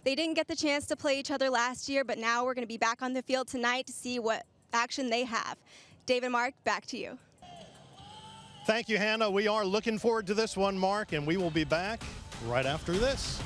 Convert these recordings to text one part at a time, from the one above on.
They didn't get the chance to play each other last year, but now we're going to be back on the field tonight to see what action they have. David, Mark, back to you. Thank you, Hannah. We are looking forward to this one, Mark, and we will be back right after this.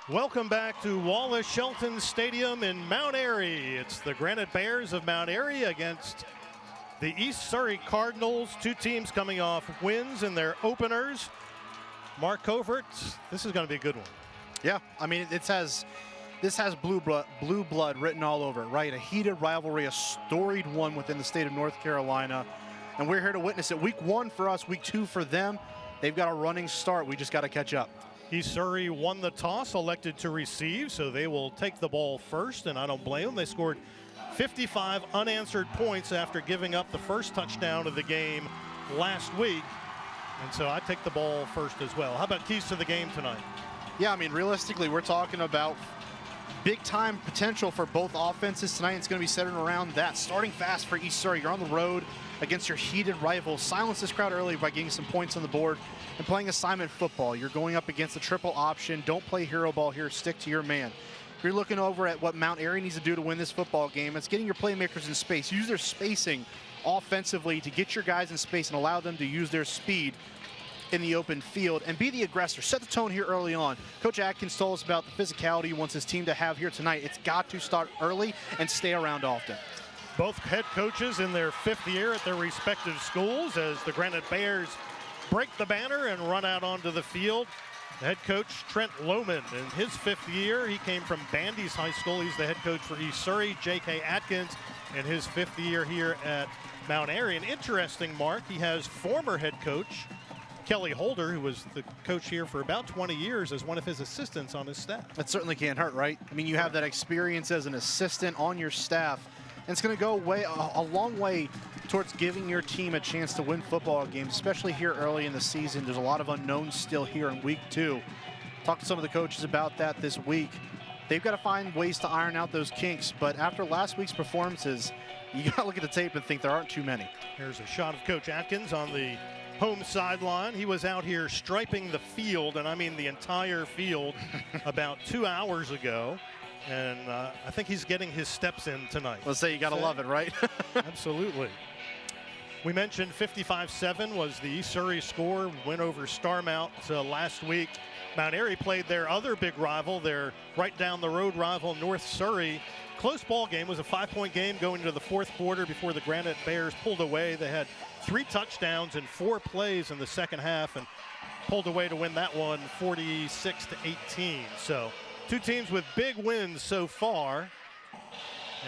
Welcome back to Wallace Shelton Stadium in Mount Airy. It's the Granite Bears of Mount Airy against the East Surry Cardinals. Two teams coming off wins in their openers. Mark Covert, this is going to be a good one. Yeah, I mean, this has blue blood written all over it, right? A heated rivalry, a storied one within the state of North Carolina. And we're here to witness it. Week 1 for us, week 2 for them. They've got a running start. We just got to catch up. East Surry won the toss, elected to receive, so they will take the ball first, and I don't blame them. They scored 55 unanswered points after giving up the first touchdown of the game last week, and so I take the ball first as well. How about keys to the game tonight? Yeah, I mean, realistically, we're talking about big-time potential for both offenses tonight. It's going to be centered around that. Starting fast for East Surry. You're on the road against your heated rivals. Silence this crowd early by getting some points on the board and playing assignment football. You're going up against a triple option. Don't play hero ball here. Stick to your man. If you're looking over at what Mount Airy needs to do to win this football game, it's getting your playmakers in space. Use their spacing offensively to get your guys in space and allow them to use their speed in the open field and be the aggressor. Set the tone here early on. Coach Atkins told us about the physicality he wants his team to have here tonight. It's got to start early and stay around often. Both head coaches in their 5th year at their respective schools as the Granite Bears break the banner and run out onto the field. The head coach, Trent Lohman, in his 5th year. He came from Bandy's High School. He's the head coach for East Surry. J.K. Atkins in his 5th year here at Mount Airy. An interesting mark, he has former head coach Kelly Holder, who was the coach here for about 20 years, as one of his assistants on his staff. That certainly can't hurt, right? I mean, you have that experience as an assistant on your staff, and it's going to go a long way towards giving your team a chance to win football games, especially here early in the season. There's a lot of unknowns still here in week 2. Talked to some of the coaches about that this week. They've got to find ways to iron out those kinks, but after last week's performances, you got to look at the tape and think there aren't too many. Here's a shot of Coach Atkins on the home sideline. He was out here striping the field, and I mean the entire field, about 2 hours ago. And I think he's getting his steps in tonight. Let's say you got to love it, right? Absolutely. We mentioned 55-7 was the East Surry score, win over Starmount last week. Mount Airy played their other big rival, their right down the road rival, North Surrey. Close ball game. Was a 5-point game going into the 4th quarter before the Granite Bears pulled away. They had 3 touchdowns in 4 plays in the second half and pulled away to win that one 46-18. So 2 teams with big wins so far.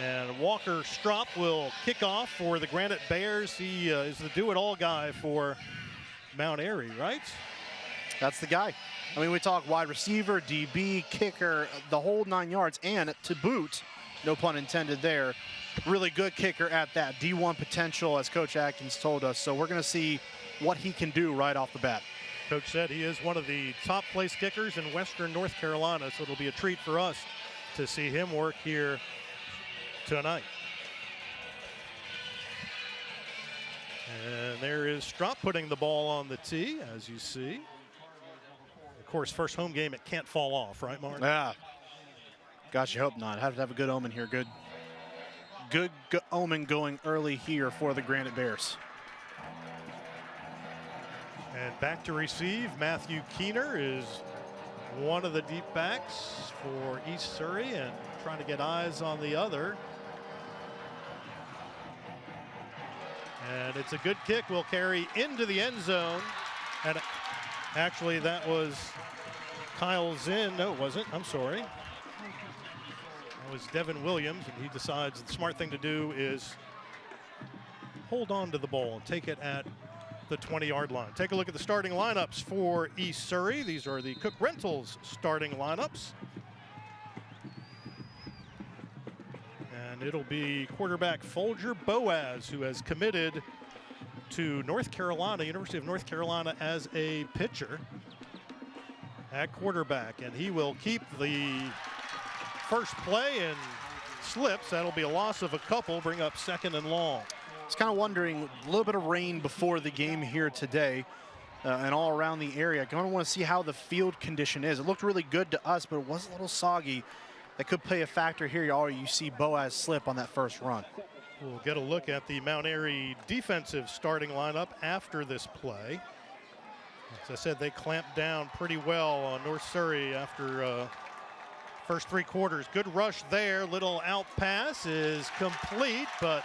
And Walker Strop will kick off for the Granite Bears. He is the do-it-all guy for Mount Airy, right? That's the guy. I mean, we talk wide receiver, DB, kicker, the whole 9 yards, and to boot, no pun intended there, really good kicker at that. D1 potential, as Coach Atkins told us. So we're going to see what he can do right off the bat. Coach said he is one of the top place kickers in Western North Carolina, so it'll be a treat for us to see him work here tonight. And there is Strop putting the ball on the tee, as you see. Of course, first home game, it can't fall off, right, Mark? Yeah. Gosh, you hope not. Have to have a good omen here. Good omen going early here for the Granite Bears. And back to receive, Matthew Keener is one of the deep backs for East Surrey and trying to get eyes on the other. And it's a good kick. Will carry into the end zone. And actually, that was Kyle Zinn. No, it wasn't. I'm sorry. That was Devin Williams, and he decides the smart thing to do is hold on to the ball and take it at the 20-yard line. Take a look at the starting lineups for East Surrey. These are the Cook Rentals starting lineups. And it'll be quarterback Folger Boaz, who has committed to North Carolina, University of North Carolina, as a pitcher at quarterback. And he will keep the first play and slips. That'll be a loss of a couple, bring up 2nd and long. I was kind of wondering, a little bit of rain before the game here today and all around the area. I kind of want to see how the field condition is. It looked really good to us, but it was a little soggy. That could play a factor here. You see Boaz slip on that first run. We'll get a look at the Mount Airy defensive starting lineup after this play. As I said, they clamped down pretty well on North Surrey after first 3 quarters. Good rush there. Little out pass is complete, but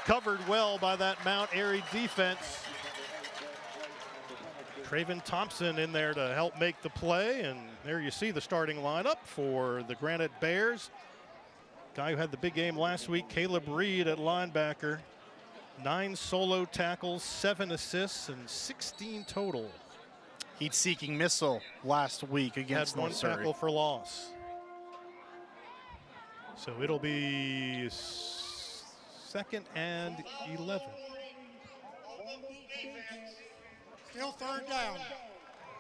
covered well by that Mount Airy defense. Traven Thompson in there to help make the play, and there you see the starting lineup for the Granite Bears. Guy who had the big game last week, Caleb Reed at linebacker. 9 solo tackles, 7 assists, and 16 total. Heat-seeking missile last week against North Surrey. Had 1 tackle for loss. So it'll be 2nd and 11. Still 3rd down.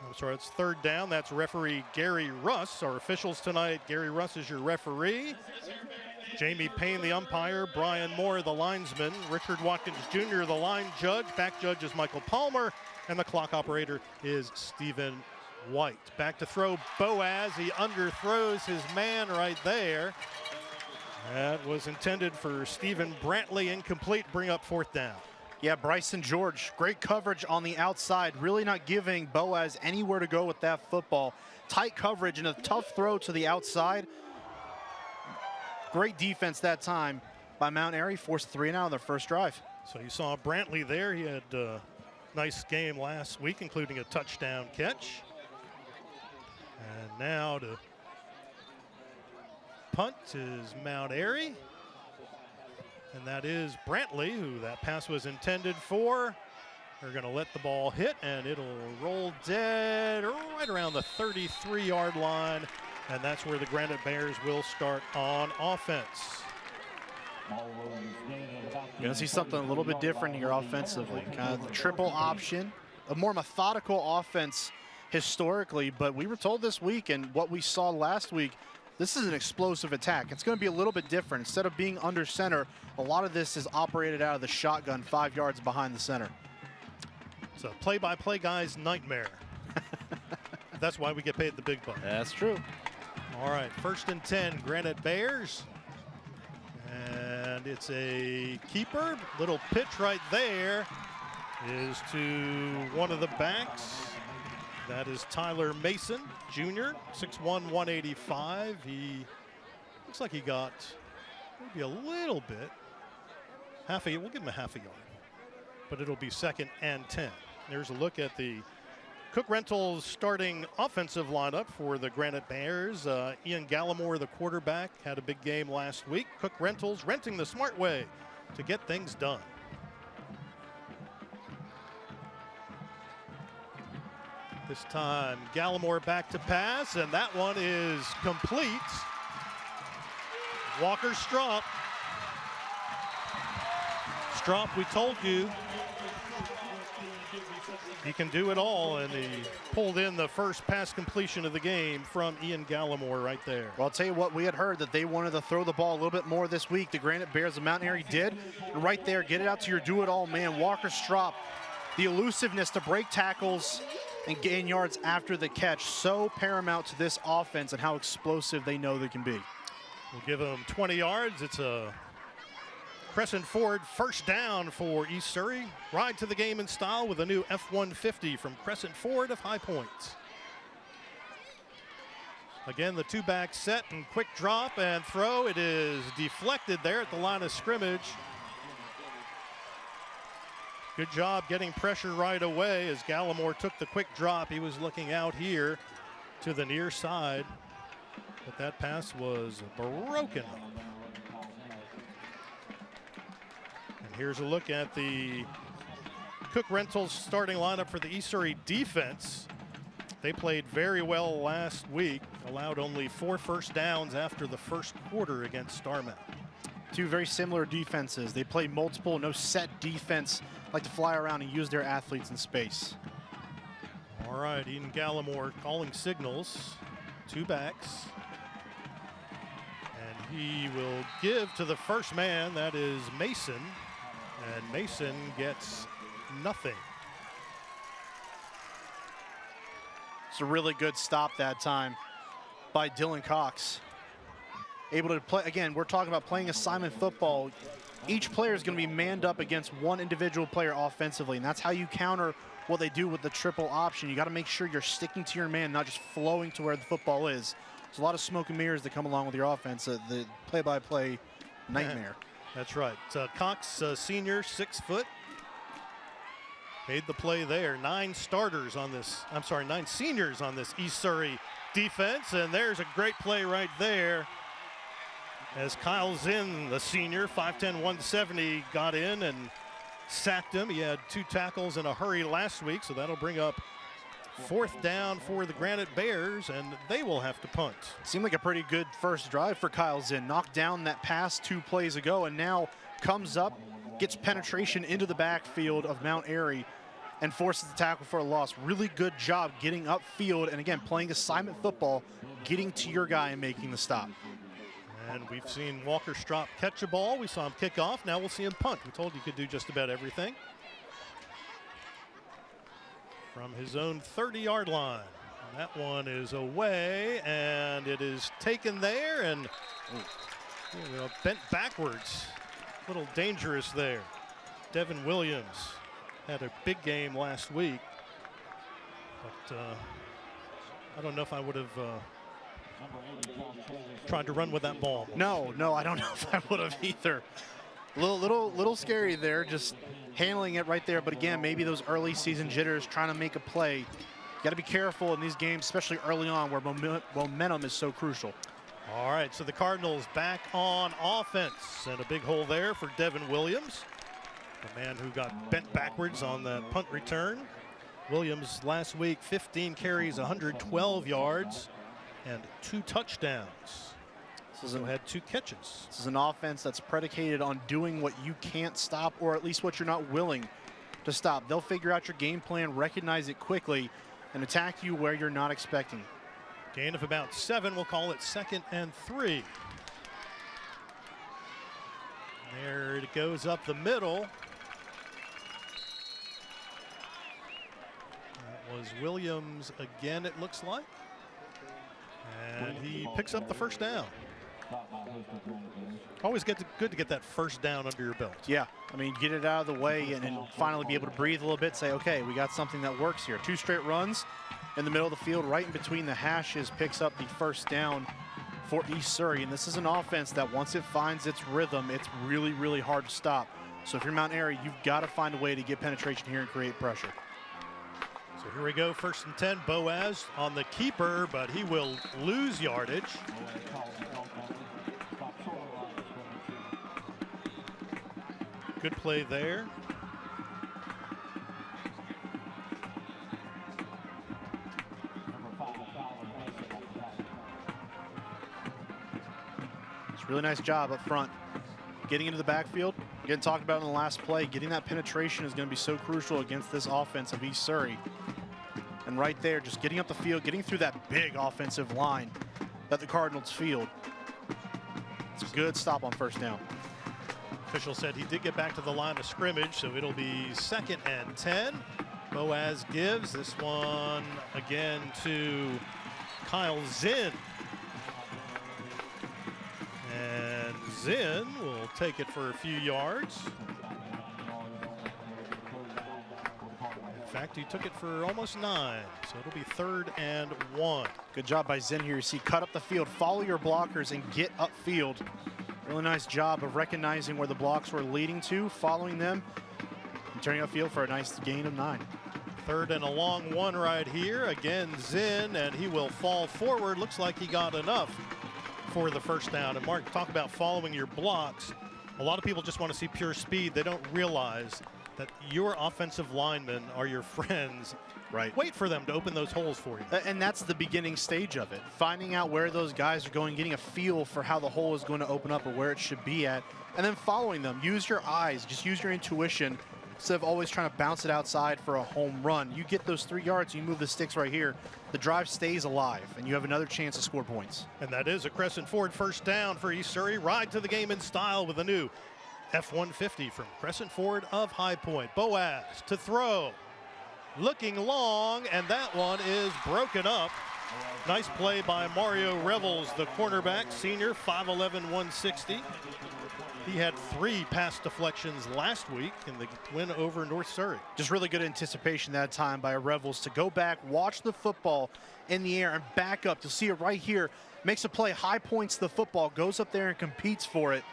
I'm sorry, it's 3rd down. That's referee Gary Russ. Our officials tonight, Gary Russ is your referee. Jamie Payne, the umpire. Brian Moore, the linesman. Richard Watkins Jr., the line judge. Back judge is Michael Palmer. And the clock operator is Stephen White. Back to throw Boaz. He underthrows his man right there. That was intended for Stephen Brantley. Incomplete, bring up 4th down. Yeah, Bryson George, great coverage on the outside, really not giving Boaz anywhere to go with that football. Tight coverage and a tough throw to the outside. Great defense that time by Mount Airy, forced 3 and out on their first drive. So you saw Brantley there. He had a nice game last week, including a touchdown catch. And now to punt is Mount Airy. And that is Brantley, who that pass was intended for. They're going to let the ball hit, and it'll roll dead right around the 33-yard line. And that's where the Granite Bears will start on offense. You're going to see something a little bit different here offensively. Kind of the triple option, a more methodical offense historically, but we were told this week and what we saw last week, this is an explosive attack. It's going to be a little bit different. Instead of being under center, a lot of this is operated out of the shotgun 5 yards behind the center. It's a play-by-play guy's nightmare. That's why we get paid the big bucks. That's true. All right, 1st and 10, Granite Bears. And it's a keeper. Little pitch right there is to one of the backs. That is Tyler Mason, Jr., 6'1", 185. He looks like he got maybe a little bit. We'll give him a half a yard. but it'll be 2nd and 10. There's a look at the Cook Rentals starting offensive lineup for the Granite Bears. Ian Gallimore, the quarterback, had a big game last week. Cook Rentals renting the smart way to get things done. This time, Gallimore back to pass, and that one is complete. Walker Stromp. Stromp, we told you, he can do it all, and he pulled in the first pass completion of the game from Ian Gallimore right there. Well, I'll tell you what, we had heard that they wanted to throw the ball a little bit more this week. The Granite Bears of Mount Airy did. And right there, get it out to your do-it-all man, Walker Stromp. The elusiveness to break tackles and gain yards after the catch, so paramount to this offense and how explosive they know they can be. We'll give them 20 yards. It's a Crescent Ford first down for East Surrey. Ride to the game in style with a new F-150 from Crescent Ford of High Points. Again, the two-back set and quick drop and throw. It is deflected there at the line of scrimmage. Good job getting pressure right away as Gallimore took the quick drop. He was looking out here to the near side, but that pass was broken up. Here's a look at the Cook Rentals starting lineup for the East Surrey defense. They played very well last week, allowed only 4 first downs after the first quarter against Starmount. Two very similar defenses. They play multiple, no set defense, like to fly around and use their athletes in space. All right, Ian Gallimore calling signals, 2 backs. And he will give to the first man, that is Mason. And Mason gets nothing. It's a really good stop that time by Dylan Cox. Able to play, again, we're talking about playing assignment football. Each player is going to be manned up against one individual player offensively, and that's how you counter what they do with the triple option. You got to make sure you're sticking to your man, not just flowing to where the football is. There's a lot of smoke and mirrors that come along with your offense, the play-by-play nightmare. That's right. Cox, senior, 6 foot. Made the play there. 9 starters on this, 9 seniors on this East Surrey defense. And there's a great play right there as Kyle Zinn, the senior, 5'10", 170, got in and sacked him. He had 2 tackles in a hurry last week, so that'll bring up 4th down for the Granite Bears, and they will have to punt. Seemed like a pretty good first drive for Kyle Zinn. Knocked down that pass 2 plays ago, and now comes up, gets penetration into the backfield of Mount Airy, and forces the tackle for a loss. Really good job getting upfield, and again, playing assignment football, getting to your guy and making the stop. And we've seen Walker Stromp catch a ball. We saw him kick off. Now we'll see him punt. We told you he could do just about everything. From his own 30-yard line. And that one is away, and it is taken there and bent backwards. A little dangerous there. Devin Williams had a big game last week, but I don't know if I would have tried to run with that ball. No, I don't know if I would have either. Little scary there, just handling it right there. But again, maybe those early season jitters, trying to make a play. You got to be careful in these games, especially early on where momentum is so crucial. All right, so the Cardinals back on offense, and a big hole there for Devin Williams, the man who got bent backwards on that punt return. Williams last week, 15 carries, 112 yards, and 2 touchdowns. Also had 2 catches. This is an offense that's predicated on doing what you can't stop, or at least what you're not willing to stop. They'll figure out your game plan, recognize it quickly, and attack you where you're not expecting. Gain of about 7. We'll call it 2nd and 3. There it goes up the middle. That was Williams again, it looks like. And he picks up the first down. Always good to get that first down under your belt. Yeah, I mean, get it out of the way and finally be able to breathe a little bit, say, okay, we got something that works here. 2 straight runs in the middle of the field, right in between the hashes, picks up the first down for East Surrey. And this is an offense that once it finds its rhythm, it's really, really hard to stop. So if you're Mount Airy, you've got to find a way to get penetration here and create pressure. So here we go, 1st and 10. Boaz on the keeper, but he will lose yardage. Good play there. It's a really nice job up front. Getting into the backfield, getting talked about in the last play, getting that penetration is going to be so crucial against this offense of East Surrey. And right there, just getting up the field, getting through that big offensive line that the Cardinals field. It's a good stop on 1st down. Official said he did get back to the line of scrimmage, so it'll be 2nd and 10. Boaz gives this one again to Kyle Zinn. And Zinn will take it for a few yards. In fact, he took it for almost 9, so it'll be 3rd and 1. Good job by Zinn here. You see, cut up the field, follow your blockers, and get upfield. Really nice job of recognizing where the blocks were leading to, following them, and turning upfield for a nice gain of 9. 3rd and a long one right here. Again, Zinn, and he will fall forward. Looks like he got enough for the 1st down. And Mark, talk about following your blocks. A lot of people just want to see pure speed. They don't realize that your offensive linemen are your friends. Right. Wait for them to open those holes for you. And that's the beginning stage of it. Finding out where those guys are going, getting a feel for how the hole is going to open up or where it should be at, and then following them. Use your eyes, just use your intuition instead of always trying to bounce it outside for a home run. You get those 3 yards, you move the sticks right here. The drive stays alive, and you have another chance to score points. And that is a Crescent Ford 1st down for East Surrey. Ride to the game in style with a new F-150 from Crescent Ford of High Point. Boaz to throw. Looking long, and that one is broken up. Nice play by Mario Revels, the cornerback, senior, 5'11", 160. He had 3 pass deflections last week in the win over North Surrey. Just really good anticipation that time by Revels to go back, watch the football in the air, and back up. You'll see it right here. Makes a play, high points the football, goes up there and competes for it,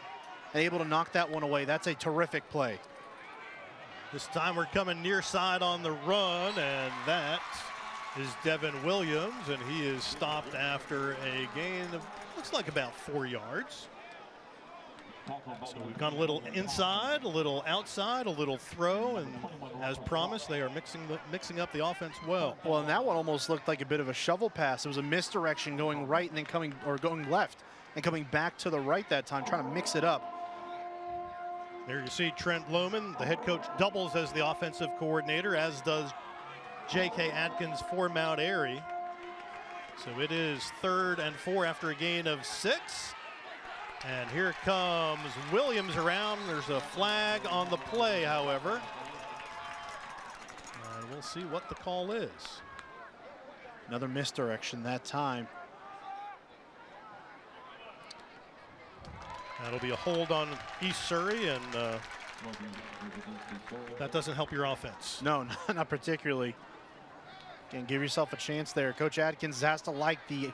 and able to knock that one away. That's a terrific play. This time we're coming near side on the run, and that is Devin Williams, and he is stopped after a gain of, looks like about 4 yards. So we've gone a little inside, a little outside, a little throw, and as promised, they are mixing up the offense well. Well, and that one almost looked like a bit of a shovel pass. It was a misdirection going right and then going left and coming back to the right that time, trying to mix it up. There you see Trent Lohman, the head coach, doubles as the offensive coordinator, as does J.K. Atkins for Mount Airy. So it is 3rd and 4 after a gain of 6. And here comes Williams around. There's a flag on the play, however. And we'll see what the call is. Another misdirection that time. That'll be a hold on East Surrey, and that doesn't help your offense. No, not particularly. Again, give yourself a chance there. Coach Atkins has to like the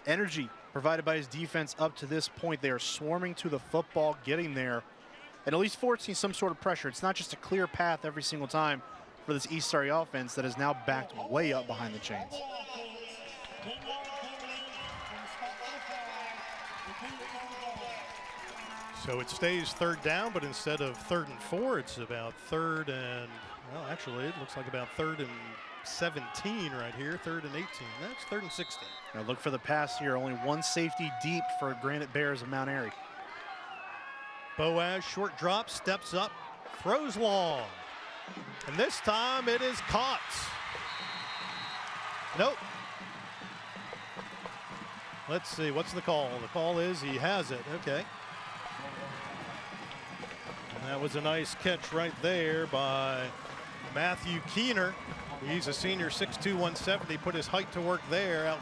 energy provided by his defense up to this point. They are swarming to the football, getting there, and at least forcing some sort of pressure. It's not just a clear path every single time for this East Surrey offense that is now backed way up behind the chains. So it stays 3rd down, but instead of 3rd and 4, it's about 3rd and, well, actually, it looks like about 3rd and 17 right here, 3rd and 18. That's 3rd and 16. Now look for the pass here. Only one safety deep for Granite Bears of Mount Airy. Boaz, short drop, steps up, throws long. And this time it is caught. Nope. Let's see, what's the call? The call is he has it. Okay. And that was a nice catch right there by Matthew Keener. He's a senior, 6'2", 170, put his height to work there, out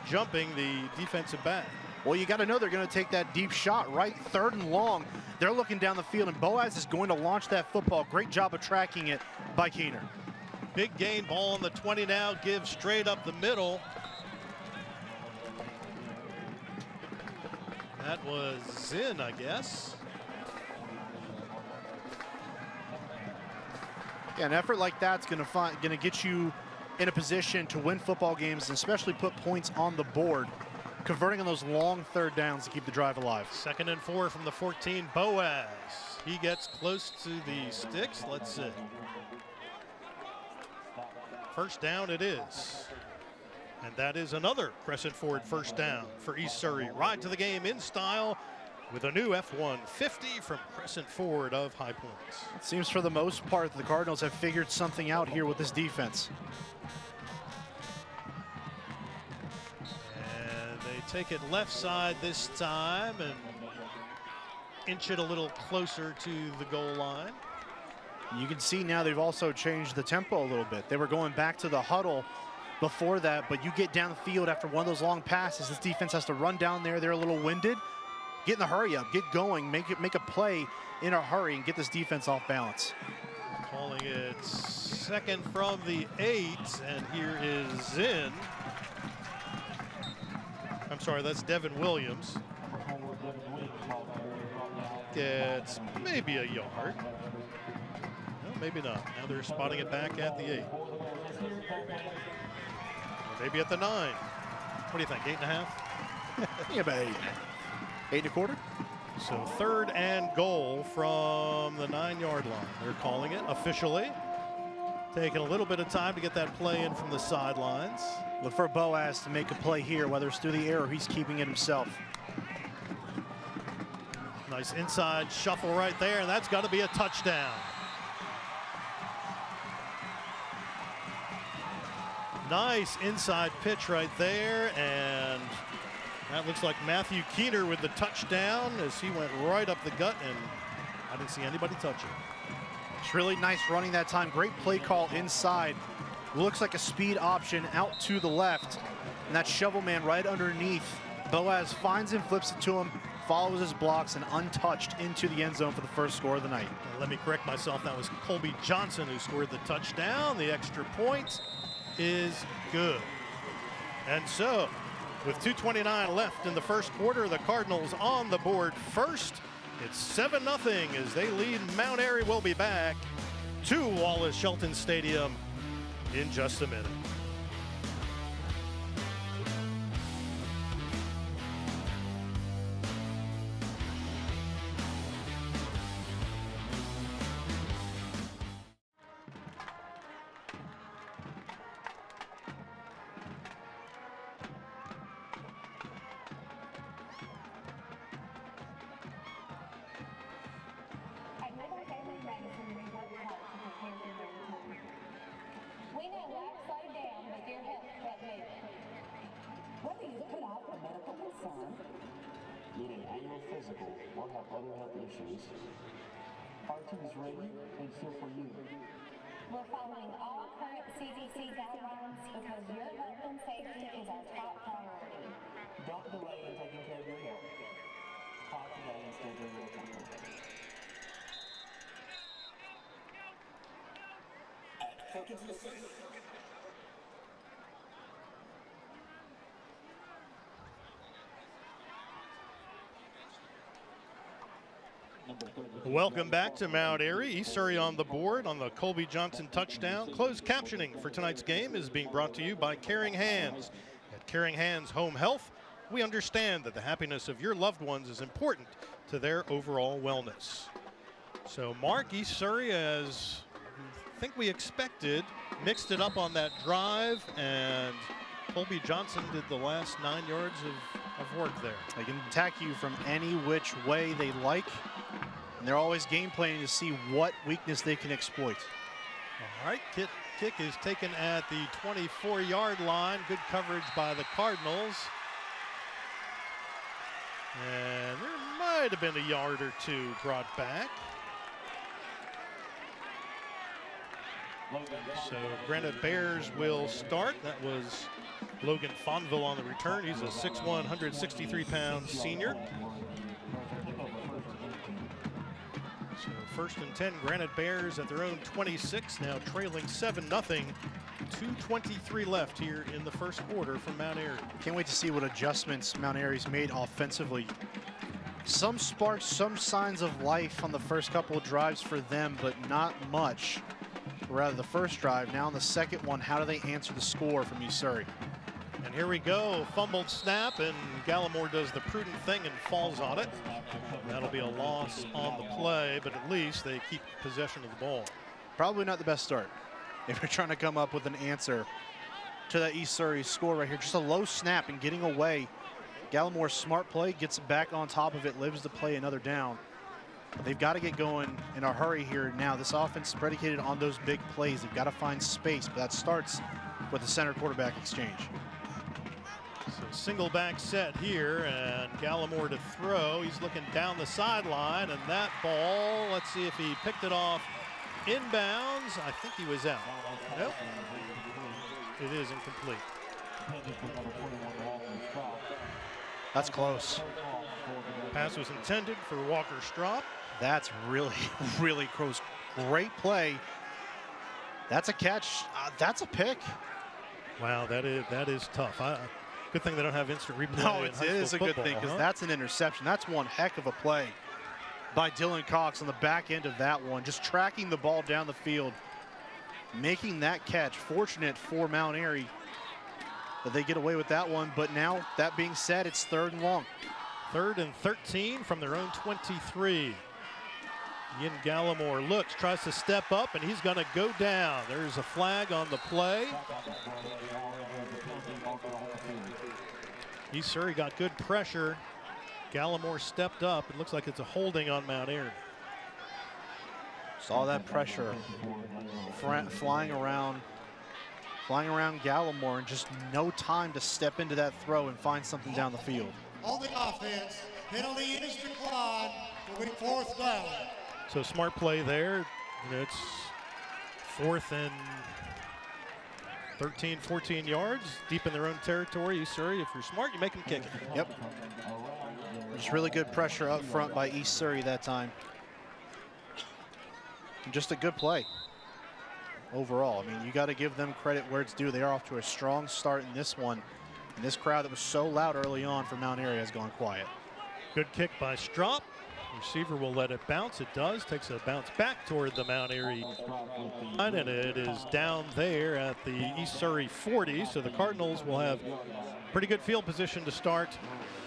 jumping the defensive back. Well, you got to know they're going to take that deep shot, right? 3rd and long. They're looking down the field, and Boaz is going to launch that football. Great job of tracking it by Keener. Big gain, ball on the 20 now, gives straight up the middle. That was Zinn, I guess. Yeah, an effort like that's going to get you in a position to win football games and especially put points on the board, converting on those long third downs to keep the drive alive. 2nd and 4 from the 14. Boaz. He gets close to the sticks. Let's see. First down it is. And that is another Crescent Ford first down for East Surrey. Ride to the game in style with a new F-150 from Crescent Ford of High Points. It seems for the most part the Cardinals have figured something out here with this defense. And they take it left side this time and inch it a little closer to the goal line. You can see now they've also changed the tempo a little bit. They were going back to the huddle before that, but you get down the field after one of those long passes, this defense has to run down there. They're a little winded. Get in the hurry up, get going, make a play in a hurry and get this defense off balance. Calling it 2nd from the 8, and here is Zinn. I'm sorry, that's Devin Williams. Gets maybe a yard. No, maybe not. Now they're spotting it back at the 8. Or maybe at the 9. What do you think, 8.5? Yeah, about 8. 8 1/4. So 3rd and goal from the 9-yard line. They're calling it officially. Taking a little bit of time to get that play in from the sidelines. Look for Boaz to make a play here, whether it's through the air or he's keeping it himself. Nice inside shuffle right there, and that's got to be a touchdown. Nice inside pitch right there, and that looks like Matthew Keener with the touchdown as he went right up the gut, and I didn't see anybody touch it. It's really nice running that time. Great play call inside. Looks like a speed option out to the left, and that shovel man right underneath. Boaz finds him, flips it to him, follows his blocks, and untouched into the end zone for the first score of the night. Let me correct myself. That was Colby Johnson who scored the touchdown. The extra point is good. And so, with 2:29 left in the first quarter, the Cardinals on the board first. It's 7-0 as they lead Mount Airy. Will be back to Wallace Shelton Stadium in just a minute. We know life slowed down, but your health kept moving. Whether you put out for medical concern, need an annual physical, or have other health issues, our team is ready and here for you. We're following all current CDC guidelines because your health and safety is our top priority. Don't delay in taking care of your health. Call today and schedule your appointment. Welcome back to Mount Airy. East Surrey on the board on the Colby Johnson touchdown. Closed captioning for tonight's game is being brought to you by Caring Hands. At Caring Hands Home Health, we understand that the happiness of your loved ones is important to their overall wellness. So Mark, East Surrey, as I think we expected, mixed it up on that drive, and Colby Johnson did the last 9 yards of work there. They can attack you from any which way they like, and they're always game planning to see what weakness they can exploit. All right, kick is taken at the 24-yard line. Good coverage by the Cardinals. And there might have been a yard or two brought back. So Granite Bears will start. That was Logan Fonville on the return. He's a 6'1", 163-pound senior. So 1st and 10, Granite Bears at their own 26, now trailing 7-0. 2:23 left here in the first quarter from Mount Airy. Can't wait to see what adjustments Mount Airy's made offensively. Some sparks, some signs of life on the first couple of drives for them, but not much. or rather the first drive. Now on the second one, how do they answer the score from East Surrey? And here we go, fumbled snap, and Gallimore does the prudent thing and falls on it. That'll be a loss on the play, but at least they keep possession of the ball. Probably not the best start if you're trying to come up with an answer to that East Surrey score right here. Just a low snap and getting away. Gallimore's smart play, gets back on top of it, lives to play another down. They've got to get going in a hurry here now. This offense is predicated on those big plays. They've got to find space, but that starts with the center quarterback exchange. So single back set here, and Gallimore to throw. He's looking down the sideline, and that ball, let's see if he picked it off inbounds. I think he was out. Nope. It is incomplete. That's close. Pass was intended for Walker Straub. That's really, really close. Great play. That's a catch. That's a pick. Wow, that is tough. Good thing they don't have instant replay. No, in it high is a school good thing, football, because huh? that's an interception. That's one heck of a play by Dylan Cox on the back end of that one. Just tracking the ball down the field, making that catch. Fortunate for Mount Airy that they get away with that one. But now, that being said, it's 3rd and long. 3rd and 13 from their own 23. Ian Gallimore looks, tries to step up, and he's going to go down. There's a flag on the play. East Surrey got good pressure. Gallimore stepped up. It looks like it's a holding on Mount Airy. Saw that pressure flying around Gallimore, and just no time to step into that throw and find something down the field. On the offense, penalty is declined. Will be 4th down. So smart play there. It's 4th and 13, 14 yards, deep in their own territory. East Surrey, if you're smart, you make them kick it. Yep. Just really good pressure up front by East Surrey that time. And just a good play overall. I mean, you got to give them credit where it's due. They are off to a strong start in this one. And this crowd that was so loud early on for Mount Airy has gone quiet. Good kick by Straub. Receiver will let it bounce. It does. Takes a bounce back toward the Mount Airy line, and it is down there at the East Surrey 40. So the Cardinals will have pretty good field position to start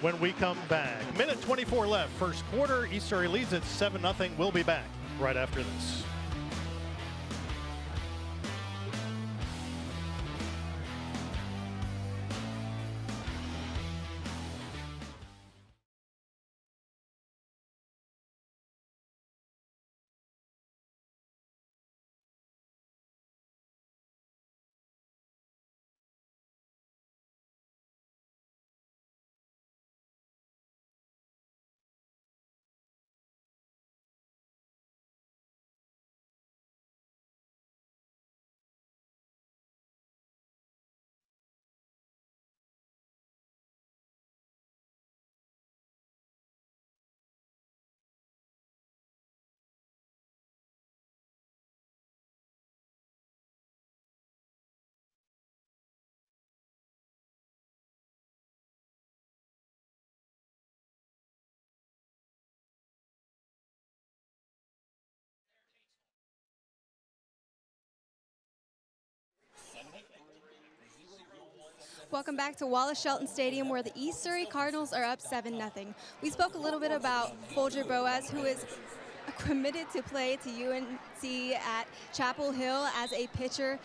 when we come back. Minute 24 left, first quarter. East Surrey leads at 7-0. We'll be back right after this. Welcome back to Wallace Shelton Stadium, where the East Surrey Cardinals are up 7-0. We spoke a little bit about Folger Boas, who is committed to play to UNC at Chapel Hill as a pitcher.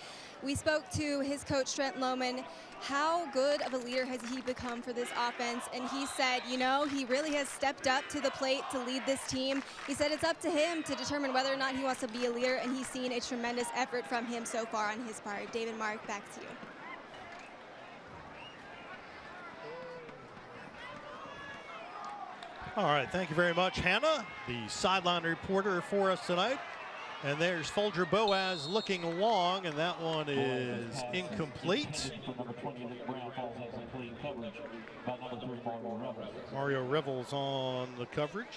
We spoke to his coach, Trent Lohman. How good of a leader has he become for this offense? And he said, you know, he really has stepped up to the plate to lead this team. He said it's up to him to determine whether or not he wants to be a leader, and he's seen a tremendous effort from him so far on his part. David, Mark, back to you. All right, thank you very much, Hannah, the sideline reporter for us tonight. And there's Folger Boas looking long, and that one is incomplete. Mario Revels on the coverage.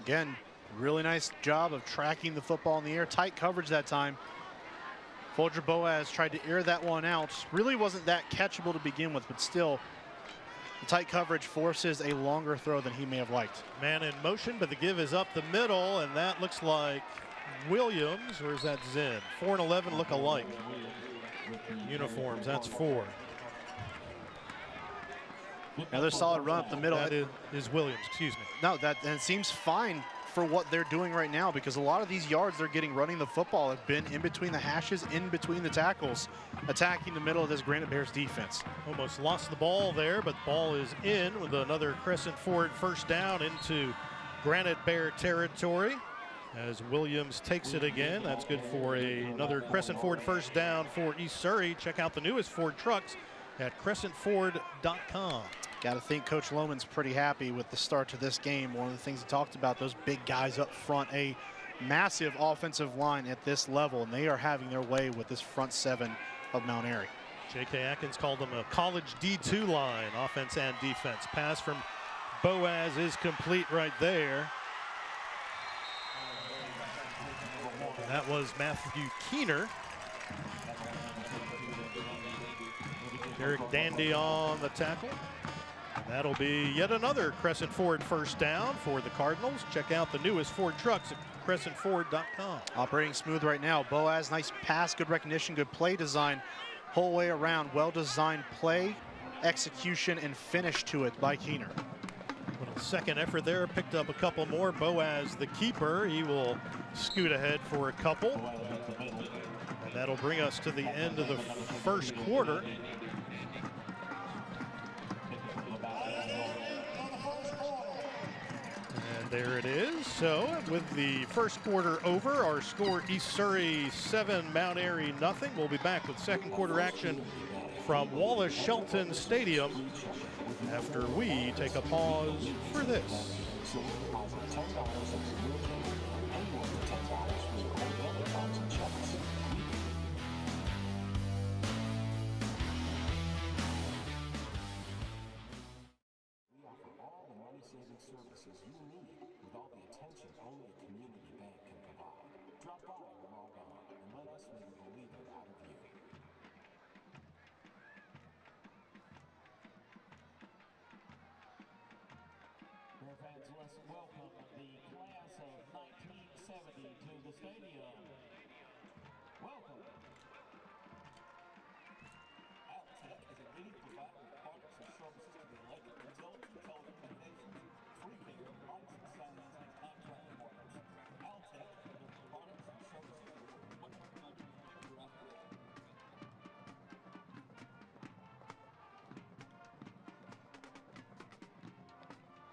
Again, really nice job of tracking the football in the air. Tight coverage that time. Folger Boas tried to air that one out. Really wasn't that catchable to begin with, but still, the tight coverage forces a longer throw than he may have liked. Man in motion, but the give is up the middle, and that looks like Williams, or is that Zen? 4 and 11 look alike. Uniforms, that's 4. Another solid run up the middle. That is Williams, excuse me. No, and it seems fine for what they're doing right now, because a lot of these yards they're getting running the football have been in between the hashes, in between the tackles, attacking the middle of this Granite Bears defense. Almost lost the ball there, but the ball is in with another Crescent Ford first down into Granite Bear territory as Williams takes it again. That's good for another Crescent Ford first down for East Surrey. Check out the newest Ford trucks at crescentford.com. Got to think Coach Lohman's pretty happy with the start to this game. One of the things he talked about, those big guys up front, a massive offensive line at this level, and they are having their way with this front 7 of Mount Airy. J.K. Atkins called them a college D2 line, offense and defense. Pass from Boaz is complete right there. And that was Matthew Keener. Derek Dandy on the tackle. That'll be yet another Crescent Ford first down for the Cardinals. Check out the newest Ford trucks at crescentford.com. Operating smooth right now. Boaz, nice pass, good recognition, good play design. Whole way around, well-designed play, execution, and finish to it by Keener. Little second effort there, picked up a couple more. Boaz, the keeper, he will scoot ahead for a couple. And that'll bring us to the end of the first quarter. There it is. So with the first quarter over, our score East Surrey 7, Mount Airy nothing. We'll be back with second quarter action from Wallace Shelton Stadium after we take a pause for this. Services you need with all the attention only a community bank can provide. Drop by or log on and let us make a believer out of you. Bear fans, let's welcome the class of 1970 to the stadium. Welcome. Altec is a leading provider of products and services to the electric utilities and telecommunications. Free care, license signings, and contract partners. Altec delivers products and services for your operation.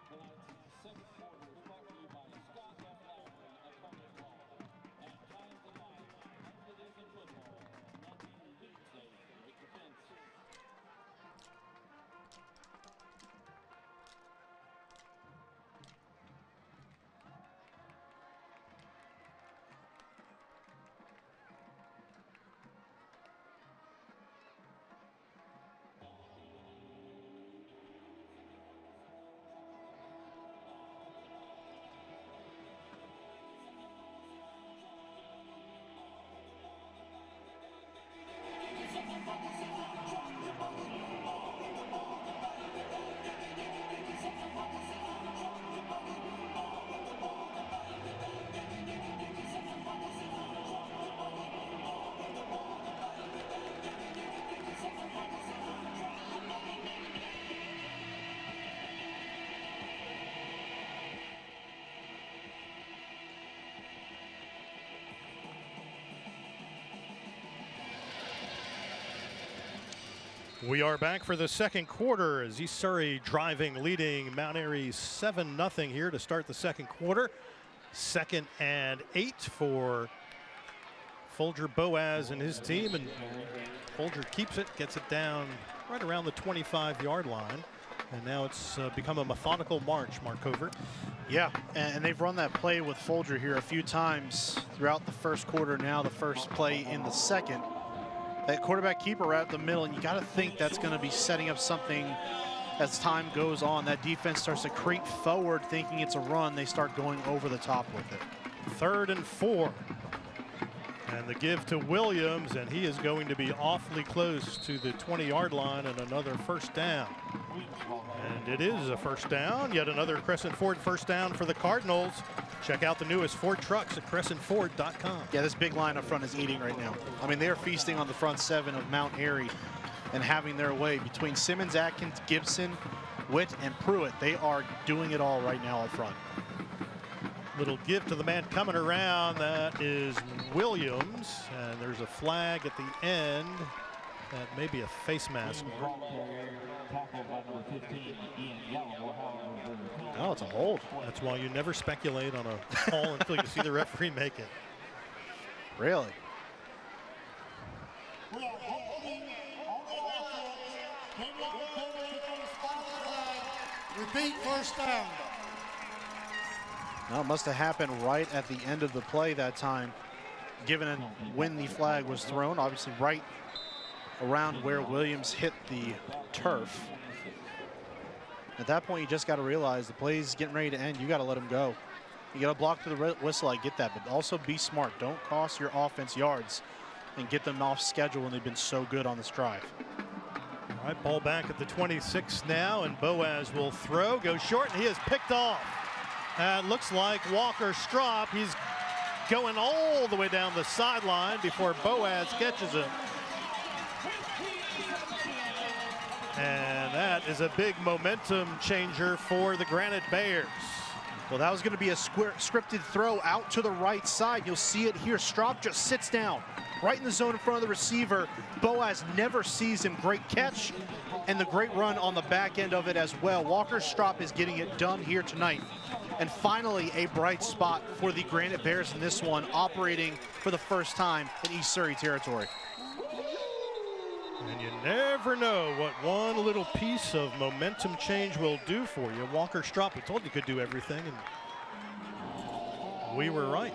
Tonight's second quarter is brought to you by Scott F. Lowry, attorney law. At times of life, Untitled football, nothing leads a great defense. We are back for the second quarter as East Surrey driving, leading Mount Airy 7-0 here to start the second quarter. 2nd and 8 for Folger Boaz and his team, and Folger keeps it, gets it down right around the 25-yard line. And now it's become a methodical march, Mark Covert. Yeah, and they've run that play with Folger here a few times throughout the first quarter. Now the first play in the second. That quarterback keeper right up the middle, and you got to think that's going to be setting up something as time goes on. That defense starts to creep forward thinking it's a run. They start going over the top with it. 3rd and 4. And the give to Williams, and he is going to be awfully close to the 20-yard line, and another first down. And it is a first down, yet another Crescent Ford first down for the Cardinals. Check out the newest Ford trucks at crescentford.com. Yeah, this big line up front is eating right now. I mean, they're feasting on the front seven of Mount Airy and having their way. Between Simmons, Atkins, Gibson, Witt, and Pruitt, they are doing it all right now up front. Little give to the man coming around. That is Williams. And there's a flag at the end. That may be a face mask. Oh, it's a hold. That's why you never speculate on a call until you see the referee make it. Really? We are holding on the offense. Repeat first down. Well, it must have happened right at the end of the play that time, given when the flag was thrown. Obviously right around where Williams hit the turf. At that point, you just got to realize the play's getting ready to end. You got to let them go. You got to block to the whistle. I get that, but also be smart. Don't cost your offense yards and get them off schedule when they've been so good on this drive. All right, ball back at the 26 now, and Boaz will throw, go short, and he is picked off. Looks like Walker Strop. He's going all the way down the sideline before Boaz catches him. And that is a big momentum changer for the Granite Bears. Well, that was going to be a scripted throw out to the right side. You'll see it here. Strop just sits down right in the zone in front of the receiver. Boaz never sees him. Great catch and the great run on the back end of it as well. Walker Strop is getting it done here tonight. And finally, a bright spot for the Granite Bears in this one, operating for the first time in East Surrey territory. And you never know what one little piece of momentum change will do for you. Walker Strop, we told you could do everything, and we were right.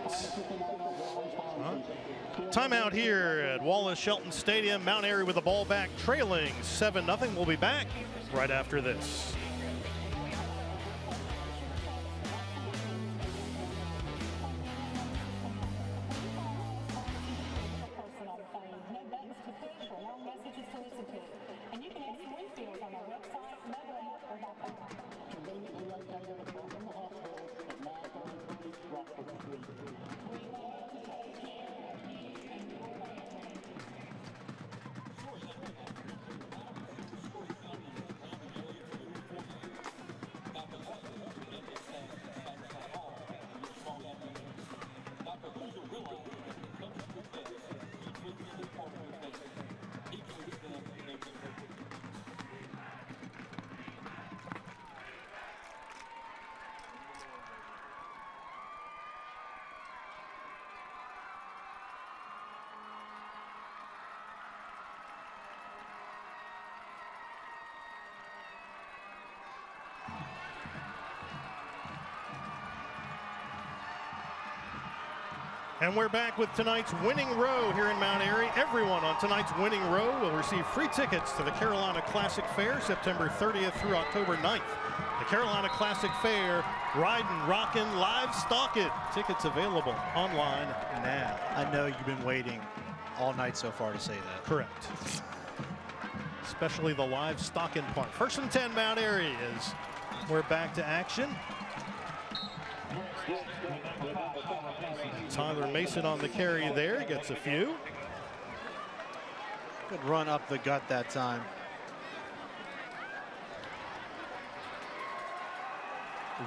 Timeout here at Wallace Shelton Stadium. Mount Airy with the ball back, trailing 7-0. We'll be back right after this. And we're back with tonight's winning row here in Mount Airy. Everyone on tonight's winning row will receive free tickets to the Carolina Classic Fair, September 30th through October 9th. The Carolina Classic Fair, riding, rocking, live stocking. Tickets available online now. I know you've been waiting all night so far to say that. Correct. Especially the live stocking part. 1st and 10 Mount Airy as we're back to action. Tyler Mason on the carry there, gets a few. Good run up the gut that time.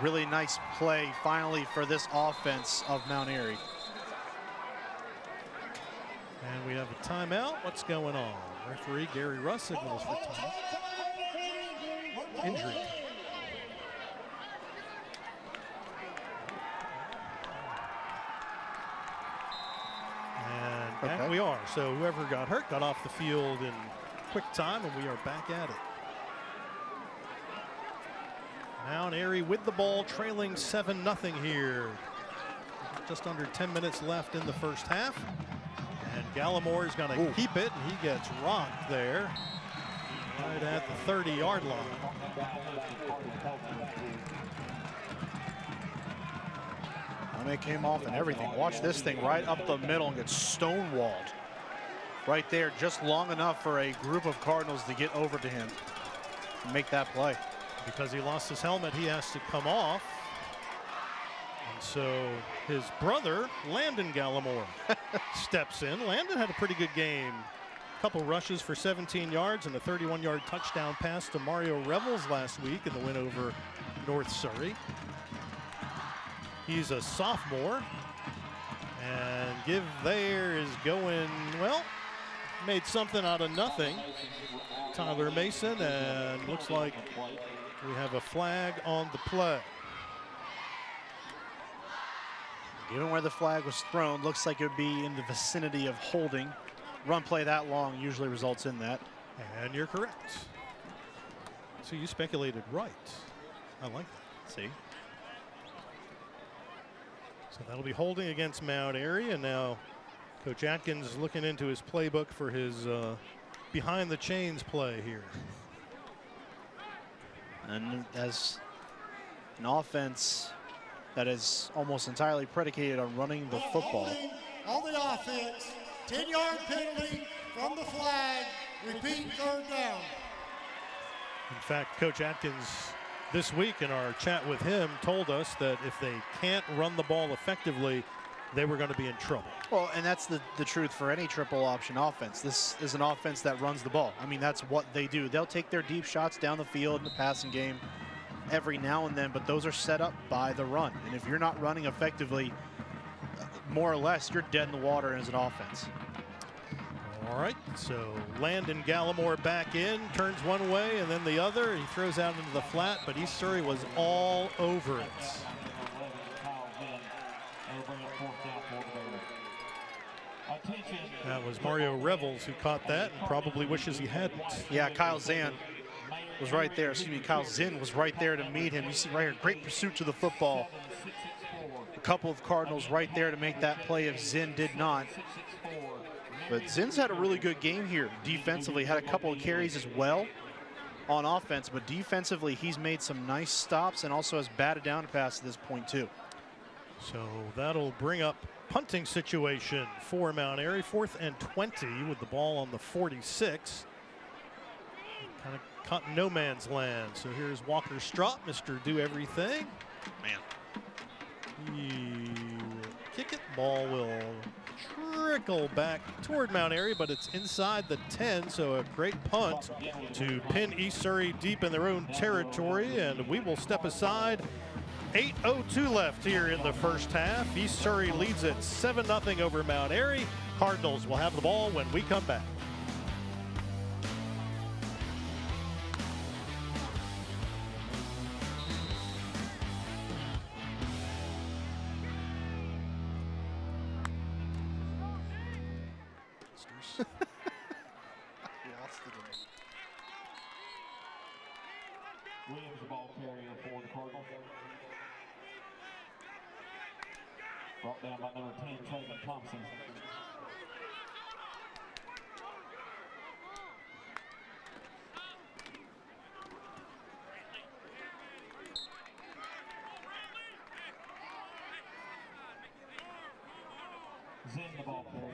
Really nice play finally for this offense of Mount Airy. And we have a timeout. What's going on? Referee Gary Russ signals for time. Injury. And back we are. So whoever got hurt got off the field in quick time, and we are back at it. Mount Airy with the ball, trailing 7-0 here. Just under 10 minutes left in the first half. And Gallimore is going to keep it, and he gets rocked there right at the 30-yard line. Lohman came off and everything. Watch this thing right up the middle and get stonewalled. Right there, just long enough for a group of Cardinals to get over to him and make that play. Because he lost his helmet, he has to come off. And so his brother, Landon Gallimore, steps in. Landon had a pretty good game. A couple rushes for 17 yards and a 31-yard touchdown pass to Mario Revels last week in the win over North Surrey. He's a sophomore. And Give there is going, well, made something out of nothing. Tyler Mason, and looks like we have a flag on the play. Given where the flag was thrown, looks like it would be in the vicinity of holding. Run play that long usually results in that. And you're correct. So you speculated right. I like that. See? So that'll be holding against Mount Airy, and now Coach Atkins looking into his playbook for his behind the chains play here. And as an offense that is almost entirely predicated on running the football. On the offense, 10-yard penalty from the flag. Repeat, third down. In fact, Coach Atkins this week in our chat with him told us that if they can't run the ball effectively, they were going to be in trouble. Well, and that's the truth for any triple option offense. This is an offense that runs the ball. I mean, that's what they do. They'll take their deep shots down the field in the passing game every now and then, but those are set up by the run. And if you're not running effectively, more or less, you're dead in the water as an offense. All right, so Landon Gallimore back in, turns one way and then the other. He throws out into the flat, but East Surrey was all over it. That was Mario Revels who caught that and probably wishes he hadn't. Yeah, Kyle Zinn was right there. Excuse me, Kyle Zinn was right there to meet him. You see right here, great pursuit to the football. A couple of Cardinals right there to make that play if Zinn did not. But Zinn's had a really good game here defensively. Had a couple of carries as well on offense, but defensively he's made some nice stops and also has batted down a pass at this point too. So that'll bring up punting situation for Mount Airy. 4th and 20 with the ball on the 46. Kind of caught in no man's land. So here's Walker Straught, Mr. Do Everything. Man. He will kick it. Ball will trickle back toward Mount Airy, but it's inside the 10, so a great punt to pin East Surrey deep in their own territory, and we will step aside. 8:02 left here in the first half. East Surrey leads it 7-0 over Mount Airy. Cardinals will have the ball when we come back. Williams, the ball carrier for the Cardinals. Brought down by number 10, Trent Thompson. Zinn, the ball carrier.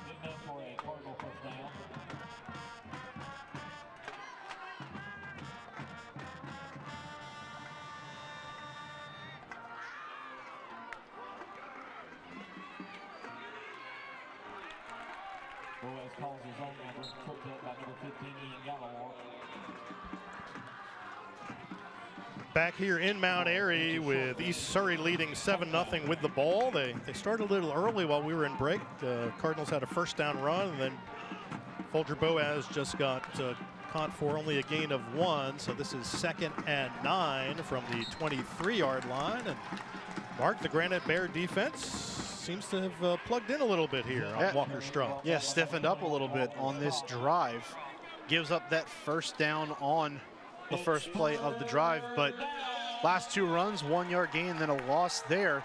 Good enough for a Cardinal first down. Boaz calls his own number, tripped up by number 15, Ian Gallimore. Back here in Mount Airy with East Surrey leading 7-0 with the ball. They started a little early while we were in break. Cardinals had a first down run, and then Folger Boaz just got caught for only a gain of 1. So this is 2nd and 9 from the 23-yard line. And Mark, the Granite Bear defense seems to have plugged in a little bit here on Walker Straught. Yeah, stiffened up a little bit on this drive. Gives up that first down on the first play of the drive, but last 2 runs, 1-yard gain, then a loss there.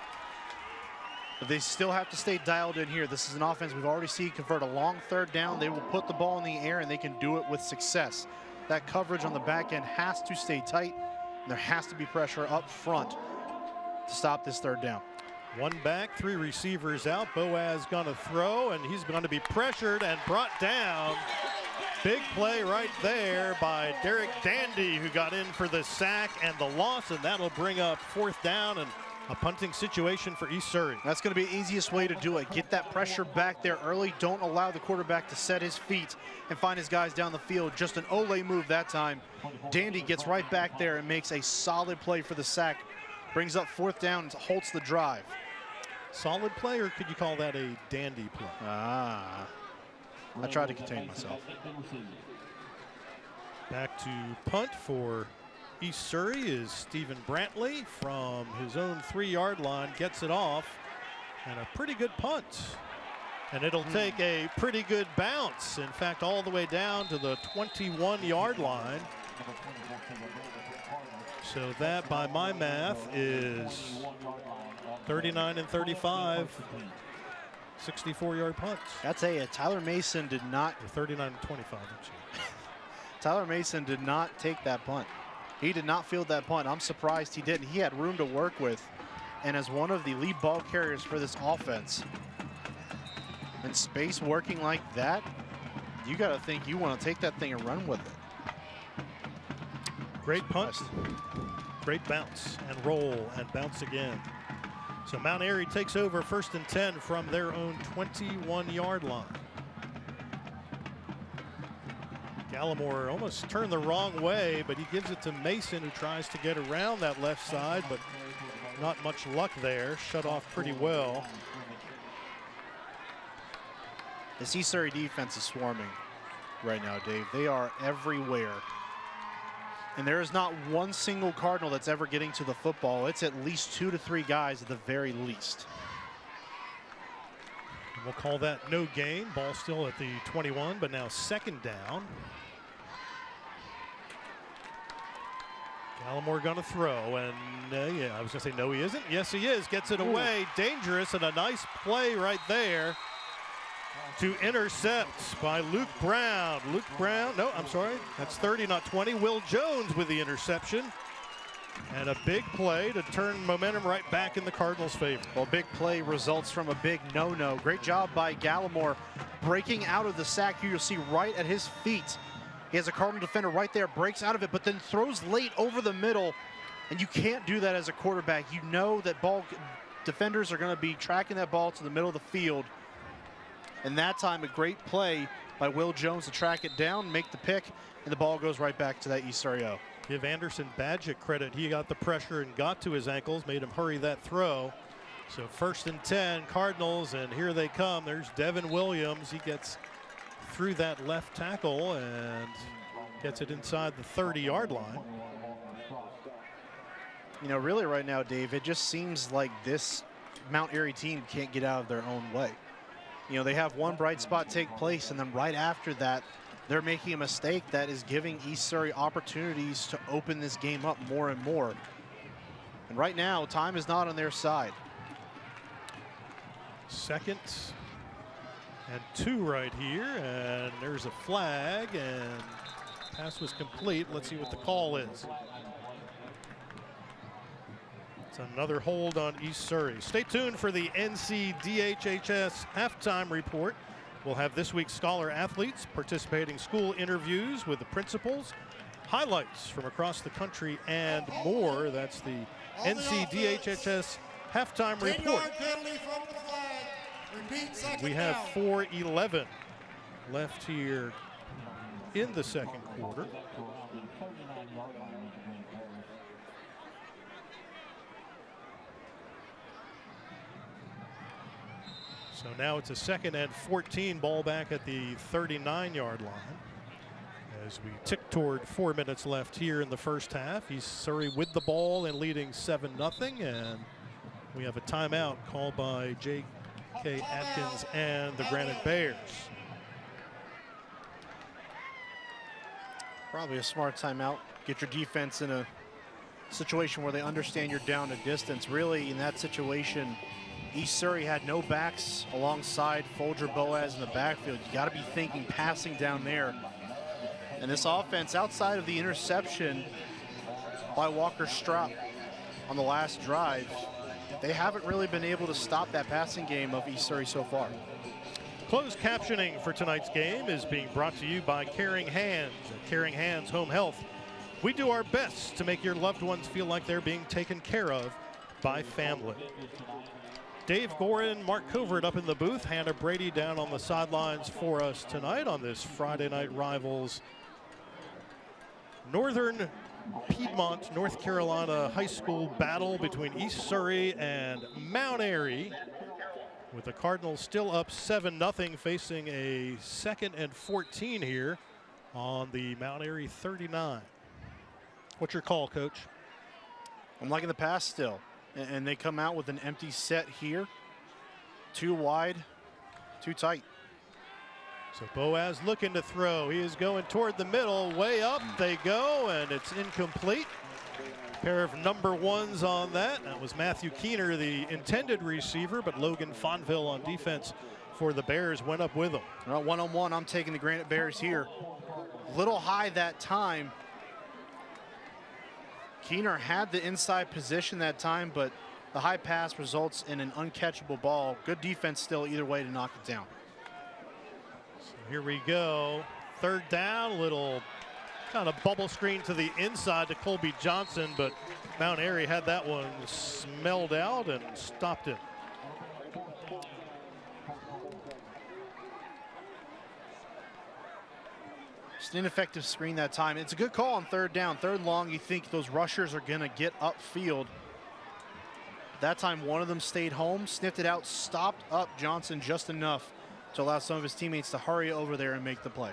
But they still have to stay dialed in here. This is an offense we've already seen convert a long 3rd down. They will put the ball in the air, and they can do it with success. That coverage on the back end has to stay tight, and there has to be pressure up front to stop this third down. One back, 3 receivers out. Boaz gonna throw, and he's gonna be pressured and brought down. Big play right there by Derek Dandy, who got in for the sack and the loss, and that'll bring up 4th down and a punting situation for East Surrey. That's going to be the easiest way to do it. Get that pressure back there early. Don't allow the quarterback to set his feet and find his guys down the field. Just an Ole move that time. Dandy gets right back there and makes a solid play for the sack. Brings up 4th down and halts the drive. Solid play, or could you call that a dandy play? I tried to contain myself. Back to punt for East Surrey is Stephen Brantley from his own 3-yard line, gets it off, and a pretty good punt. And it'll take a pretty good bounce, in fact, all the way down to the 21-yard line. So that, by my math, is 39 and 35, 64-yard punts. That's Tyler Mason did not. Or 39 and 25, actually. Tyler Mason did not take that punt. He did not field that punt. I'm surprised he didn't. He had room to work with. And as one of the lead ball carriers for this offense, and space working like that, you got to think you want to take that thing and run with it. Great punt, great bounce, and roll, and bounce again. So Mount Airy takes over 1st and 10 from their own 21-yard line. Gallimore almost turned the wrong way, but he gives it to Mason, who tries to get around that left side, but not much luck there. Shut off pretty well. The East Surrey defense is swarming right now, Dave. They are everywhere. And there is not one single Cardinal that's ever getting to the football. It's at least 2 to 3 guys at the very least. We'll call that no gain. Ball still at the 21, but now 2nd down. Gallimore gonna throw, and yeah, I was gonna say no, he isn't. Yes, he is. Gets it away. Dangerous, and a nice play right there to intercept by Luke Brown. Luke Brown, no, I'm sorry, that's 30, not 20. Will Jones with the interception. And a big play to turn momentum right back in the Cardinals' favor. Well, big play results from a big no-no. Great job by Gallimore breaking out of the sack. Here you'll see right at his feet. He has a Cardinal defender right there, breaks out of it, but then throws late over the middle. And you can't do that as a quarterback. You know that ball defenders are going to be tracking that ball to the middle of the field. And that time, a great play by Will Jones to track it down, make the pick, and the ball goes right back to that East Surrey O. Give Anderson Badgett credit. He got the pressure and got to his ankles, made him hurry that throw. So 1st and 10, Cardinals, and here they come. There's Devin Williams. He gets through that left tackle and gets it inside the 30-yard line. You know, really right now, Dave, it just seems like this Mount Airy team can't get out of their own way. You know, they have one bright spot take place, and then right after that, they're making a mistake that is giving East Surrey opportunities to open this game up more and more. And right now, time is not on their side. 2nd and 2 right here, and there's a flag, and pass was complete. Let's see what the call is. It's another hold on East Surrey. Stay tuned for the Ncdhhs halftime report. We'll have this week's scholar athletes, participating school interviews with the principals, highlights from across the country, and more. That's the Ncdhhs halftime report. We have 4:11 left here in the 2nd quarter. So now it's a 2nd and 14, ball back at the 39-yard line. As we tick toward 4 minutes left here in the first half. East Surrey with the ball and leading 7-0, and we have a timeout called by J.K. Atkins and the Granite Bears. Probably a smart timeout. Get your defense in a situation where they understand you're down a distance. Really, in that situation, East Surrey had no backs alongside Folger Boaz in the backfield. You got to be thinking passing down there. And this offense, outside of the interception by Walker Strop on the last drive, they haven't really been able to stop that passing game of East Surrey so far. Closed captioning for tonight's game is being brought to you by Caring Hands. At Caring Hands Home Health, we do our best to make your loved ones feel like they're being taken care of by family. Dave Gorin, Mark Covert up in the booth, Hannah Brady down on the sidelines for us tonight on this Friday Night Rivals Northern Piedmont, North Carolina high school battle between East Surrey and Mount Airy, with the Cardinals still up 7-0, facing a 2nd and 14 here on the Mount Airy 39. What's your call, Coach? I'm liking the pass still. And they come out with an empty set here. Too wide, too tight. So Boaz looking to throw. He is going toward the middle. Way up they go, and it's incomplete. Pair of number ones on that. That was Matthew Keener, the intended receiver, but Logan Fonville on defense for the Bears went up with him. Well, one-on-one, I'm taking the Granite Bears here. Little high that time. Keener had the inside position that time, but the high pass results in an uncatchable ball. Good defense still either way to knock it down. So here we go. 3rd down, little kind of bubble screen to the inside to Colby Johnson, but Mount Airy had that one smelled out and stopped it. Just an ineffective screen that time. It's a good call on 3rd down. 3rd and long, you think those rushers are going to get upfield. That time, one of them stayed home, sniffed it out, stopped up Johnson just enough to allow some of his teammates to hurry over there and make the play.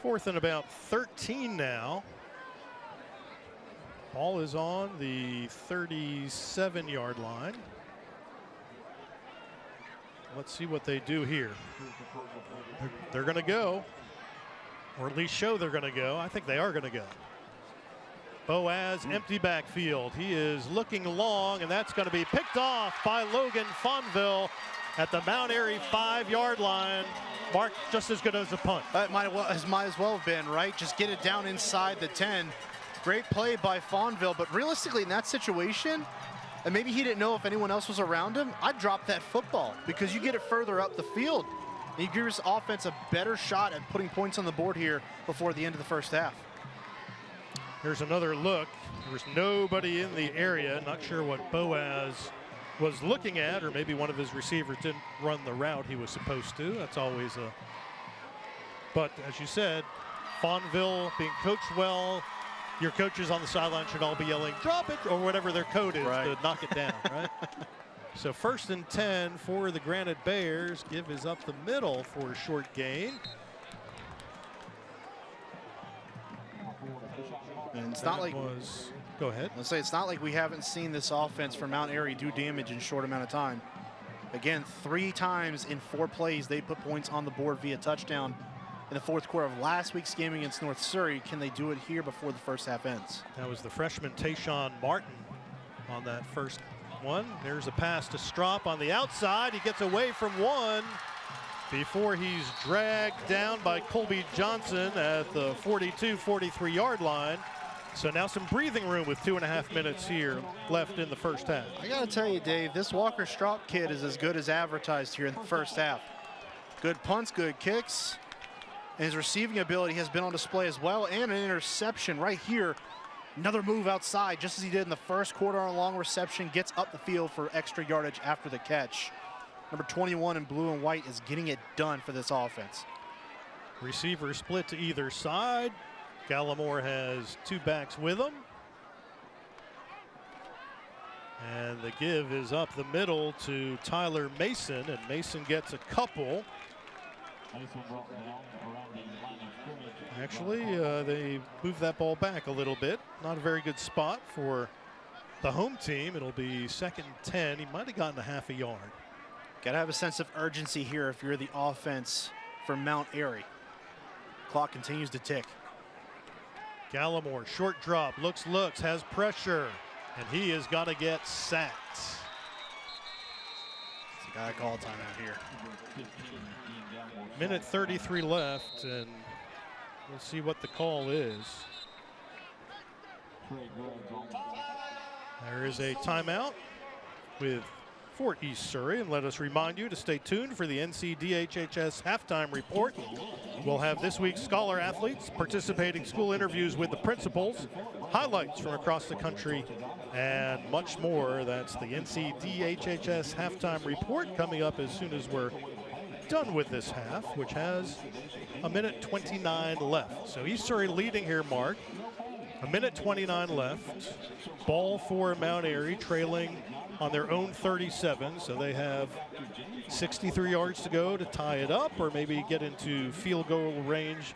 4th and about 13 now. Ball is on the 37-yard line. Let's see what they do here. They're going to go. Or at least show they're going to go. I think they are going to go. Boaz, empty backfield. He is looking long, and that's going to be picked off by Logan Fonville at the Mount Airy 5-yard line. Mark, just as good as a punt. That might as well have been, right? Just get it down inside the 10. Great play by Fonville, but realistically in that situation, and maybe he didn't know if anyone else was around him, I'd drop that football because you get it further up the field. And you give this offense a better shot at putting points on the board here before the end of the 1st half. Here's another look. There was nobody in the area. Not sure what Boaz was looking at, or maybe one of his receivers didn't run the route he was supposed to. That's always a... But as you said, Fonville being coached well, your coaches on the sideline should all be yelling, drop it, or whatever their code is to knock it down, right? So 1st and 10 for the Granite Bears. Give is up the middle for a short gain. And it's not like go ahead. Let's say it's not like we haven't seen this offense for Mount Airy do damage in a short amount of time. Again, 3 times in 4 plays they put points on the board via touchdown in the 4th quarter of last week's game against North Surrey. Can they do it here before the 1st half ends? That was the freshman Tayshawn Martin on that first one. There's a pass to Strop on the outside. He gets away from one before he's dragged down by Colby Johnson at the 42-43 yard line. So now some breathing room with 2.5 minutes here left in the 1st half. I gotta tell you, Dave, this Walker Strop kid is as good as advertised here in the 1st half. Good punts, good kicks, and his receiving ability has been on display as well, and an interception right here. Another move outside, just as he did in the 1st quarter on a long reception, gets up the field for extra yardage after the catch. Number 21 in blue and white is getting it done for this offense. Receiver split to either side. Gallimore has 2 backs with him. And the give is up the middle to Tyler Mason, and Mason gets a couple. Actually, they moved that ball back a little bit. Not a very good spot for the home team. It'll be 2nd and 10. He might have gotten a half a yard. Got to have a sense of urgency here if you're the offense for Mount Airy. Clock continues to tick. Gallimore, short drop, looks, has pressure, and he has got to get sacked. It's a guy call timeout here. Minute 33 left, and we'll see what the call is. There is a timeout for East Surrey. And let us remind you to stay tuned for the Ncdhhs halftime report. We'll have this week's scholar athletes, participating school interviews with the principals, highlights from across the country, and much more. That's the Ncdhhs halftime report coming up as soon as we're done with this half, which has a minute 29 left. So East Surrey leading here, Mark. A minute 29 left. Ball for Mount Airy, trailing on their own 37. So they have 63 yards to go to tie it up or maybe get into field goal range.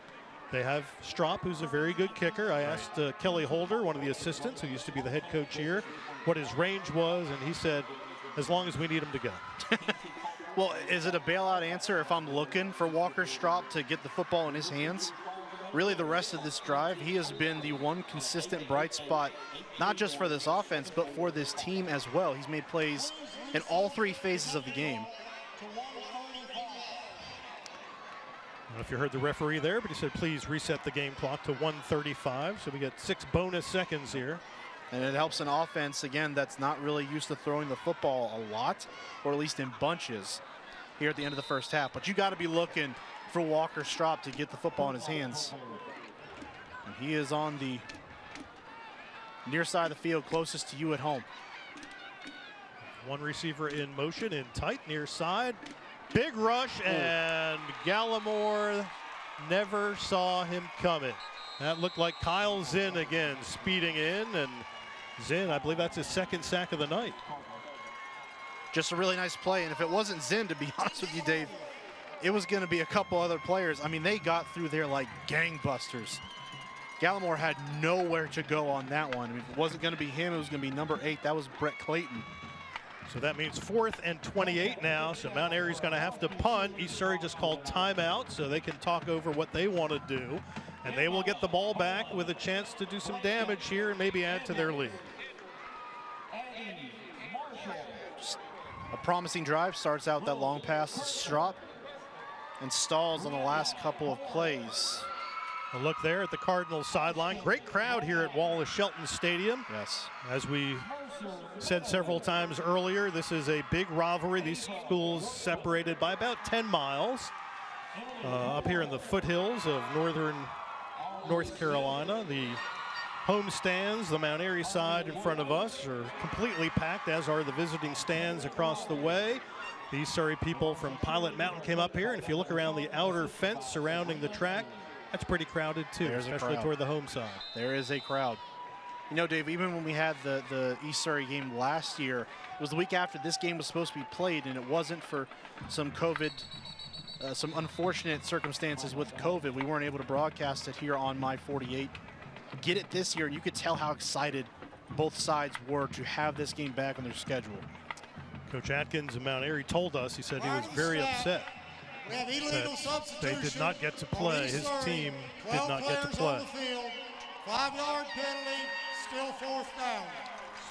They have Strop, who's a very good kicker. I asked Kelly Holder, one of the assistants who used to be the head coach here, what his range was, and he said, as long as we need him to go. Well, is it a bailout answer if I'm looking for Walker Strop to get the football in his hands? Really, the rest of this drive, he has been the one consistent bright spot, not just for this offense, but for this team as well. He's made plays in all three phases of the game. I don't know if you heard the referee there, but he said, please reset the game clock to 1:35. So we get 6 bonus seconds here. And it helps an offense, again, that's not really used to throwing the football a lot, or at least in bunches here at the end of the first half. But you got to be looking for Walker Strop to get the football in his hands. And he is on the near side of the field, closest to you at home. One receiver in motion, in tight, near side. Big rush, and Gallimore never saw him coming. That looked like Kyle Zinn again, speeding in, and Zinn, I believe that's his second sack of the night. Just a really nice play, and if it wasn't Zinn, to be honest with you, Dave, it was going to be a couple other players. I mean, they got through there like gangbusters. Gallimore had nowhere to go on that one. I mean, if it wasn't going to be him, it was going to be number 8. That was Brett Clayton. So that means 4th and 28 now. So Mount Airy's going to have to punt. East Surrey just called timeout so they can talk over what they want to do. And they will get the ball back with a chance to do some damage here and maybe add to their lead. Just a promising drive. Starts out that long pass to Strop and stalls on the last couple of plays. A look there at the Cardinals sideline. Great crowd here at Wallace Shelton Stadium. Yes. As we said several times earlier, this is a big rivalry. These schools separated by about 10 miles up here in the foothills of northern North Carolina. The home stands, the Mount Airy side in front of us, are completely packed, as are the visiting stands across the way. The East Surrey people from Pilot Mountain came up here, and if you look around the outer fence surrounding the track, that's pretty crowded too, especially toward the home side. There is a crowd. You know, Dave, even when we had the East Surrey game last year, it was the week after this game was supposed to be played, and it wasn't for some COVID, some unfortunate circumstances with COVID. We weren't able to broadcast it here on My 48. Get it this year, and you could tell how excited both sides were to have this game back on their schedule. Coach Atkins of Mount Airy told us, he said he was very upset We have illegal substitution. they did not get to play. His team did not get to play. 5-yard penalty, still 4th down.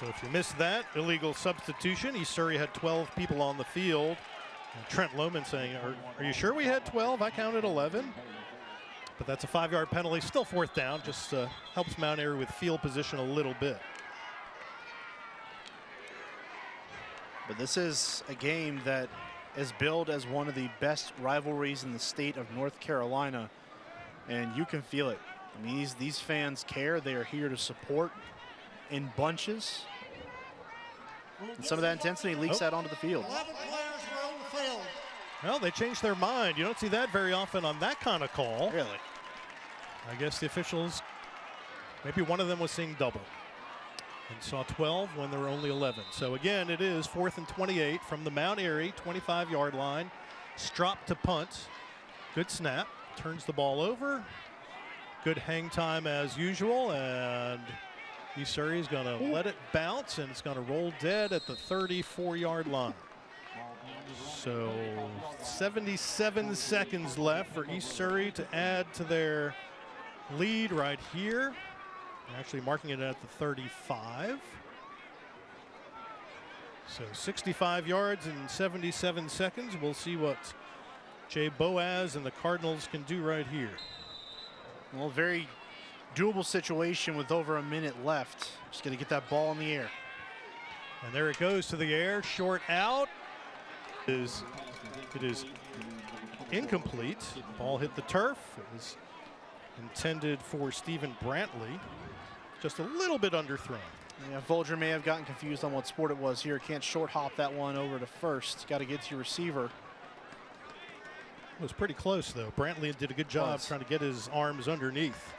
So if you missed that illegal substitution, East Surrey had 12 people on the field. And Trent Lohman saying, are you sure we had 12? I counted 11. But that's a 5-yard penalty, still 4th down, just helps Mount Airy with field position a little bit. But this is a game that is billed as one of the best rivalries in the state of North Carolina, and you can feel it. I mean, these fans care. They are here to support in bunches, and some of that intensity leaks out onto the field. 11 players were on the field. Well, they changed their mind. You don't see that very often on that kind of call. Really? I guess the officials, maybe one of them was seeing double and saw 12 when there were only 11. So again, it is 4th and 28 from the Mount Airy 25-yard line. Strop to punt. Good snap. Turns the ball over. Good hang time as usual, and East Surrey is going to let it bounce, and it's going to roll dead at the 34-yard line. So 77 seconds left for East Surrey to add to their lead right here. Actually marking it at the 35. So 65 yards in 77 seconds. We'll see what Jay Boaz and the Cardinals can do right here. Well, very doable situation with over a minute left. Just going to get that ball in the air. And there it goes to the air, short out. It is incomplete. Ball hit the turf. It was intended for Stephen Brantley. Just a little bit underthrown. Yeah, Folger may have gotten confused on what sport it was here. Can't short hop that one over to first. Got to get to your receiver. It was pretty close, though. Brantley did a good job trying to get his arms underneath.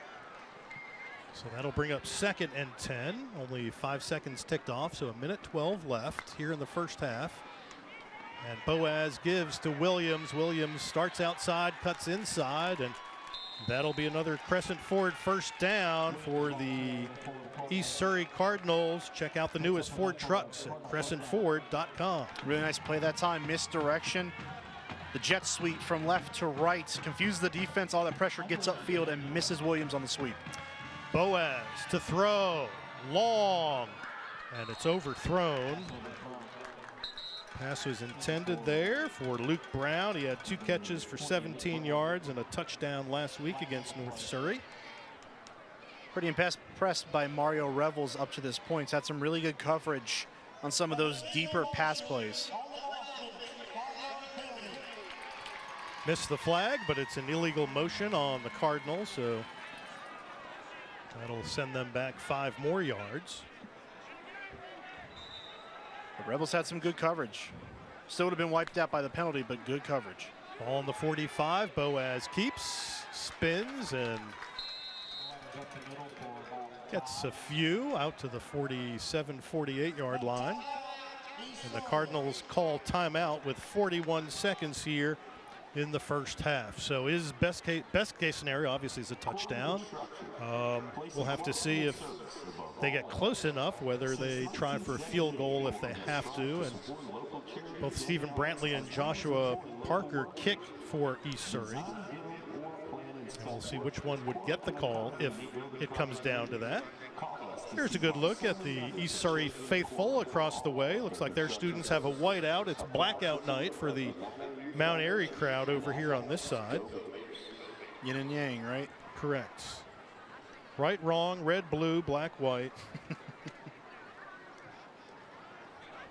So that'll bring up 2nd and 10. Only 5 seconds ticked off, so 1:12 left here in the first half. And Boaz gives to Williams. Williams starts outside, cuts inside, and that'll be another Crescent Ford first down for the East Surrey Cardinals. Check out the newest Ford trucks at crescentford.com. Really nice play that time. Misdirection. The jet sweep from left to right confuses the defense. All that pressure gets upfield and misses Williams on the sweep. Boaz to throw, long, and it's overthrown. Pass was intended there for Luke Brown. He had 2 catches for 17 yards and a touchdown last week against North Surrey. Pretty impressed by Mario Revels up to this point. He's had some really good coverage on some of those deeper pass plays. Missed the flag, but it's an illegal motion on the Cardinals, so that'll send them back 5 more yards. The Rebels had some good coverage. Still would have been wiped out by the penalty, but good coverage. Ball on the 45. Boaz keeps, spins, and gets a few out to the 47, 48-yard line. And the Cardinals call timeout with 41 seconds here in the first half. So his best case scenario obviously is a touchdown. We'll have to see if they get close enough, whether they try for a field goal if they have to. And both Stephen Brantley and Joshua Parker kick for East Surrey. And we'll see which one would get the call if it comes down to that. Here's a good look at the East Surrey faithful across the way. Looks like their students have a whiteout. It's blackout night for the Mount Airy crowd over here on this side. Yin and yang, right? Correct. Right, wrong, red, blue, black, white.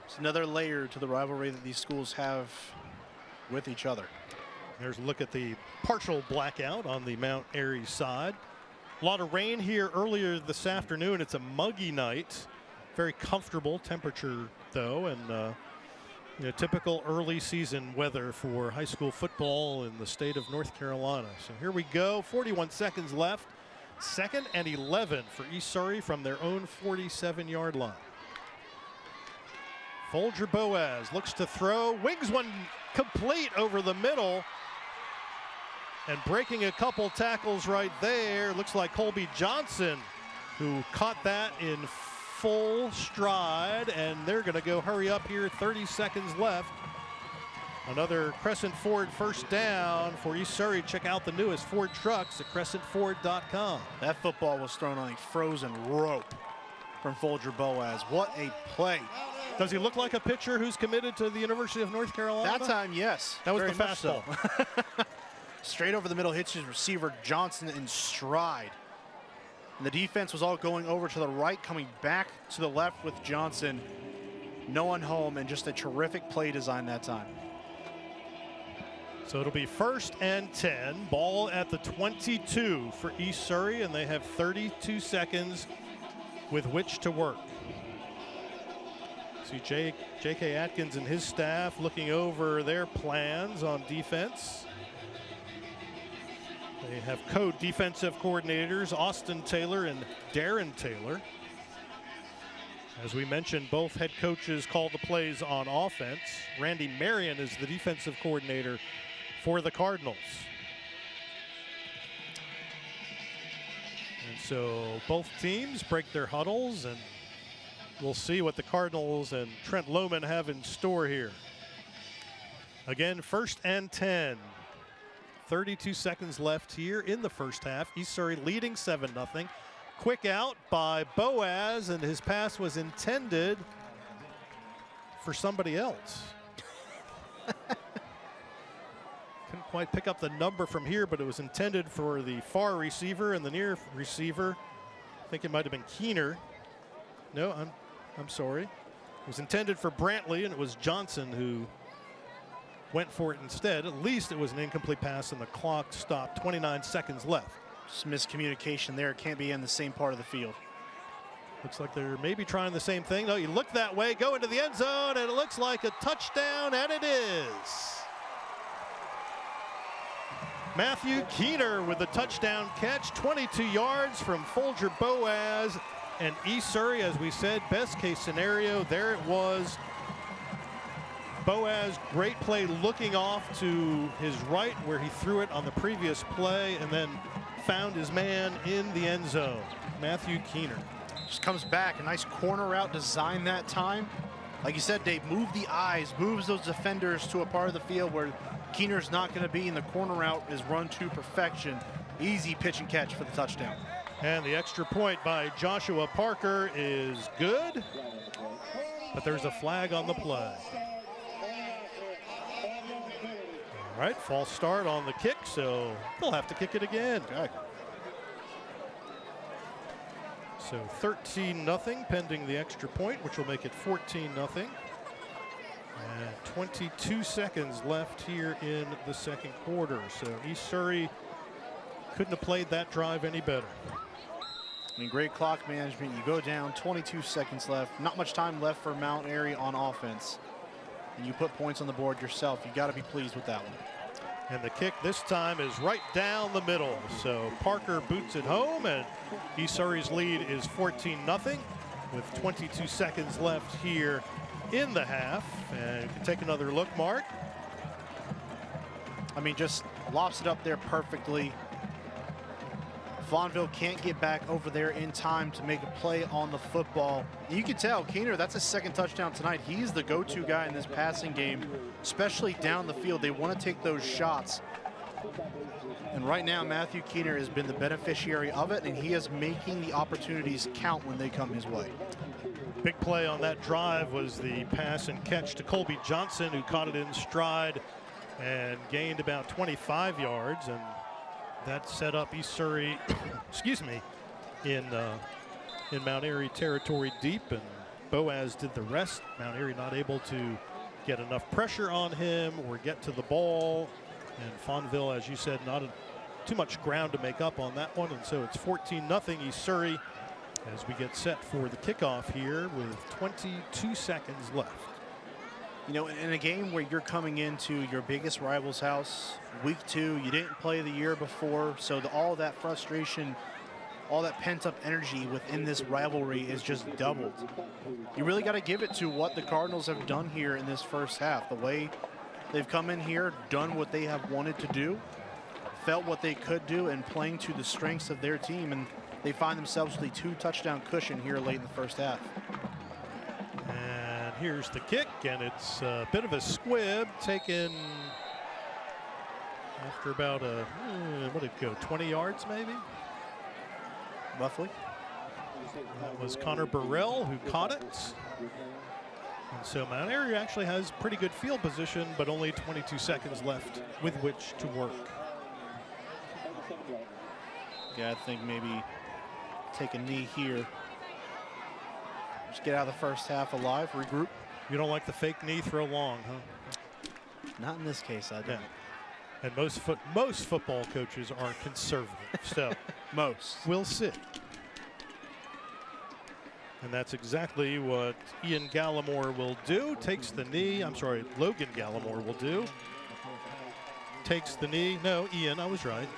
It's another layer to the rivalry that these schools have with each other. There's a look at the partial blackout on the Mount Airy side. A lot of rain here earlier this afternoon. It's a muggy night. Very comfortable temperature, though, and typical early season weather for high school football in the state of North Carolina. So here we go, 41 seconds left. 2nd and 11 for East Surrey from their own 47-yard line. Folger Boaz looks to throw, wings one complete over the middle. And breaking a couple tackles right there, looks like Colby Johnson, who caught that in full stride, and they're going to go hurry up here, 30 seconds left. Another Crescent Ford first down for East Surrey. Check out the newest Ford trucks at crescentford.com. That football was thrown on a frozen rope from Folger Boaz. What a play. Does he look like a pitcher who's committed to the University of North Carolina? That time, yes. That was Very the much fastball. So. Straight over the middle, hits his receiver Johnson in stride. And the defense was all going over to the right, coming back to the left with Johnson. No one home, and just a terrific play design that time. So it'll be 1st and 10. Ball at the 22 for East Surrey, and they have 32 seconds with which to work. See J.K. Atkins and his staff looking over their plans on defense. They have co-defensive coordinators Austin Taylor and Darren Taylor. As we mentioned, both head coaches call the plays on offense. Randy Marion is the defensive coordinator for the Cardinals. And so both teams break their huddles, and we'll see what the Cardinals and Trent Lohman have in store here. Again, 1st and 10. 32 seconds left here in the first half. East Surrey leading 7-0. Quick out by Boaz, and his pass was intended for somebody else. Couldn't quite pick up the number from here, but it was intended for the far receiver and the near receiver. I think it might have been Keener. No, I'm sorry. was intended for Brantley, and it was Johnson who went for it instead. At least it was an incomplete pass, and the clock stopped. 29 seconds left. Just miscommunication there. It can't be in the same part of the field. Looks like they're maybe trying the same thing. No, you look that way, go into the end zone, and it looks like a touchdown, and it is. Matthew Keener with the touchdown catch, 22 yards from Folger Boaz and East Surrey. As we said, best case scenario, there it was. Boaz, great play looking off to his right where he threw it on the previous play and then found his man in the end zone. Matthew Keener. Just comes back, a nice corner route design that time. Like you said, Dave, move the eyes, moves those defenders to a part of the field where Keener's not going to be, and the corner route is run to perfection. Easy pitch and catch for the touchdown. And the extra point by Joshua Parker is good, but there's a flag on the play. All right, false start on the kick, so they'll have to kick it again. Okay. So 13-0 pending the extra point, which will make it 14-0. And 22 seconds left here in the second quarter. So East Surrey couldn't have played that drive any better. I mean, great clock management. You go down, 22 seconds left. Not much time left for Mount Airy on offense. And you put points on the board yourself. You got to be pleased with that one. And the kick this time is right down the middle. So Parker boots it home, and East Surrey's lead is 14-0 with 22 seconds left here in the half. And you can take another look, Mark. I mean, just lofts it up there perfectly. Vaughnville can't get back over there in time to make a play on the football. You can tell Keener, that's his second touchdown tonight. He's the go-to guy in this passing game, especially down the field. They want to take those shots. And right now, Matthew Keener has been the beneficiary of it, and he is making the opportunities count when they come his way. Big play on that drive was the pass and catch to Colby Johnson, who caught it in stride and gained about 25 yards. And that set up East Surrey, excuse me, in Mount Airy territory deep, and Boaz did the rest. Mount Airy not able to get enough pressure on him or get to the ball. And Fawnville, as you said, not too much ground to make up on that one. And so it's 14-0 East Surrey as we get set for the kickoff here with 22 seconds left. You know, in a game where you're coming into your biggest rival's house, week 2, you didn't play the year before, so all that frustration, all that pent-up energy within this rivalry is just doubled. You really got to give it to what the Cardinals have done here in this first half. The way they've come in here, done what they have wanted to do, felt what they could do, and playing to the strengths of their team, and they find themselves with a 2-touchdown cushion here late in the first half. And here's the kick, and it's a bit of a squib taken after about what did it go, 20 yards maybe? Roughly. That was Connor Burrell who caught it. And so Mount Airy actually has pretty good field position, but only 22 seconds left with which to work. Yeah, I think maybe take a knee here. Just get out of the first half alive, regroup. You don't like the fake knee throw long, huh? Not in this case, I don't. Yeah. And most football coaches are conservative, so most. We'll see. And that's exactly what Ian Gallimore will do. Takes the knee. I'm sorry, Logan Gallimore will do. Takes the knee. No, Ian, I was right.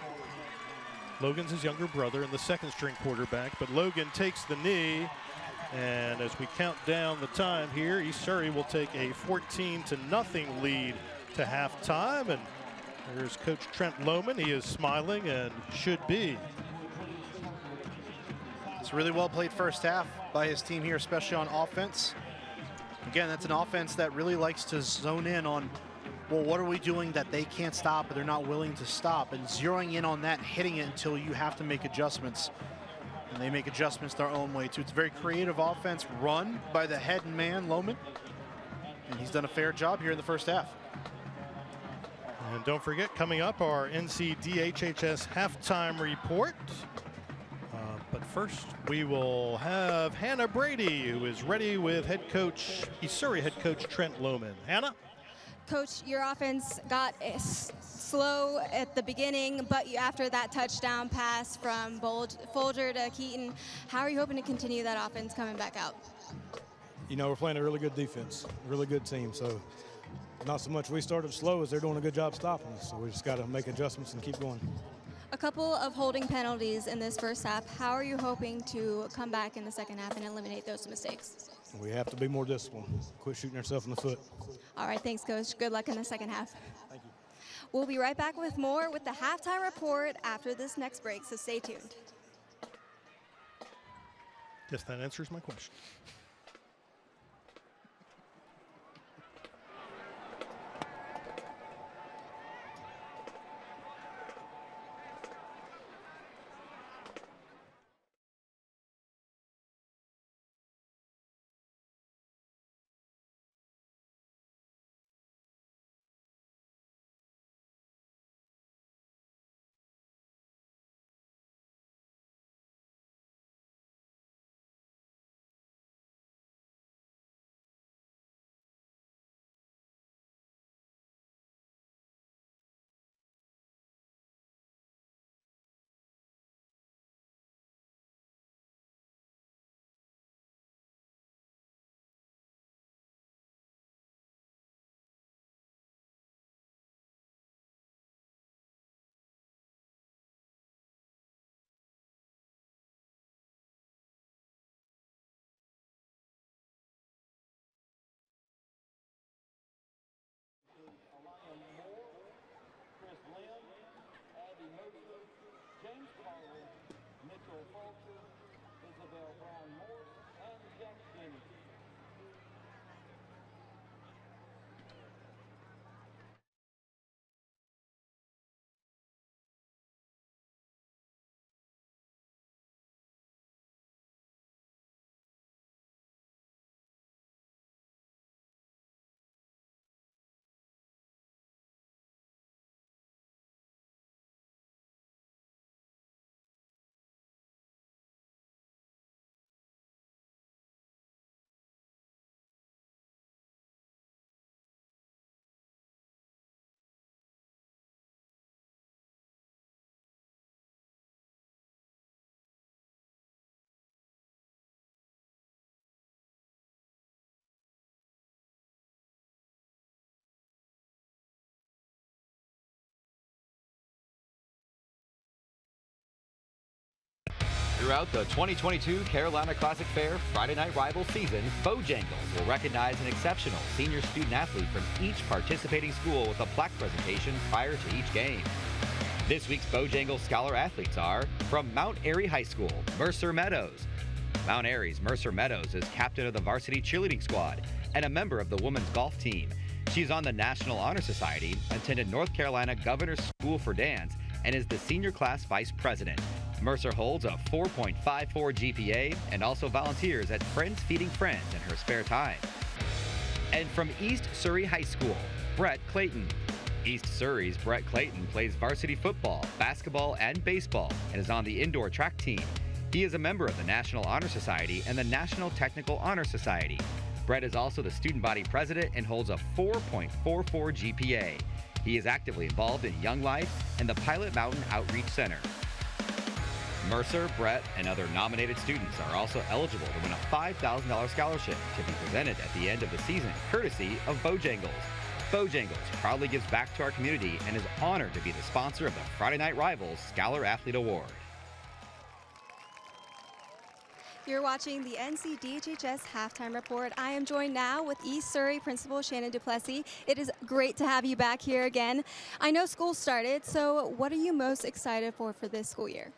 Logan's his younger brother and the second-string quarterback, but Logan takes the knee. And as we count down the time here, East Surrey will take a 14-0 lead to halftime. And there's Coach Trent Lohman. He is smiling and should be. It's a really well played first half by his team here, especially on offense. Again, that's an offense that really likes to zone in on, well, what are we doing that they can't stop, but they're not willing to stop, and zeroing in on that, hitting it until you have to make adjustments. And they make adjustments their own way, too. It's a very creative offense run by the head man, Lohman. And he's done a fair job here in the first half. And don't forget, coming up, our Ncdhhs halftime report. But But first, we will have Hannah Brady, who is ready with East Surrey head coach Trent Lohman. Hannah? Coach, your offense got slow at the beginning, but after that touchdown pass from Folger to Keaton, how are you hoping to continue that offense coming back out? You know, we're playing a really good defense, a really good team. So not so much we started slow as they're doing a good job stopping us. So we just got to make adjustments and keep going. A couple of holding penalties in this first half. How are you hoping to come back in the second half and eliminate those mistakes? We have to be more disciplined, quit shooting ourselves in the foot. All right, thanks, Coach. Good luck in the second half. Thank you. We'll be right back with more with the halftime report after this next break, so stay tuned. Guess that answers my question. Throughout the 2022 Carolina Classic Fair Friday Night Rival season, Bojangles will recognize an exceptional senior student athlete from each participating school with a plaque presentation prior to each game. This week's Bojangles Scholar athletes are from Mount Airy High School, Mercer Meadows. Mount Airy's Mercer Meadows is captain of the varsity cheerleading squad and a member of the women's golf team. She's on the National Honor Society, attended North Carolina Governor's School for Dance, and is the senior class vice president. Mercer holds a 4.54 GPA and also volunteers at Friends Feeding Friends in her spare time. And from East Surrey High School, Brett Clayton. East Surrey's Brett Clayton plays varsity football, basketball, and baseball and is on the indoor track team. He is a member of the National Honor Society and the National Technical Honor Society. Brett is also the student body president and holds a 4.44 GPA. He is actively involved in Young Life and the Pilot Mountain Outreach Center. Mercer, Brett, and other nominated students are also eligible to win a $5,000 scholarship to be presented at the end of the season, courtesy of Bojangles. Bojangles proudly gives back to our community and is honored to be the sponsor of the Friday Night Rivals Scholar Athlete Award. You're watching the Ncdhhs halftime report. I am joined now with East Surrey Principal Shannon Duplessis. It is great to have you back here again. I know school started, so what are you most excited for this school year?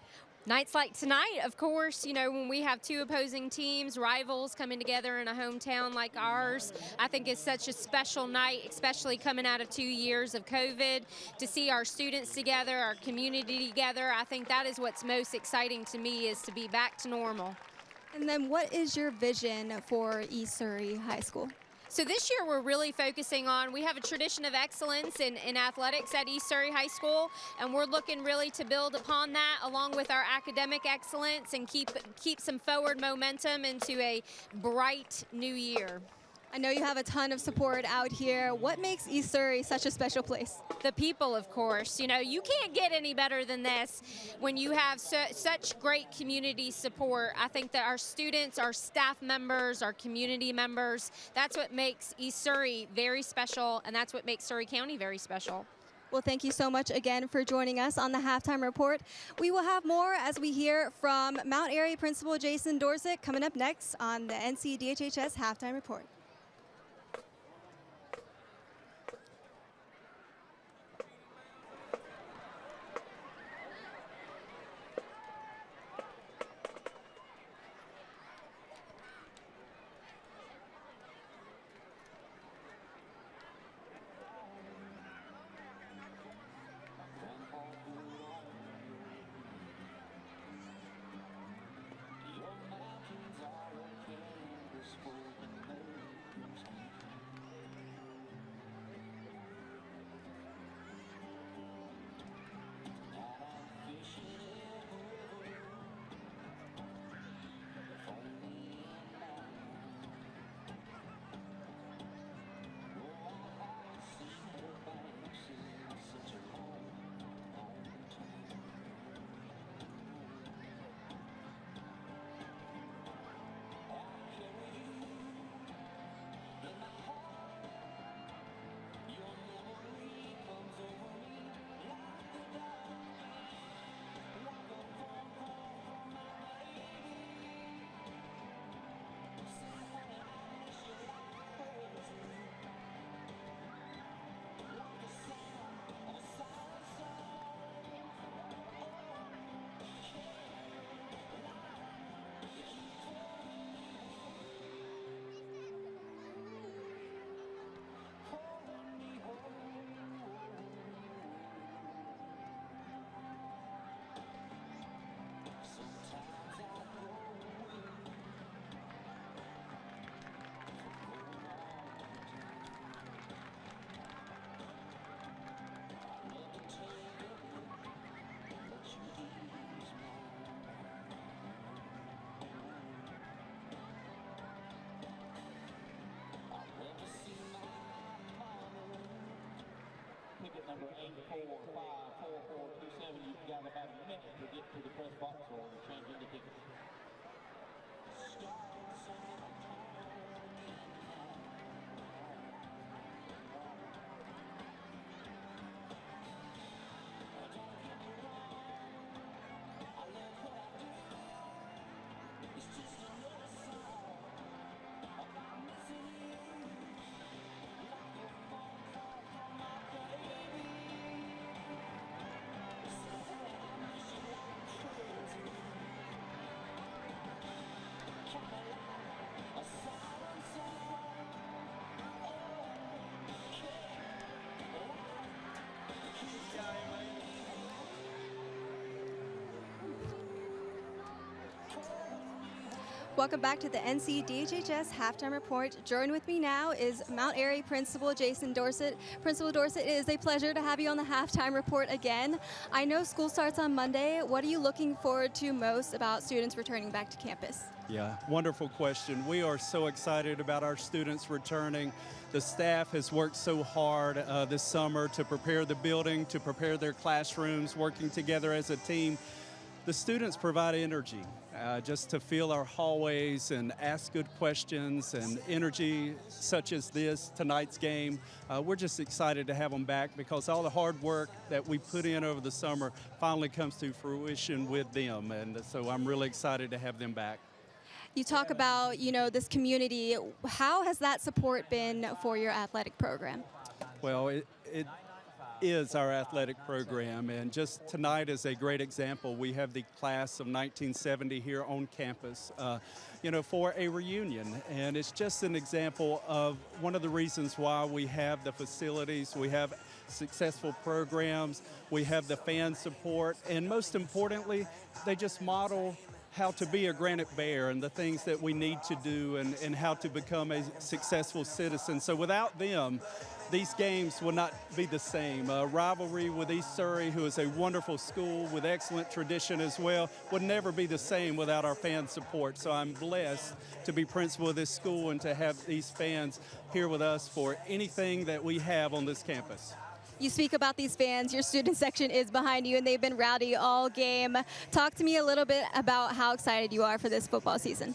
Nights like tonight, of course, you know, when we have two opposing teams, rivals coming together in a hometown like ours, I think it's such a special night, especially coming out of 2 years of COVID, to see our students together, our community together. I think that is what's most exciting to me, is to be back to normal. And then what is your vision for East Surrey High School? So this year we're really focusing on, we have a tradition of excellence in athletics at East Surrey High School, and we're looking really to build upon that along with our academic excellence and keep some forward momentum into a bright new year. I know you have a ton of support out here. What makes East Surrey such a special place? The people, of course. You know, you can't get any better than this when you have such great community support. I think that our students, our staff members, our community members, that's what makes East Surrey very special, and that's what makes Surry County very special. Well, thank you so much again for joining us on the Halftime Report. We will have more as we hear from Mount Airy Principal Jason Dorsett coming up next on the Ncdhhs Halftime Report. Ticket number 8454427. You've got about a minute to get to the press box or change in the ticket. Welcome back to the Ncdhhs Halftime Report. Joining with me now is Mount Airy Principal Jason Dorsett. Principal Dorsett, it is a pleasure to have you on the Halftime Report again. I know school starts on Monday. What are you looking forward to most about students returning back to campus? Yeah, wonderful question. We are so excited about our students returning. The staff has worked so hard this summer to prepare the building, to prepare their classrooms, working together as a team. The students provide energy just to fill our hallways and ask good questions, and energy such as this, tonight's game. We're just excited to have them back because all the hard work that we put in over the summer finally comes to fruition with them, and so I'm really excited to have them back. You talk about, this community. How has that support been for your athletic program? Well, it is our athletic program, and just tonight is a great example. We have the class of 1970 here on campus, for a reunion, and it's just an example of one of the reasons why we have the facilities, we have successful programs, we have the fan support, and most importantly, they just model how to be a Granite Bear and the things that we need to do and how to become a successful citizen. So without them, these games will not be the same. Rivalry with East Surrey, who is a wonderful school with excellent tradition as well, would never be the same without our fan support. So I'm blessed to be principal of this school and to have these fans here with us for anything that we have on this campus. You speak about these fans, your student section is behind you, and they've been rowdy all game. Talk to me a little bit about how excited you are for this football season.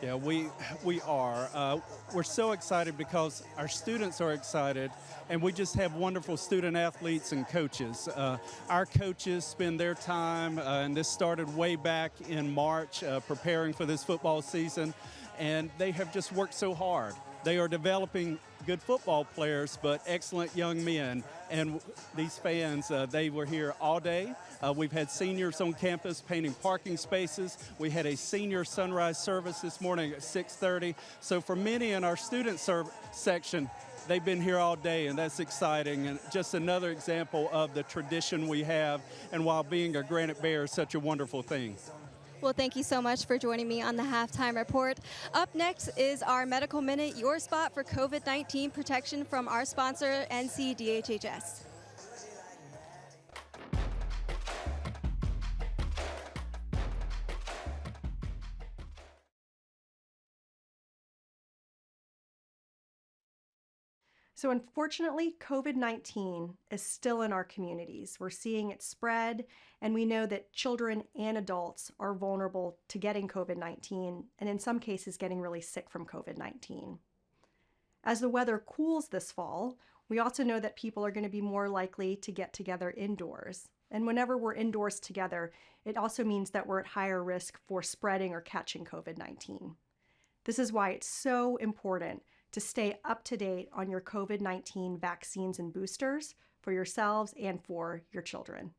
Yeah, we are. We're so excited because our students are excited, and we just have wonderful student athletes and coaches. Our coaches spend their time, and this started way back in March, preparing for this football season, and they have just worked so hard. They are developing good football players, but excellent young men. And these fans, they were here all day. We've had seniors on campus painting parking spaces. We had a senior sunrise service this morning at 6:30. So for many in our student section, they've been here all day, and that's exciting. And just another example of the tradition we have, and while being a Granite Bear is such a wonderful thing. Well, thank you so much for joining me on the Halftime Report. Up next is our Medical Minute, your spot for COVID-19 protection from our sponsor, Ncdhhs. So unfortunately, COVID-19 is still in our communities. We're seeing it spread, and we know that children and adults are vulnerable to getting COVID-19, and in some cases getting really sick from COVID-19. As the weather cools this fall, we also know that people are going to be more likely to get together indoors. And whenever we're indoors together, it also means that we're at higher risk for spreading or catching COVID-19. This is why it's so important to stay up to date on your COVID-19 vaccines and boosters for yourselves and for your children.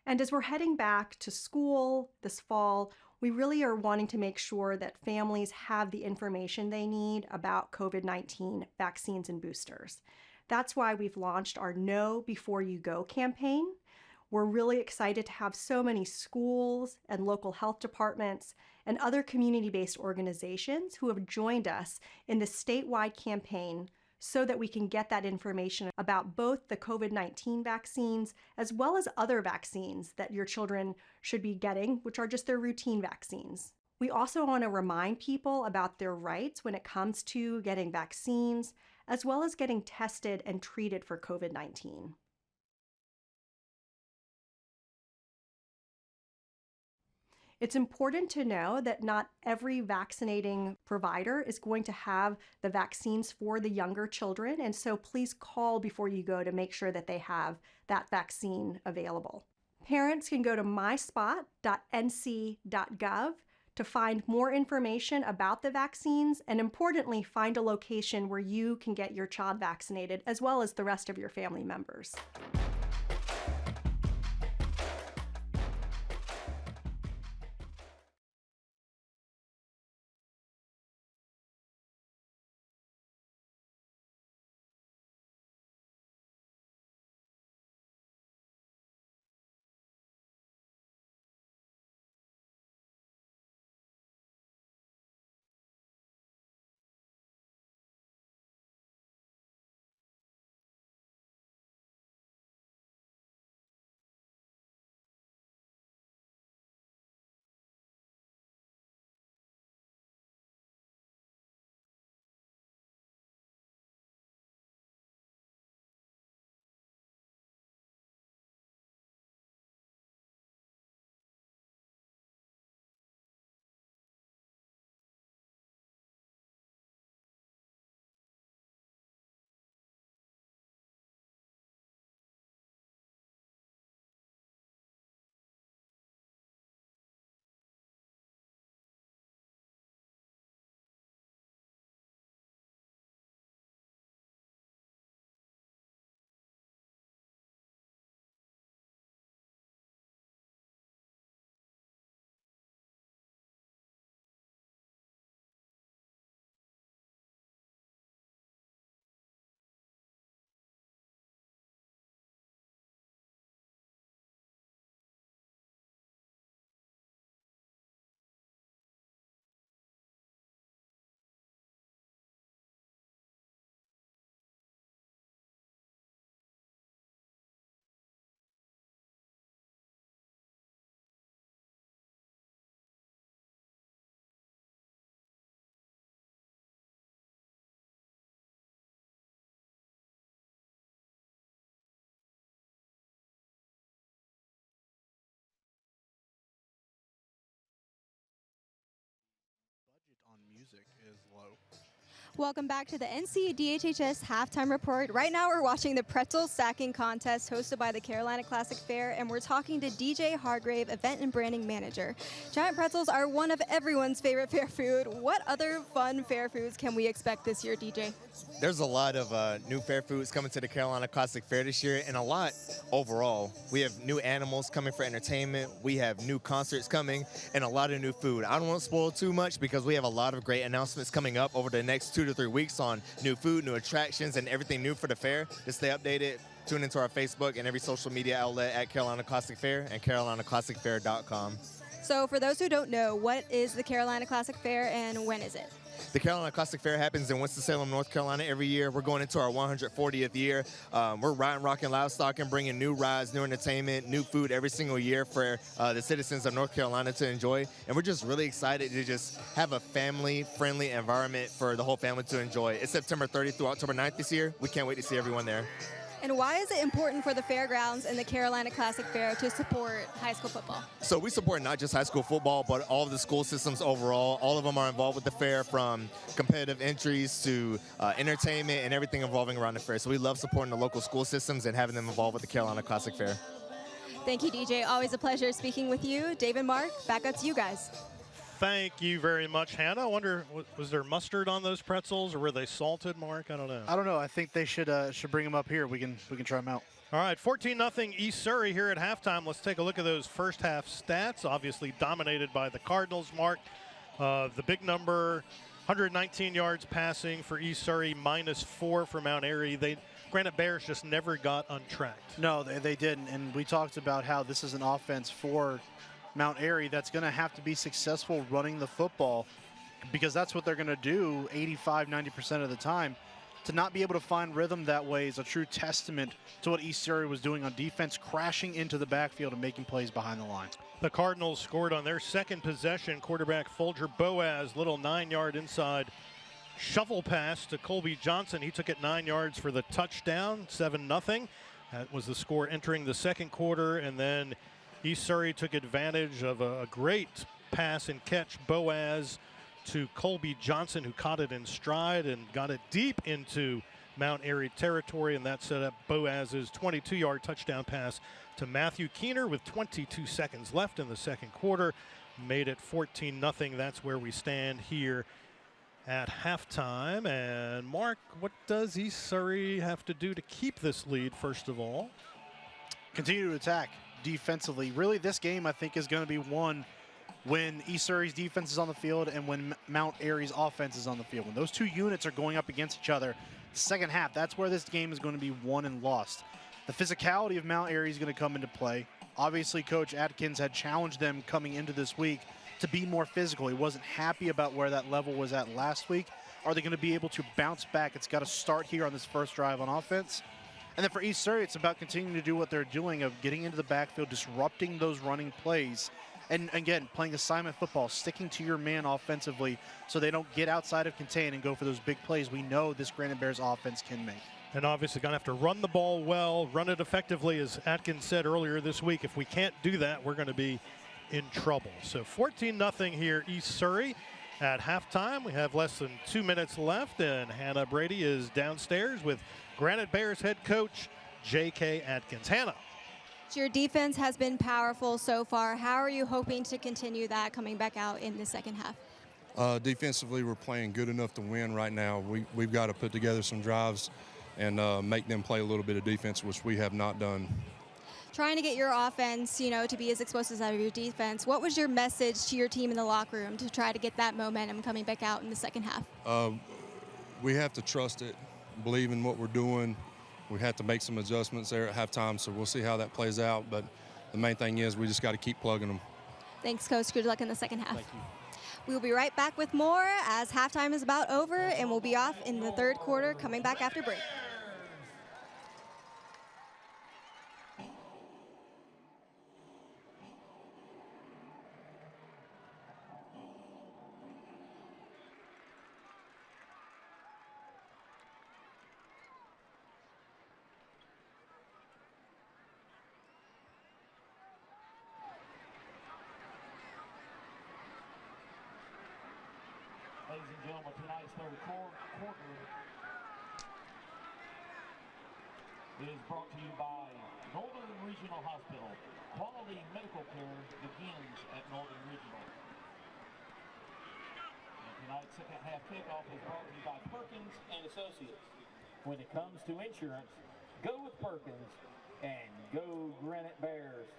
And as we're heading back to school this fall, we really are wanting to make sure that families have the information they need about COVID-19 vaccines and boosters. That's why we've launched our Know Before You Go campaign. We're really excited to have so many schools and local health departments and other community-based organizations who have joined us in the statewide campaign so that we can get that information about both the COVID-19 vaccines as well as other vaccines that your children should be getting, which are just their routine vaccines. We also want to remind people about their rights when it comes to getting vaccines, as well as getting tested and treated for COVID-19. It's important to know that not every vaccinating provider is going to have the vaccines for the younger children, and so please call before you go to make sure that they have that vaccine available. Parents can go to myspot.nc.gov to find more information about the vaccines, and importantly, find a location where you can get your child vaccinated as well as the rest of your family members. music is low. Welcome back to the Ncdhhs halftime report. Right now we're watching the pretzel stacking contest hosted by the Carolina Classic Fair, and we're talking to DJ Hargrave, event and branding manager. Giant pretzels are one of everyone's favorite fair food. What other fun fair foods can we expect this year, DJ? There's a lot of new fair foods coming to the Carolina Classic Fair this year, and a lot overall. We have new animals coming for entertainment. We have new concerts coming, and a lot of new food. I don't want to spoil too much because we have a lot of great announcements coming up over the next 2 to 3 weeks on new food, new attractions, and everything new for the fair. To stay updated, tune into our Facebook and every social media outlet at Carolina Classic Fair and carolinaclassicfair.com. So for those who don't know, what is the Carolina Classic Fair and when is it? The Carolina Classic Fair happens in Winston-Salem, North Carolina every year. We're going into our 140th year. We're riding, rocking, livestock, and bringing new rides, new entertainment, new food every single year for the citizens of North Carolina to enjoy. And we're just really excited to just have a family-friendly environment for the whole family to enjoy. It's September 30th through October 9th this year. We can't wait to see everyone there. And why is it important for the fairgrounds and the Carolina Classic Fair to support high school football? So we support not just high school football, but all of the school systems overall. All of them are involved with the fair, from competitive entries to entertainment and everything involving around the fair. So we love supporting the local school systems and having them involved with the Carolina Classic Fair. Thank you, DJ. Always a pleasure speaking with you. Dave and Mark, back up to you guys. Thank you very much, Hannah. I wonder, was there mustard on those pretzels, or were they salted, Mark? I don't know. I don't know. I think they should bring them up here. We can try them out. All right, 14-0 East Surrey here at halftime. Let's take a look at those first half stats. Obviously dominated by the Cardinals, Mark. The big number, 119 yards passing for East Surrey, -4 for Mount Airy. Granite Bears just never got untracked. No, they didn't. And we talked about how this is an offense for Mount Airy that's going to have to be successful running the football, because that's what they're going to do 85–90% of the time. To not be able to find rhythm that way is a true testament to what East Surrey was doing on defense, crashing into the backfield and making plays behind the line. The Cardinals scored on their second possession. Quarterback Folger Boaz, little 9-yard inside shovel pass to Colby Johnson. He took it 9 yards for the touchdown, 7-0. That was the score entering the second quarter, and then East Surrey took advantage of a great pass and catch. Boaz to Colby Johnson, who caught it in stride and got it deep into Mount Airy territory, and that set up Boaz's 22-yard touchdown pass to Matthew Keener with 22 seconds left in the second quarter. Made it 14-0. That's where we stand here at halftime. And Mark, what does East Surrey have to do to keep this lead, first of all? Continue to attack defensively. Really, this game, I think, is going to be won when East Surrey's defense is on the field and when Mount Airy's offense is on the field. When those two units are going up against each other, the second half, that's where this game is going to be won and lost. The physicality of Mount Airy is going to come into play. Obviously, Coach Atkins had challenged them coming into this week to be more physical. He wasn't happy about where that level was at last week. Are they going to be able to bounce back? It's got to start here on this first drive on offense. And then for East Surrey, it's about continuing to do what they're doing of getting into the backfield, disrupting those running plays. And again, playing assignment football, sticking to your man offensively so they don't get outside of contain and go for those big plays we know this Granite Bears offense can make. And obviously going to have to run the ball well, run it effectively, as Atkins said earlier this week. If we can't do that, we're going to be in trouble. So 14-0 here, East Surrey. At halftime, we have less than 2 minutes left, and Hannah Brady is downstairs with Granite Bears head coach J.K. Atkins. Hannah. Your defense has been powerful so far. How are you hoping to continue that coming back out in the second half? Defensively, we're playing good enough to win right now. We've got to put together some drives and make them play a little bit of defense, which we have not done. Trying to get your offense, to be as explosive as your defense. What was your message to your team in the locker room to try to get that momentum coming back out in the second half? We have to trust it, believe in what we're doing. We have to make some adjustments there at halftime, so we'll see how that plays out. But the main thing is we just got to keep plugging them. Thanks, Coach. Good luck in the second half. Thank you. We'll be right back with more as halftime is about over, and we'll be off in the third quarter, coming back after break. Ladies and gentlemen, tonight's third quarter is brought to you by Northern Regional Hospital. Quality medical care begins at Northern Regional. And tonight's second half kickoff is brought to you by Perkins and Associates. When it comes to insurance, go with Perkins and go Granite Bears.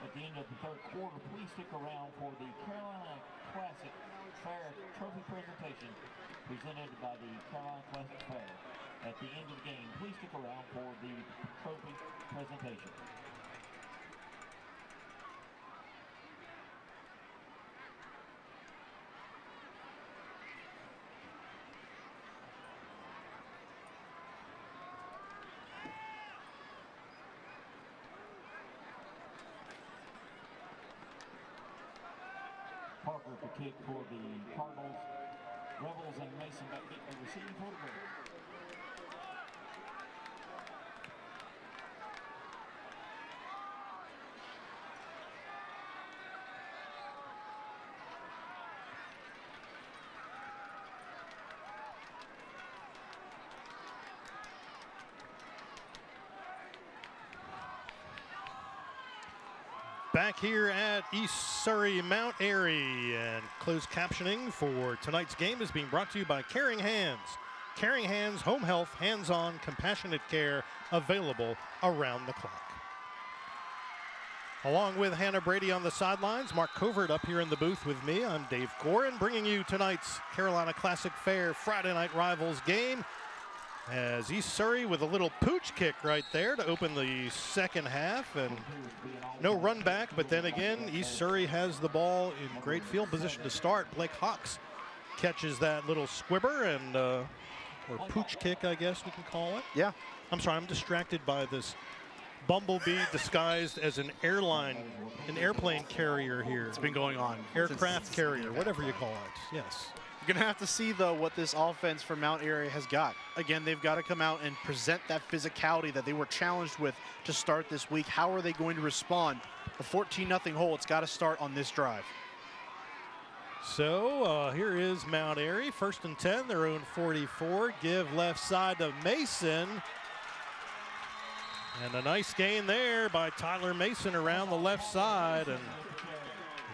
At the end of the third quarter, please stick around for the Carolina Classic Fair Trophy presentation presented by the Carolina Classic Fair. At the end of the game, please stick around for the trophy presentation. Parker to kick for the Cardinals. Rebels and Mason back getting receiving for the Bears. Back here at East Surrey Mount Airy, and closed captioning for tonight's game is being brought to you by Caring Hands. Caring Hands, home health, hands-on, compassionate care available around the clock. Along with Hannah Brady on the sidelines, Mark Covert up here in the booth with me. I'm Dave Gorin, bringing you tonight's Carolina Classic Fair Friday Night Rivals game. As East Surrey with a little pooch kick right there to open the second half, and no run back, but then again, East Surrey has the ball in great field position to start. Blake Hawks catches that little squibber, and or pooch kick, I guess we can call it. Yeah. I'm sorry, I'm distracted by this bumblebee disguised as an airplane carrier here. It's been going on. Aircraft carrier, whatever you call it, yes. You're going to have to see, though, what this offense for Mount Airy has got. Again, they've got to come out and present that physicality that they were challenged with to start this week. How are they going to respond? A 14-0 hole, it's got to start on this drive. So here is Mount Airy, 1st and 10, their own 44. Give left side to Mason. And a nice gain there by Tyler Mason around the left side. And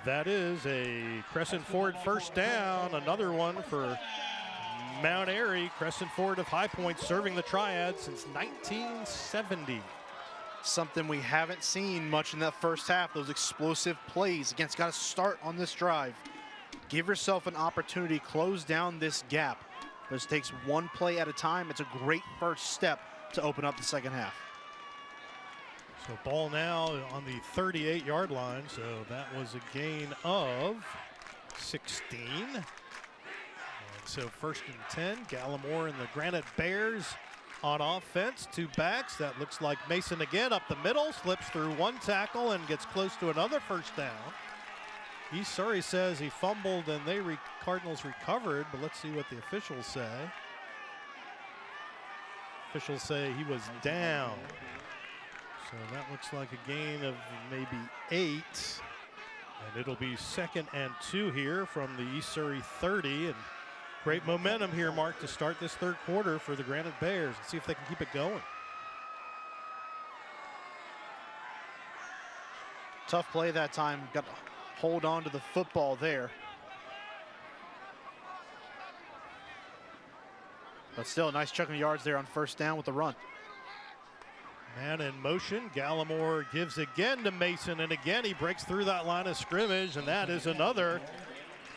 that is a Crescent Ford first down, another one for Mount Airy. Crescent Ford of High Point serving the Triad since 1970. Something we haven't seen much in that first half, those explosive plays. Again, it's got to start on this drive. Give yourself an opportunity, close down this gap. This takes one play at a time. It's a great first step to open up the second half. So ball now on the 38-yard line, so that was a gain of 16. And so 1st and 10, Gallimore and the Granite Bears on offense. Two backs, that looks like Mason again up the middle, slips through one tackle and gets close to another first down. East Surrey says he fumbled and Cardinals recovered, but let's see what the officials say. Officials say he was down. So that looks like a gain of maybe 8. And it'll be 2nd and 2 here from the East Surrey 30. And great momentum here, Mark, to start this third quarter for the Granite Bears. Let's see if they can keep it going. Tough play that time. Got to hold on to the football there. But still a nice chunk of yards there on first down with the run. Man in motion, Gallimore gives again to Mason, and again he breaks through that line of scrimmage, and that is another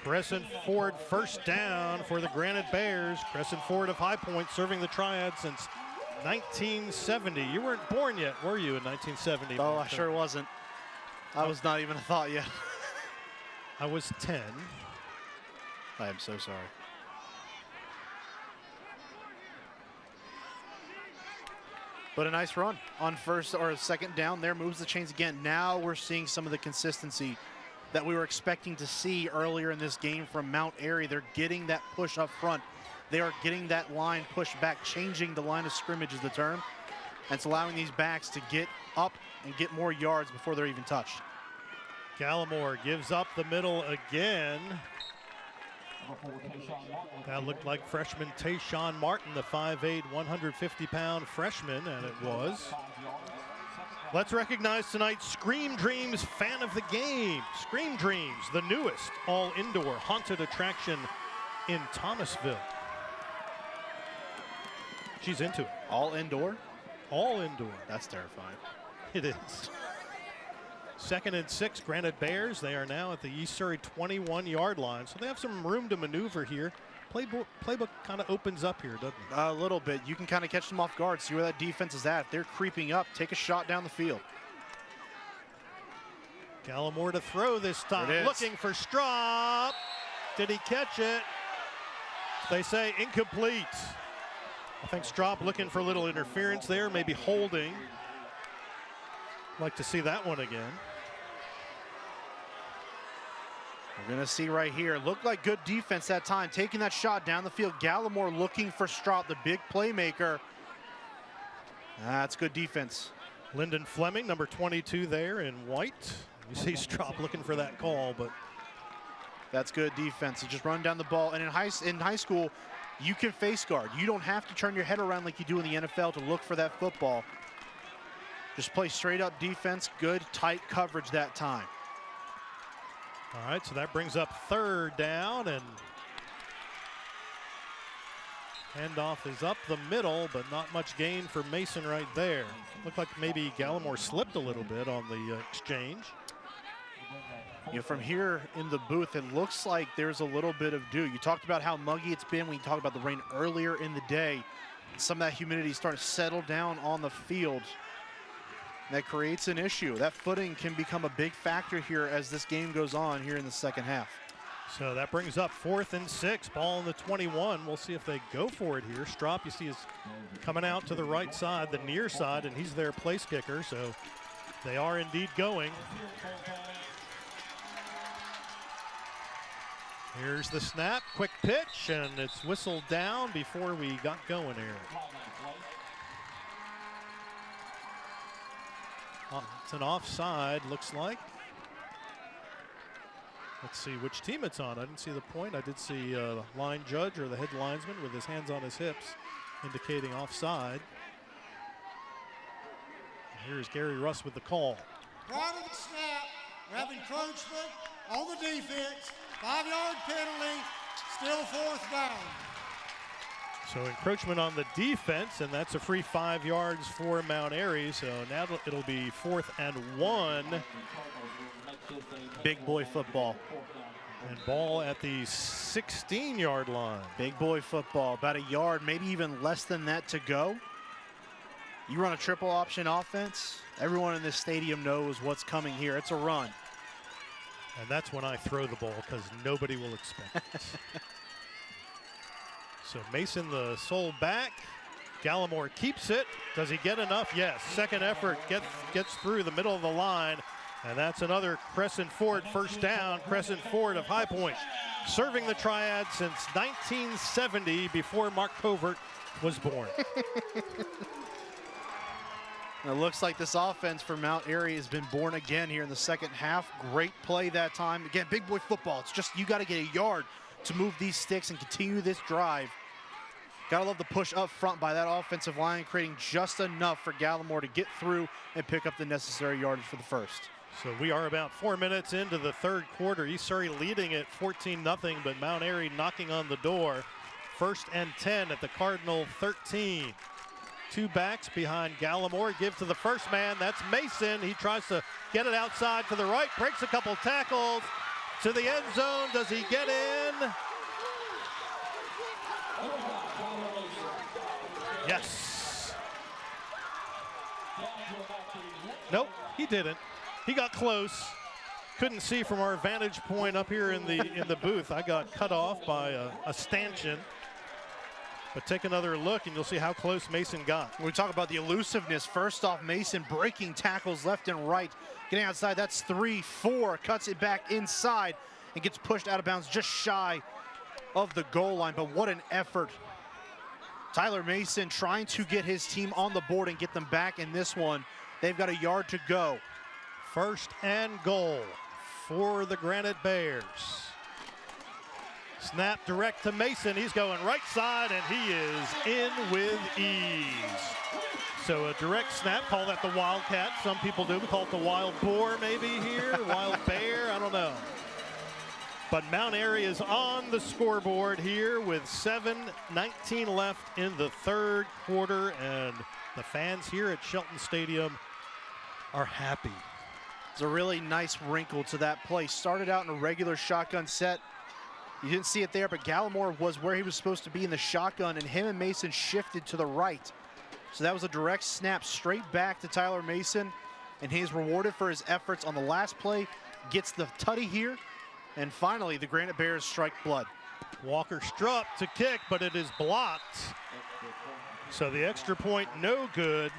Crescent Ford first down for the Granite Bears. Crescent Ford of High Point serving the Triad since 1970. You weren't born yet, were you, in 1970? Oh, I sure wasn't. I was not even a thought yet. I was 10. I am so sorry. But a nice run on first or second down there, moves the chains again. Now we're seeing some of the consistency that we were expecting to see earlier in this game from Mount Airy. They're getting that push up front. They are getting that line pushed back. Changing the line of scrimmage is the term. And it's allowing these backs to get up and get more yards before they're even touched. Gallimore gives up the middle again. That looked like freshman Tayshawn Martin, the 5'8", 150-pound freshman, and it was. Let's recognize tonight's Scream Dreams fan of the game. Scream Dreams, the newest all-indoor haunted attraction in Thomasville. She's into it. All indoor? All indoor. That's terrifying. It is. 2nd and 6, Granite Bears. They are now at the East Surrey 21-yard line, so they have some room to maneuver here. Playbook kind of opens up here, doesn't it? A little bit. You can kind of catch them off guard, see where that defense is at. If they're creeping up, take a shot down the field. Gallimore to throw this time, looking for Straub. Did he catch it? They say incomplete. I think Straub looking for a little interference there, maybe holding. Like to see that one again. We're going to see right here. Looked like good defense that time, taking that shot down the field. Gallimore looking for Straub, the big playmaker. That's good defense. Lyndon Fleming, number 22 there in white. You see Straub looking for that call, but that's good defense. You just run down the ball. And in high school, you can face guard. You don't have to turn your head around like you do in the NFL to look for that football. Just play straight up defense, good tight coverage that time. All right, so that brings up 3rd down, and handoff is up the middle, but not much gain for Mason right there. Looked like maybe Gallimore slipped a little bit on the exchange. You know, from here in the booth, it looks like there's a little bit of dew. You talked about how muggy it's been when you talked about the rain earlier in the day. Some of that humidity is starting to settle down on the field. That creates an issue. That footing can become a big factor here as this game goes on here in the second half. So that brings up 4th and 6, ball in the 21. We'll see if they go for it here. Straub, you see, is coming out to the right side, the near side, and he's their place kicker, so they are indeed going. Here's the snap, quick pitch, and it's whistled down before we got going here. It's an offside, looks like. Let's see which team it's on. I didn't see the point. I did see the line judge or the head linesman with his hands on his hips indicating offside. Here's Gary Russ with the call. Prior to the snap, we have encroachment on the defense, 5-yard penalty, still 4th down. So encroachment on the defense, and that's a free 5 yards for Mount Airy. So now it'll be 4th and 1. Big boy football. And ball at the 16-yard line. Big boy football, about a yard, maybe even less than that to go. You run a triple option offense, everyone in this stadium knows what's coming here. It's a run. And that's when I throw the ball, because nobody will expect it. So Mason, the sole back. Gallimore keeps it. Does he get enough? Yes. Second effort gets through the middle of the line. And that's another Crescent Ford first down. Crescent Ford of High Point, serving the Triad since 1970, before Mark Covert was born. It looks like this offense for Mount Airy has been born again here in the second half. Great play that time. Again, big boy football. It's just you got to get a yard to move these sticks and continue this drive. Gotta love the push up front by that offensive line, creating just enough for Gallimore to get through and pick up the necessary yardage for the first. So we are about 4 minutes into the third quarter. East Surrey leading at 14-0, but Mount Airy knocking on the door. 1st and 10 at the Cardinal 13. 2 backs behind Gallimore. Give to the first man. That's Mason. He tries to get it outside to the right. Breaks a couple tackles to the end zone. Does he get in? Yes. Nope, he didn't. He got close. Couldn't see from our vantage point up here in the booth. I got cut off by a stanchion. But take another look and you'll see how close Mason got. We talk about the elusiveness. First off, Mason breaking tackles left and right. Getting outside, that's 3-4. Cuts it back inside and gets pushed out of bounds just shy of the goal line. But what an effort. Tyler Mason trying to get his team on the board and get them back in this one. They've got a yard to go. 1st and goal for the Granite Bears. Snap direct to Mason. He's going right side, and he is in with ease. So a direct snap, call that the Wildcat. Some people do. We call it the Wild Boar maybe here, Wild Bear, I don't know. But Mount Airy is on the scoreboard here with 7:19 left in the 3rd quarter, and the fans here at Shelton Stadium are happy. It's a really nice wrinkle to that play. Started out in a regular shotgun set. You didn't see it there, but Gallimore was where he was supposed to be in the shotgun, and him and Mason shifted to the right. So that was a direct snap straight back to Tyler Mason, and he's rewarded for his efforts on the last play. Gets the tutty here, and finally the Granite Bears strike blood. Walker Strupp to kick, but it is blocked. So the extra point no good,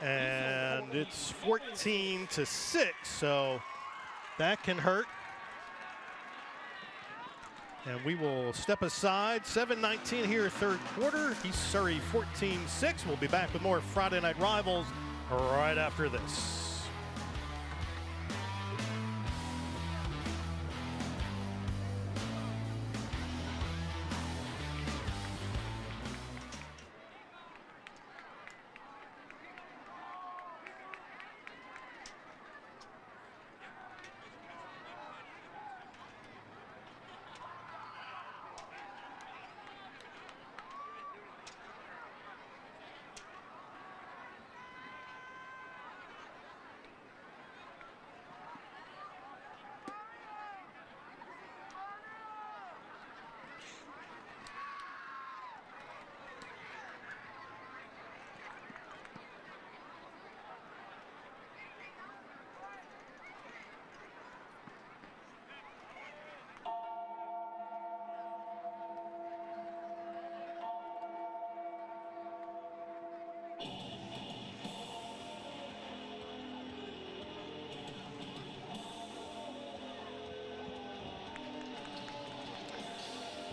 and it's 14-6, so that can hurt. And we will step aside. 7:19 here, 3rd quarter. East Surrey 14-6. We'll be back with more Friday Night Rivals right after this.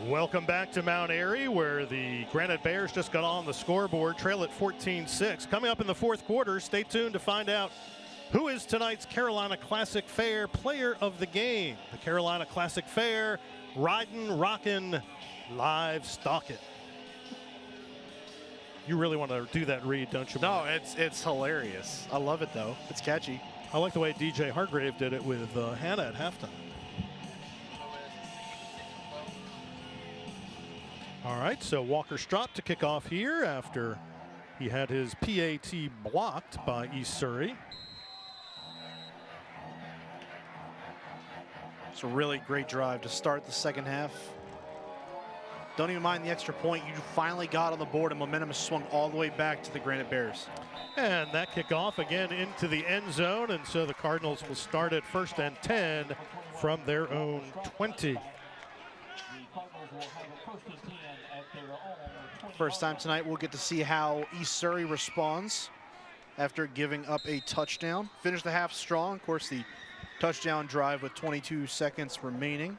Welcome back to Mount Airy, where the Granite Bears just got on the scoreboard, trail at 14-6. Coming up in the 4th quarter, stay tuned to find out who is tonight's Carolina Classic Fair Player of the Game. The Carolina Classic Fair, riding, rockin', live stocking. You really want to do that read, don't you? No, it's hilarious. I love it, though. It's catchy. I like the way DJ Hargrave did it with Hannah at halftime. All right, so Walker Strupp to kick off here after he had his PAT blocked by East Surrey. It's a really great drive to start the 2nd half. Don't even mind the extra point. You finally got on the board, and momentum has swung all the way back to the Granite Bears. And that kickoff again into the end zone, and so the Cardinals will start at 1st and 10 from their own 20. First time tonight, we'll get to see how East Surrey responds after giving up a touchdown. Finished the half strong. Of course, the touchdown drive with 22 seconds remaining.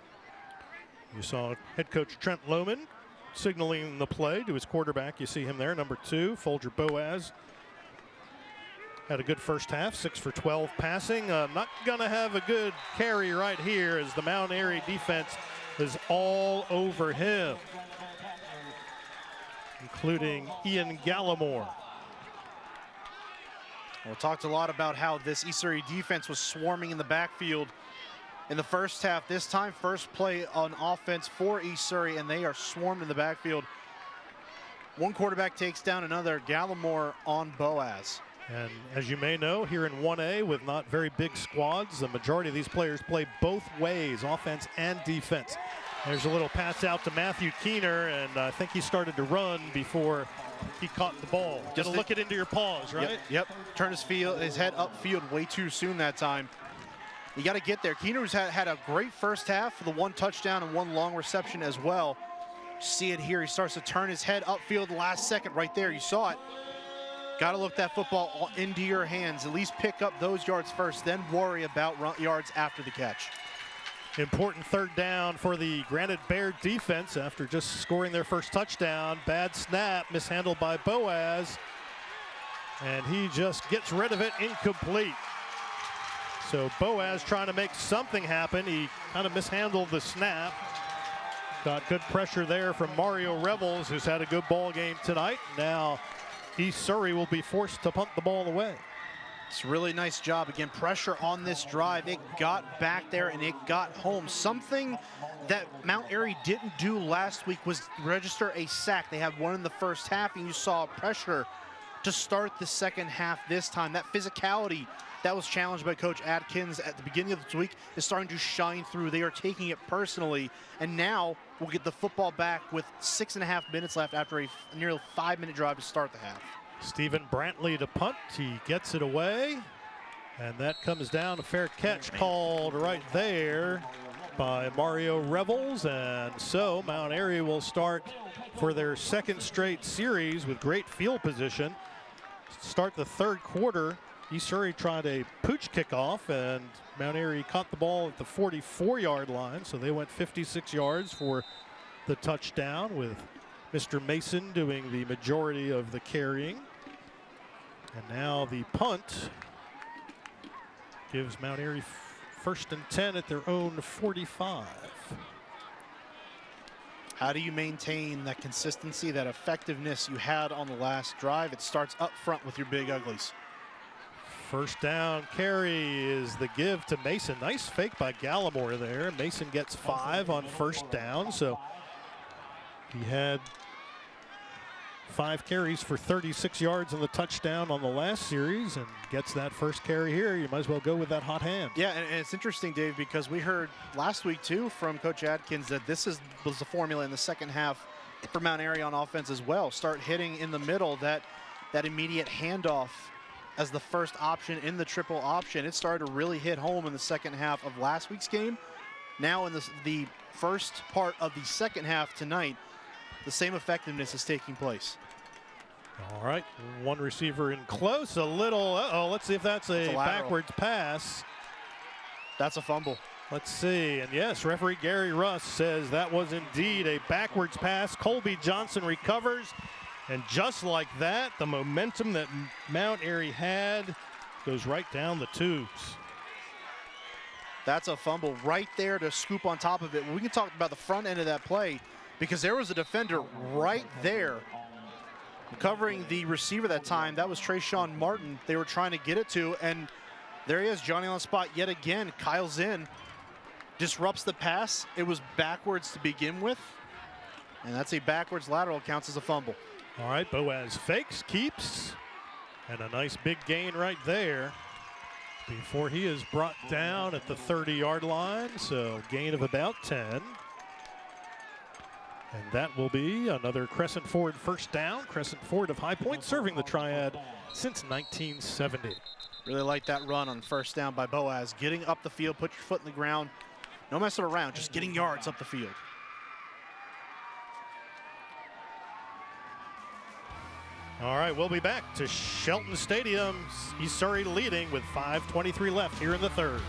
You saw head coach Trent Lohman signaling the play to his quarterback. You see him there, number 2, Folger Boaz. Had a good first half, 6 for 12 passing. Not going to have a good carry right here as the Mount Airy defense is all over him, including Ian Gallimore. We talked a lot about how this East Surrey defense was swarming in the backfield in the first half. This time, first play on offense for East Surrey, and they are swarmed in the backfield. One quarterback takes down another, Gallimore on Boaz. And as you may know, here in 1A with not very big squads, the majority of these players play both ways, offense and defense. There's a little pass out to Matthew Keener, and I think he started to run before he caught the ball. Just look it into your paws, right? Yep. Turned his head upfield way too soon that time. You got to get there. Keener's had a great first half for the 1 touchdown and 1 long reception as well. See it here. He starts to turn his head upfield last second right there. You saw it. Got to look that football into your hands. At least pick up those yards first, then worry about yards after the catch. Important third down for the Granite Bear defense after just scoring their first touchdown. Bad snap, mishandled by Boaz. And he just gets rid of it, incomplete. So Boaz trying to make something happen. He kind of mishandled the snap. Got good pressure there from Mario Revels, who's had a good ball game tonight. Now East Surrey will be forced to punt the ball away. It's a really nice job. Again, pressure on this drive. It got back there and it got home. Something that Mount Airy didn't do last week was register a sack. They had one in the first half, and you saw pressure to start the second half this time. That physicality that was challenged by Coach Adkins at the beginning of this week is starting to shine through. They are taking it personally, and now we'll get the football back with 6.5 minutes left after a nearly 5-minute drive to start the half. Stephen Brantley to punt. He gets it away, and that comes down. A fair catch called right there by Mario Revels, and so Mount Airy will start for their second straight series with great field position. Start the third quarter. East Surrey tried a pooch kickoff, and Mount Airy caught the ball at the 44-yard line, so they went 56 yards for the touchdown, with Mr. Mason doing the majority of the carrying. And now the punt gives Mount Airy first and 10 at their own 45. How do you maintain that consistency, that effectiveness you had on the last drive? It starts up front with your big uglies. First down carry is the give to Mason. Nice fake by Gallimore there. Mason gets 5 on first down, so he had 5 carries for 36 yards and the touchdown on the last series, and gets that first carry here. You might as well go with that hot hand. Yeah, and it's interesting, Dave, because we heard last week too from Coach Adkins that this was the formula in the second half for Mount Airy on offense as well. Start hitting in the middle, that immediate handoff as the first option in the triple option. It started to really hit home in the second half of last week's game. Now in the first part of the second half tonight, the same effectiveness is taking place. All right, one receiver in close, a little, let's see if that's a backwards pass. That's a fumble. Let's see, and yes, referee Gary Russ says that was indeed a backwards pass. Colby Johnson recovers, and just like that, the momentum that Mount Airy had goes right down the tubes. That's a fumble right there to scoop on top of it. We can talk about the front end of that play, because there was a defender right there covering the receiver that time. That was Trayshawn Martin they were trying to get it to, and there he is, Johnny on the spot yet again. Kyle's in, disrupts the pass. It was backwards to begin with, and that's a backwards lateral, counts as a fumble. All right, Boaz fakes, keeps, and a nice big gain right there before he is brought down at the 30-yard line, so gain of about 10. And that will be another Crescent Ford first down. Crescent Ford of High Point serving the Triad since 1970. Really like that run on first down by Boaz. Getting up the field, put your foot in the ground. No messing around, just getting yards up the field. All right, we'll be back to Shelton Stadium. East Surrey leading with 5:23 left here in the third.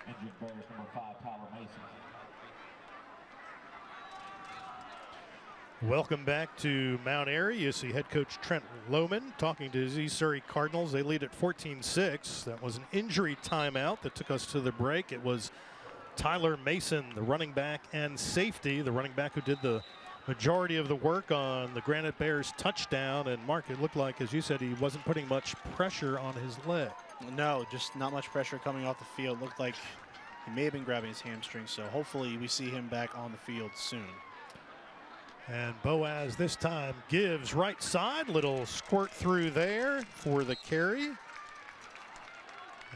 Injured Bears number 5, Tyler Mason. Welcome back to Mount Airy. You see head coach Trent Lohman talking to his East Surrey Cardinals. They lead at 14-6. That was an injury timeout that took us to the break. It was Tyler Mason, the running back and safety, the running back who did the majority of the work on the Granite Bears touchdown. And Mark, it looked like, as you said, he wasn't putting much pressure on his leg. No, just not much pressure coming off the field. Looked like he may have been grabbing his hamstring, so hopefully we see him back on the field soon. And Boaz this time gives right side, little squirt through there for the carry. And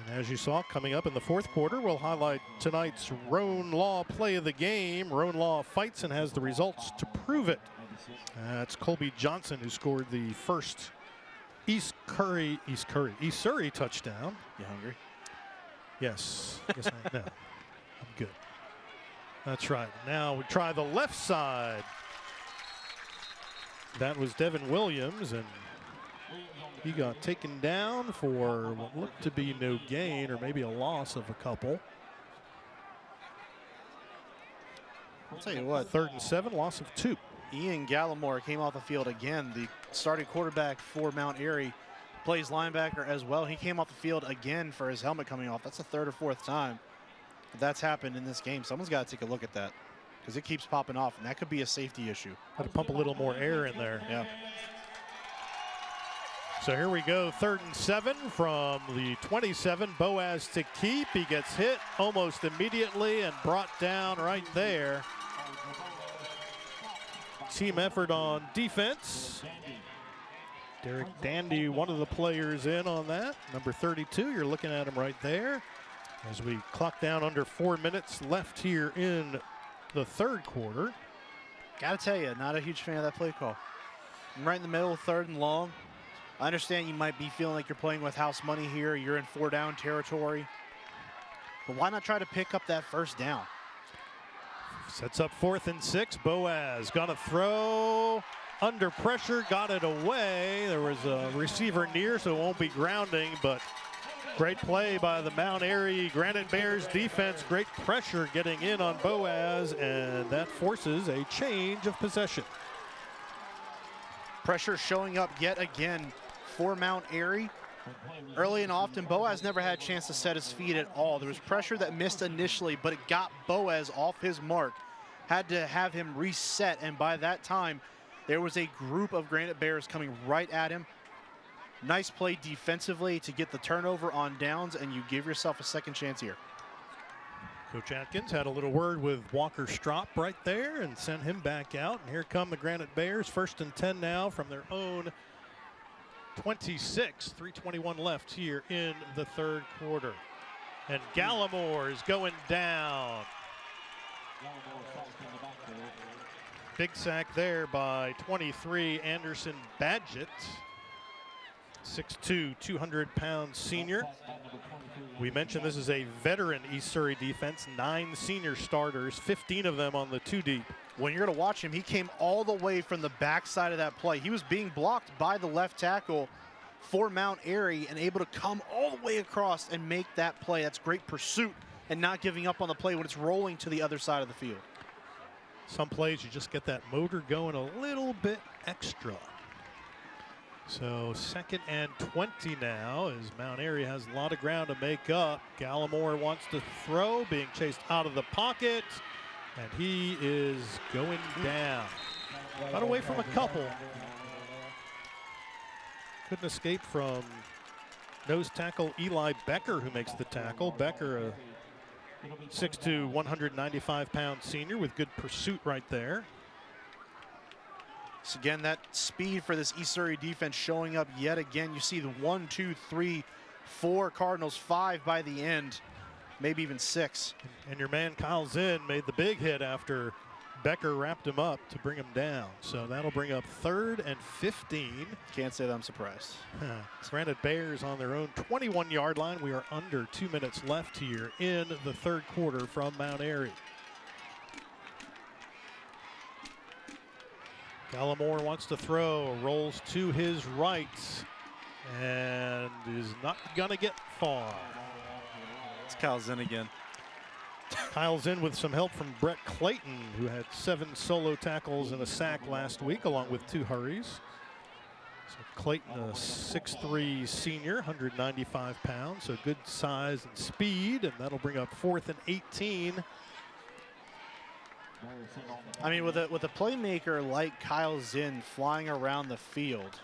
as you saw, coming up in the fourth quarter, we'll highlight tonight's Roan Law play of the game. Roan Law fights and has the results to prove it. It's Colby Johnson who scored the first East Surrey touchdown. You hungry? Yes. Yes, no. I'm good. That's right. Now we try the left side. That was Devin Williams, and he got taken down for what looked to be no gain, or maybe a loss of a couple. I'll tell you what. 3rd and 7, loss of 2. Ian Gallimore came off the field again. The starting quarterback for Mount Airy plays linebacker as well. He came off the field again for his helmet coming off. That's the 3rd or 4th time that's happened in this game. Someone's got to take a look at that, because it keeps popping off, and that could be a safety issue. Got to pump a little more air in there. Yeah. So here we go, 3rd and 7 from the 27. Boaz to keep. He gets hit almost immediately and brought down right there. Team effort on defense. Derek Dandy, one of the players in on that. Number 32, you're looking at him right there. As we clock down under 4 minutes left here in the 3rd quarter. Gotta tell you, not a huge fan of that play call. I'm right in the middle, 3rd and long. I understand you might be feeling like you're playing with house money here. You're in 4-down territory. But why not try to pick up that 1st down? Sets up 4th and 6. Boaz gonna throw under pressure, got it away. There was a receiver near, so it won't be grounding, but great play by the Mount Airy Granite Bears defense. Great pressure getting in on Boaz, and that forces a change of possession. Pressure showing up yet again for Mount Airy. Early and often, Boaz never had a chance to set his feet at all. There was pressure that missed initially, but it got Boaz off his mark. Had to have him reset, and by that time, there was a group of Granite Bears coming right at him. Nice play defensively to get the turnover on downs, and you give yourself a second chance here. Coach Atkins had a little word with Walker Strop right there and sent him back out. And here come the Granite Bears, 1st and 10 now from their own 26. 3:21 left here in the 3rd quarter. And Gallimore is going down. Big sack there by 23, Anderson Badgett. 6'2", 200-pound senior. We mentioned this is a veteran East Surrey defense, 9 senior starters, 15 of them on the 2 deep. When you're going to watch him, he came all the way from the backside of that play. He was being blocked by the left tackle for Mount Airy and able to come all the way across and make that play. That's great pursuit and not giving up on the play when it's rolling to the other side of the field. Some plays you just get that motor going a little bit extra. So 2nd and 20 now, as Mount Airy has a lot of ground to make up. Gallimore wants to throw, being chased out of the pocket, and he is going down. Got away from a couple. Couldn't escape from nose tackle Eli Becker, who makes the tackle. Becker, a 6'2", 195-pound senior with good pursuit right there. So again, that speed for this East Surrey defense showing up yet again. You see the 1, 2, 3, 4 Cardinals, 5 by the end, maybe even 6. And your man Kyle Zinn made the big hit after Becker wrapped him up to bring him down. So that'll bring up 3rd and 15. Can't say that I'm surprised. Granite Bears on their own 21-yard line. We are under 2 minutes left here in the 3rd quarter from Mount Airy. Gallimore wants to throw, rolls to his right, and is not gonna get far. It's Kyle Zinn again. Kyle's in with some help from Brett Clayton, who had 7 solo tackles and a sack last week, along with 2 hurries. So Clayton, a 6'3" senior, 195 pounds, so good size and speed, and that'll bring up 4th and 18. I mean, with a playmaker like Kyle Zinn flying around the field,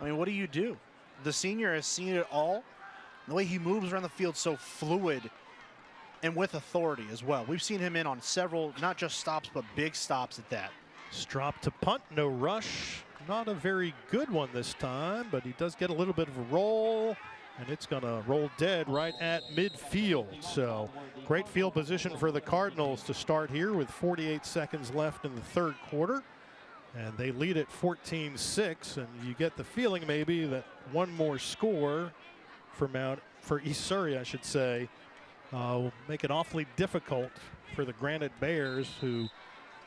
I mean, what do? The senior has seen it all. The way he moves around the field, so fluid and with authority as well. We've seen him in on several, not just stops, but big stops at that. Strop to punt, no rush. Not a very good one this time, but he does get a little bit of a roll, and it's going to roll dead right at midfield. So great field position for the Cardinals to start here with 48 seconds left in the 3rd quarter. And they lead at 14-6, and you get the feeling maybe that one more score for East Surrey, I should say, will make it awfully difficult for the Granite Bears, who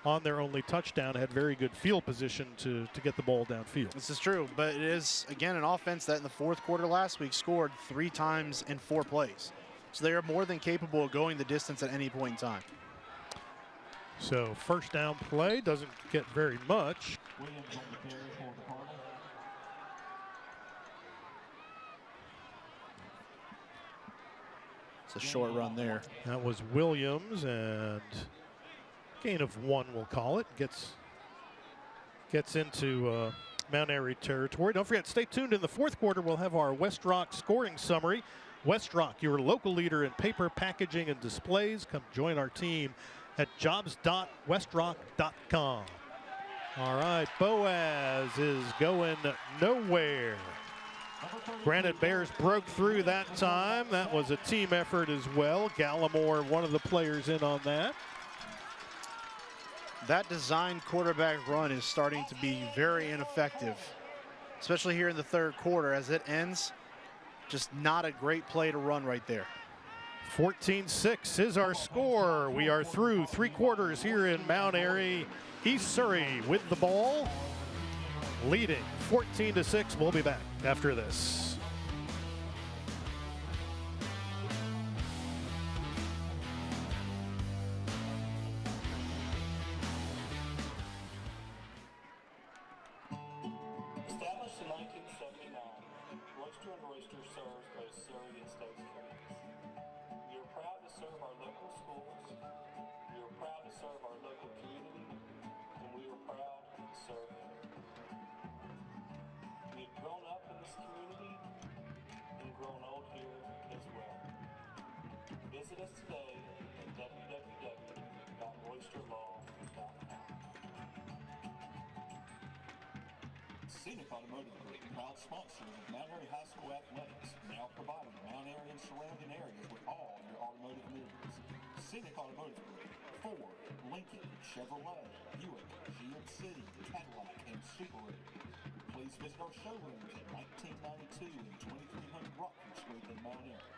on their only touchdown had very good field position to get the ball downfield. This is true, but it is, again, an offense that in the 4th quarter last week scored 3 times in 4 plays. So they are more than capable of going the distance at any point in time. So first down play doesn't get very much. It's a short run there. That was Williams, and gain of 1, we'll call it. Gets into Mount Airy territory. Don't forget, stay tuned. In the 4th quarter, we'll have our West Rock scoring summary. West Rock, your local leader in paper packaging and displays. Come join our team at jobs.westrock.com. All right, Boaz is going nowhere. Granite Bears broke through that time. That was a team effort as well. Gallimore, one of the players in on that. That designed quarterback run is starting to be very ineffective, especially here in the 3rd quarter as it ends. Just not a great play to run right there. 14-6 is our score. We are through 3 quarters here in Mount Airy. East Surrey with the ball, leading 14-6. We'll be back after this. Established in 1979, Royster & Royster serves both Surrey and Stokes counties. We are proud to serve our local schools, we are proud to serve our local community, and we are proud to serve them. We have grown up in this community and grown old here as well. Visit us today at www.roysterlaw.com. Scenic Automotive Group, proud sponsor of Mount Airy High School athletics, now providing Mount Airy and surrounding areas with all your automotive needs. Scenic Automotive Group, Ford, Lincoln, Chevrolet, Buick, GMC, Cadillac, and Subaru. Please visit our showrooms at 1992 and 2300 Rockford Street in Mount Airy.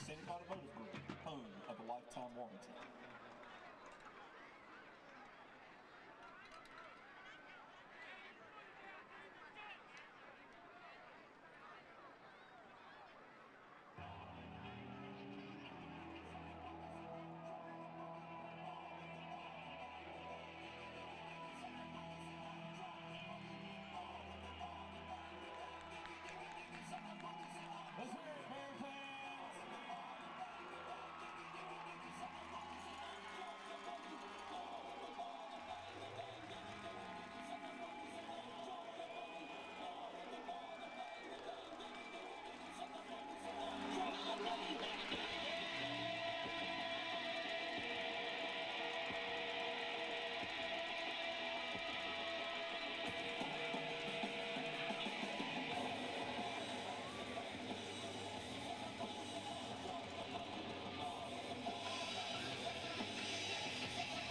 Scenic Automotive Group, home of a lifetime warranty.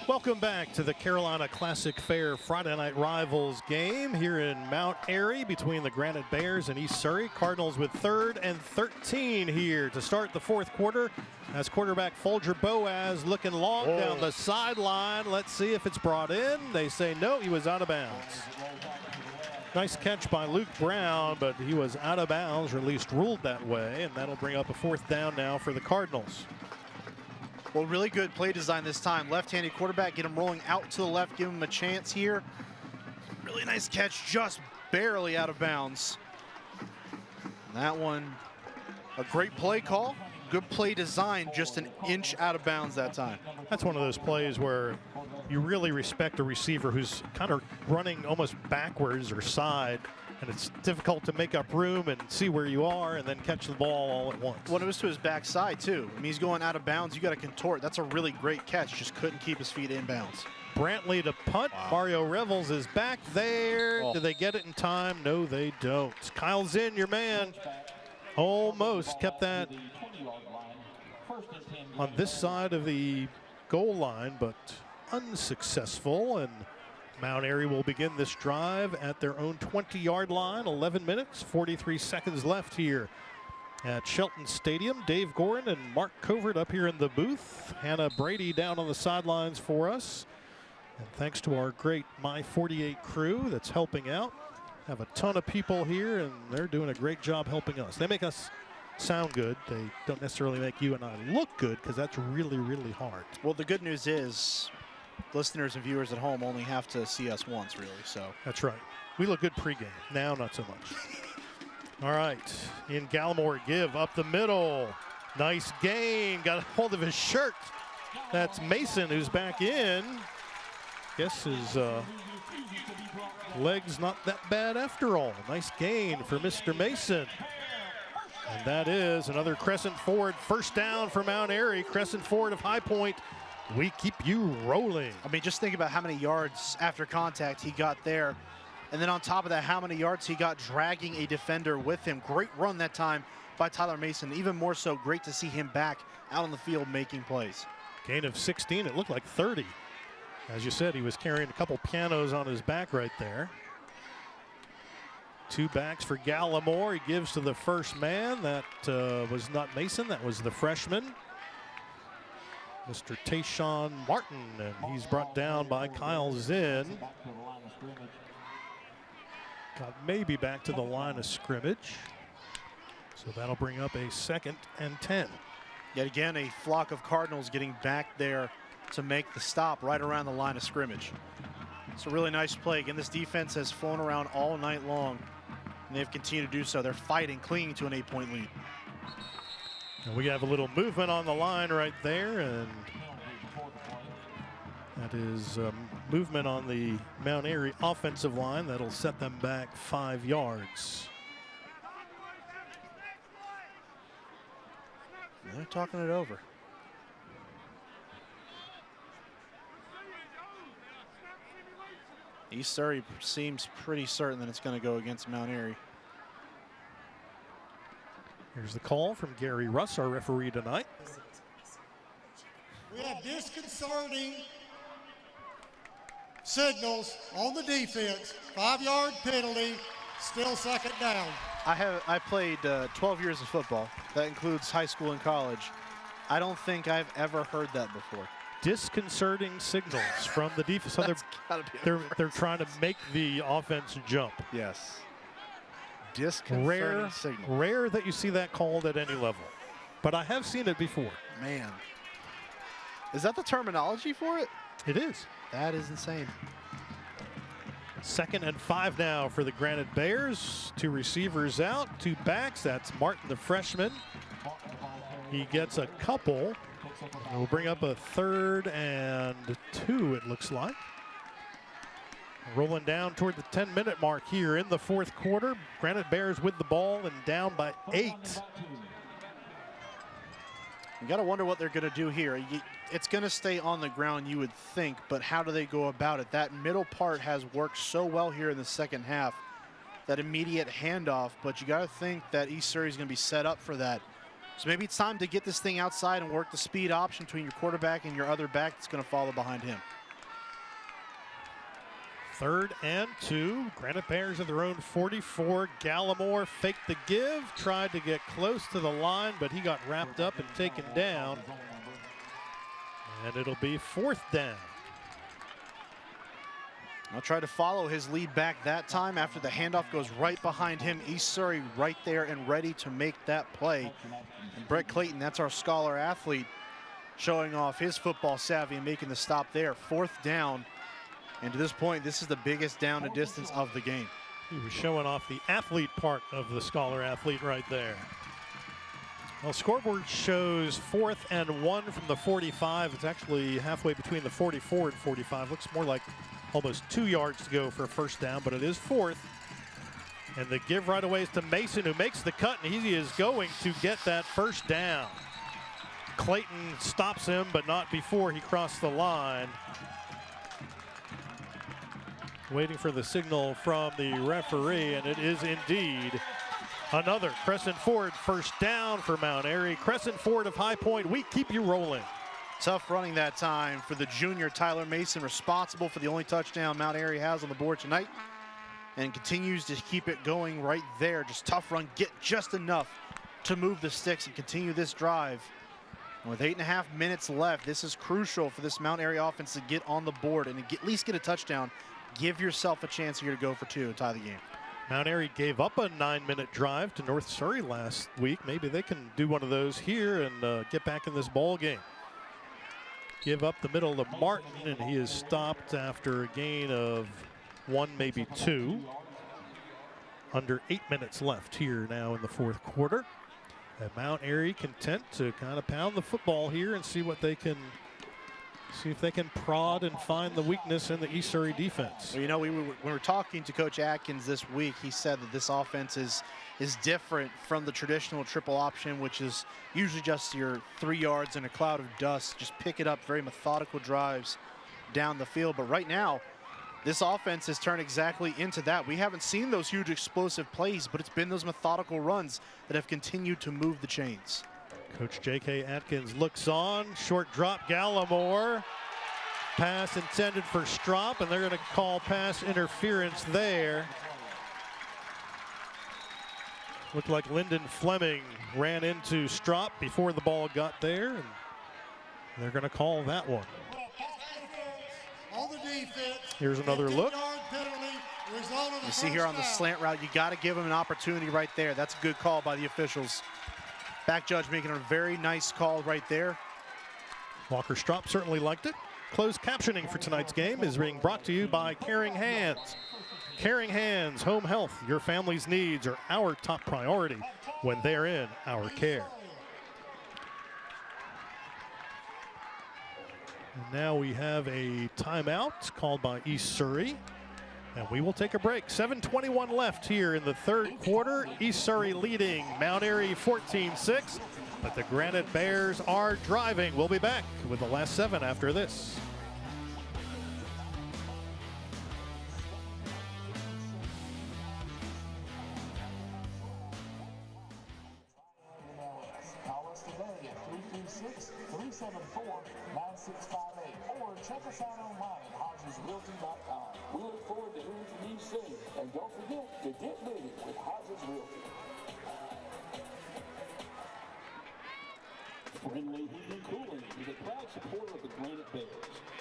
Welcome back to the Carolina Classic Fair Friday Night Rivals game here in Mount Airy between the Granite Bears and East Surrey. Cardinals with 3rd and 13 here to start the 4th quarter as quarterback Folger Boaz looking long down the sideline. Let's see if it's brought in. They say no, he was out of bounds. Nice catch by Luke Brown, but he was out of bounds, or at least ruled that way, and that'll bring up a 4th down now for the Cardinals. Well, really good play design this time. Left-handed quarterback, get him rolling out to the left, give him a chance here. Really nice catch, just barely out of bounds. And that one, a great play call. Good play design, just an inch out of bounds that time. That's one of those plays where you really respect a receiver who's kind of running almost backwards or side, and it's difficult to make up room and see where you are and then catch the ball all at once. Well, it was to his backside, too. I mean, he's going out of bounds. You got to contort. That's a really great catch. Just couldn't keep his feet in bounds. Brantley to punt. Wow. Mario Revels is back there. Oh. Do they get it in time? No, they don't. Kyle's in, your man. Almost kept that on this side of the goal line, but unsuccessful. And Mount Airy will begin this drive at their own 20-yard line. 11 minutes, 43 seconds left here at Shelton Stadium. Dave Gorin and Mark Covert up here in the booth. Hannah Brady down on the sidelines for us. And thanks to our great My 48 crew that's helping out. Have a ton of people here, and they're doing a great job helping us. They make us sound good. They don't necessarily make you and I look good, because that's really, really hard. Well, the good news is listeners and viewers at home only have to see us once, really. So that's right. We look good pregame. Now, not so much. All right. In Gallimore, give up the middle. Nice gain. Got a hold of his shirt. That's Mason, who's back in. Guess his legs not that bad after all. Nice gain for Mr. Mason. And that is another Crescent Ford first down for Mount Airy. Crescent Ford of High Point. We keep you rolling. I mean, just think about how many yards after contact he got there. And then on top of that, how many yards he got dragging a defender with him. Great run that time by Tyler Mason. Even more so, great to see him back out on the field making plays. Gain of 16. It looked like 30. As you said, he was carrying a couple pianos on his back right there. Two backs for Gallimore. He gives to the first man. That was not Mason. That was the freshman, Mr. Tayshawn Martin. And he's brought down by Kyle Zinn. Got maybe back to the line of scrimmage. So that'll bring up a 2nd and 10. Yet again, a flock of Cardinals getting back there to make the stop right around the line of scrimmage. It's a really nice play. Again, this defense has flown around all night long, and they've continued to do so. They're fighting, clinging to an 8-point lead. And we have a little movement on the line right there, and that is movement on the Mount Airy offensive line. That'll set them back 5 yards. They're talking it over. East Surrey seems pretty certain that it's going to go against Mount Airy. Here's the call from Gary Russ, our referee tonight. We have disconcerting signals on the defense. 5-yard penalty, still 2nd down. I played 12 years of football. That includes high school and college. I don't think I've ever heard that before. Disconcerting signals from the defense. So they're trying to make the offense jump. Yes. Disconcerting signals. Rare that you see that called at any level, but I have seen it before. Man, is that the terminology for it? It is. That is insane. 2nd and 5 now for the Granite Bears. 2 receivers out, 2 backs. That's Martin, the freshman. He gets a couple. We'll bring up a 3rd and 2, it looks like. Rolling down toward the 10-minute mark here in the 4th quarter. Granite Bears with the ball and down by 8. You got to wonder what they're going to do here. It's going to stay on the ground, you would think, but how do they go about it? That middle part has worked so well here in the 2nd half, that immediate handoff, but you got to think that East Surrey is going to be set up for that. So maybe it's time to get this thing outside and work the speed option between your quarterback and your other back that's going to follow behind him. 3rd and 2. Granite Bears at their own 44. Gallimore faked the give, tried to get close to the line, but he got wrapped up and taken down. And it'll be 4th down. I'll try to follow his lead back that time after the handoff goes right behind him. East Surrey right there and ready to make that play. And Brett Clayton, that's our scholar athlete, showing off his football savvy and making the stop there. 4th down. And to this point, this is the biggest down to distance of the game. He was showing off the athlete part of the scholar athlete right there. Well, scoreboard shows 4th and 1 from the 45. It's actually halfway between the 44 and 45. Looks more like almost 2 yards to go for a first down, but it is 4th. And the give right away is to Mason, who makes the cut, and he is going to get that first down. Clayton stops him, but not before he crossed the line. Waiting for the signal from the referee, and it is indeed another Crescent Ford first down for Mount Airy. Crescent Ford of High Point, we keep you rolling. Tough running that time for the junior Tyler Mason, responsible for the only touchdown Mount Airy has on the board tonight, and continues to keep it going right there. Just tough run, get just enough to move the sticks and continue this drive. And with 8.5 minutes left, this is crucial for this Mount Airy offense to get on the board and at least get a touchdown. Give yourself a chance here to go for 2 and tie the game. Mount Airy gave up a 9-minute drive to North Surrey last week. Maybe they can do one of those here and get back in this ball game. Give up the middle to Martin, and he is stopped after a gain of 1, maybe 2. Under 8 minutes left here now in the 4th quarter. And Mount Airy content to kind of pound the football here and see what they can. See if they can prod and find the weakness in the East Surrey defense. Well, you know, when we were talking to Coach Atkins this week, he said that this offense is different from the traditional triple option, which is usually just your 3 yards in a cloud of dust. Just pick it up, very methodical drives down the field. But right now, this offense has turned exactly into that. We haven't seen those huge explosive plays, but it's been those methodical runs that have continued to move the chains. Coach J.K. Atkins looks on. Short drop, Gallimore. Pass intended for Strop, and they're going to call pass interference there. Looked like Lyndon Fleming ran into Strop before the ball got there, and they're going to call that one. On the defense. Here's another look. You see here on the slant route, you got to give him an opportunity right there. That's a good call by the officials. Back judge making a very nice call right there. Walker Strop certainly liked it. Closed captioning for tonight's game is being brought to you by Caring Hands. Caring Hands, home health, your family's needs are our top priority when they're in our care. And now we have a timeout called by East Surrey. And we will take a break. 7:21 left here in the 3rd quarter. East Surrey leading Mount Airy 14-6. But the Granite Bears are driving. We'll be back with the last 7 after this. Call us today at 336-374-9658 or check us out online at HodgesRealty.com. We look forward to hearing from you soon. And don't forget to get moving with Hodges Realty. Friendly Heating and Cooling is a proud supporter of the Granite Bears.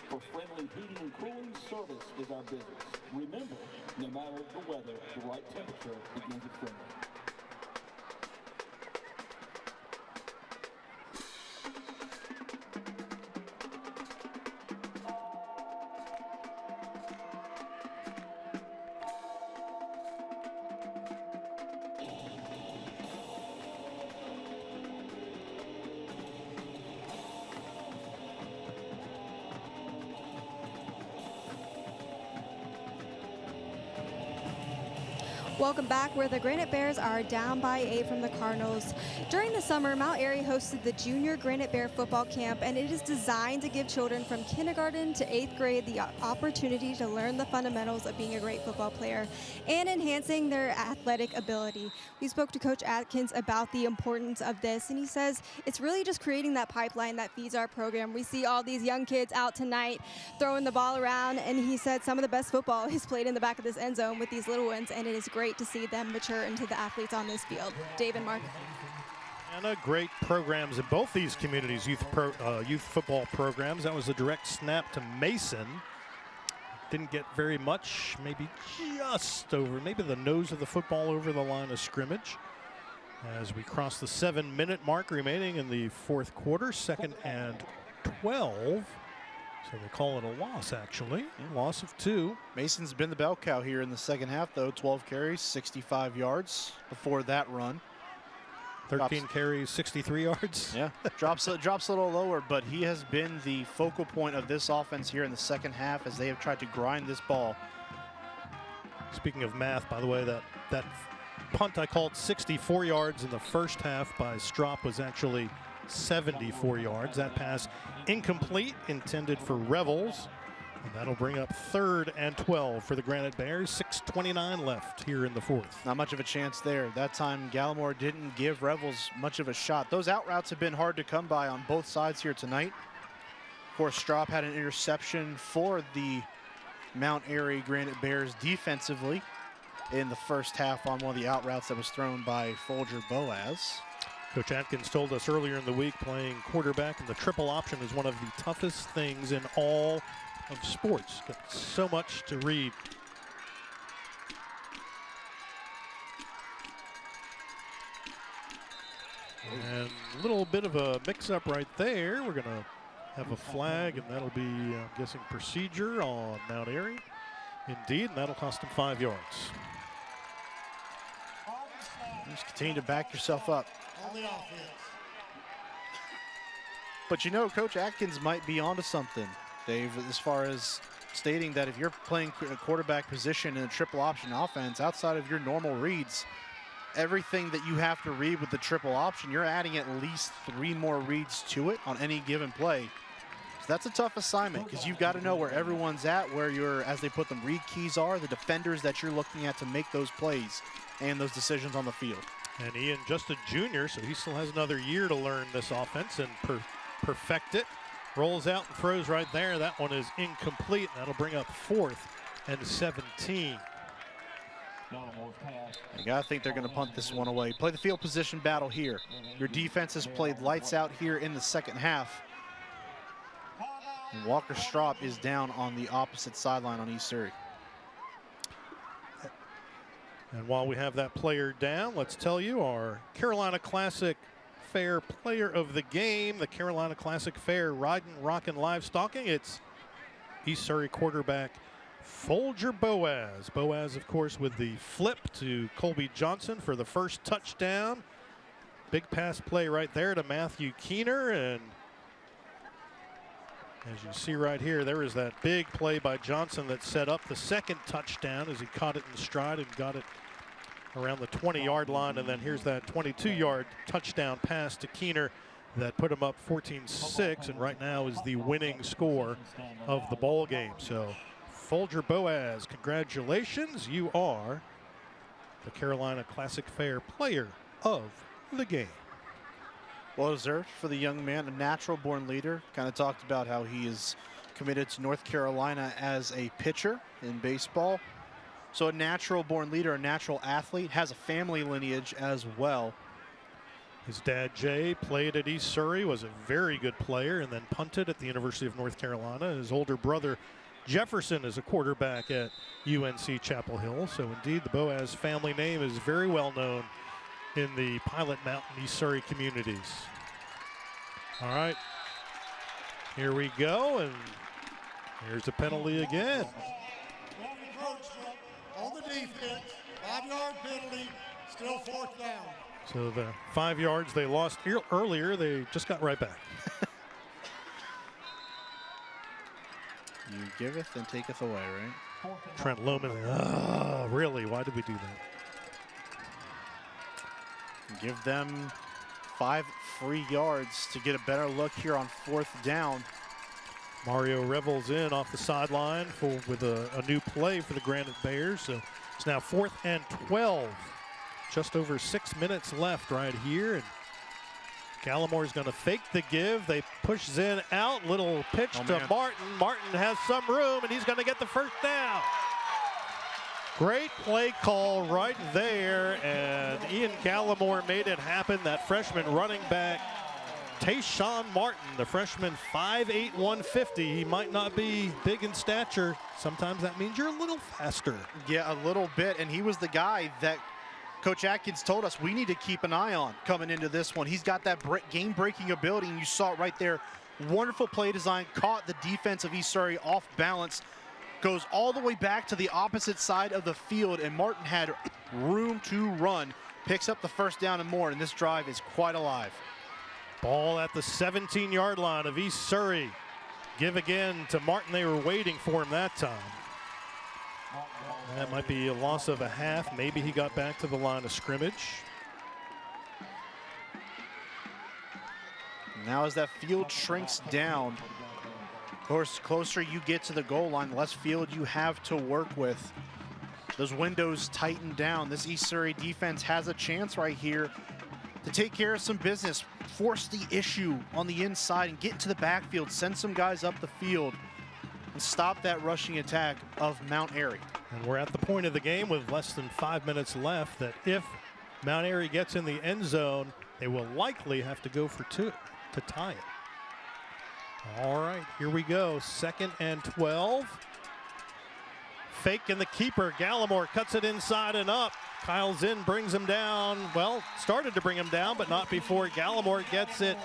For friendly heating and cooling, service is our business. Remember, no matter the weather, the right temperature begins at Friendly. Welcome back, where the Granite Bears are down by 8 from the Cardinals. During the summer, Mount Airy hosted the Junior Granite Bear Football Camp, and it is designed to give children from kindergarten to 8th grade the opportunity to learn the fundamentals of being a great football player and enhancing their athletic ability. We spoke to Coach Atkins about the importance of this, and he says it's really just creating that pipeline that feeds our program. We see all these young kids out tonight throwing the ball around, and he said some of the best football is played in the back of this end zone with these little ones, and it is great to see them mature into the athletes on this field. Dave and Mark. And great programs in both these communities, youth football programs. That was a direct snap to Mason. Didn't get very much, maybe just over, maybe the nose of the football over the line of scrimmage. As we cross the 7-minute mark remaining in the 4th quarter, 2nd and 12. So they call it a loss, actually. A loss of 2. Mason's been the bell cow here in the second half, though. 12 carries, 65 yards before that run. 13 carries, 63 yards. Yeah, drops a little lower, but he has been the focal point of this offense here in the second half as they have tried to grind this ball. Speaking of math, by the way, that punt I called 64 yards in the first half by Strop was actually 74 yards. That pass incomplete, intended for Revels. And that'll bring up 3rd and 12 for the Granite Bears. 6:29 left here in the 4th. Not much of a chance there. That time Gallimore didn't give Revels much of a shot. Those out routes have been hard to come by on both sides here tonight. Of course, Strop had an interception for the Mount Airy Granite Bears defensively in the first half on one of the out routes that was thrown by Folger Boaz. Coach Atkins told us earlier in the week playing quarterback in the triple option is one of the toughest things in all of sports. Got so much to read. And a little bit of a mix-up right there. We're going to have a flag, and that'll be, I'm guessing, procedure on Mount Airy. Indeed, and that'll cost him 5 yards. Just continue to back yourself up. On the offense. But you know, Coach Atkins might be onto something, Dave, as far as stating that if you're playing a quarterback position in a triple option offense outside of your normal reads, everything that you have to read with the triple option, you're adding at least 3 more reads to it on any given play. So that's a tough assignment because you've got to know where everyone's at, where your, as they put them, read keys are, the defenders that you're looking at to make those plays and those decisions on the field. And Ian just a junior, so he still has another year to learn this offense and perfect it. Rolls out and throws right there. That one is incomplete. That'll bring up 4th and 17. You got to think they're going to punt this one away. Play the field position battle here. Your defense has played lights out here in the second half. And Walker Strop is down on the opposite sideline on East Surrey. And while we have that player down, let's tell you our Carolina Classic Fair player of the game, the Carolina Classic Fair Riding, Rockin', Livestocking. It's East Surrey quarterback Folger Boaz. Boaz, of course, with the flip to Colby Johnson for the first touchdown. Big pass play right there to Matthew Keener. And as you see right here, there is that big play by Johnson that set up the second touchdown as he caught it in stride and got it around the 20-yard line. And then here's that 22-yard touchdown pass to Keener that put him up 14-6, and right now is the winning score of the ball game. So Folger Boaz, congratulations. You are the Carolina Classic Fair player of the game. Well deserved for the young man, a natural born leader. Kind of talked about how he is committed to North Carolina as a pitcher in baseball. So a natural born leader, a natural athlete, has a family lineage as well. His dad, Jay, played at East Surrey, was a very good player, and then punted at the University of North Carolina. His older brother, Jefferson, is a quarterback at UNC Chapel Hill. So indeed, the Boaz family name is very well known in the Pilot Mountain, East Surrey communities. All right, here we go, and here's a penalty again. On the defense, 5-yard penalty, still 4th down. So the 5 yards they lost earlier, they just got right back. You giveth and taketh away, right? Trent Lohman, really? Why did we do that? Give them 5 free yards to get a better look here on 4th down. Mario Revels in off the sideline with a new play for the Granite Bears. So it's now 4th and 12. Just over 6 minutes left right here. And Gallimore's going to fake the give. They push Zen out. Little pitch to Martin. Martin has some room, and he's going to get the first down. Great play call right there, and Ian Gallimore made it happen. That freshman running back, Tayshawn Martin, the freshman, 5'8", 150. He might not be big in stature. Sometimes that means you're a little faster. Yeah, a little bit, and he was the guy that Coach Atkins told us we need to keep an eye on coming into this one. He's got that game-breaking ability, and you saw it right there Wonderful play design, caught the defense of East Surrey off balance, goes all the way back to the opposite side of the field, and Martin had room to run, picks up the first down and more, and this drive is quite alive. Ball at the 17-yard line of East Surrey. Give again to Martin. They were waiting for him that time. That might be a loss of a half. Maybe he got back to the line of scrimmage. Now as that field shrinks down, of course, closer you get to the goal line, the less field you have to work with. Those windows tighten down. This East Surrey defense has a chance right here to take care of some business, force the issue on the inside and get into the backfield, send some guys up the field, and stop that rushing attack of Mount Airy. And we're at the point of the game with less than 5 minutes left that if Mount Airy gets in the end zone, they will likely have to go for 2 to tie it. All right, here we go. 2nd and 12. Fake and the keeper. Gallimore cuts it inside and up. Kyle Zinn brings him down. Well, started to bring him down, but not before Gallimore gets it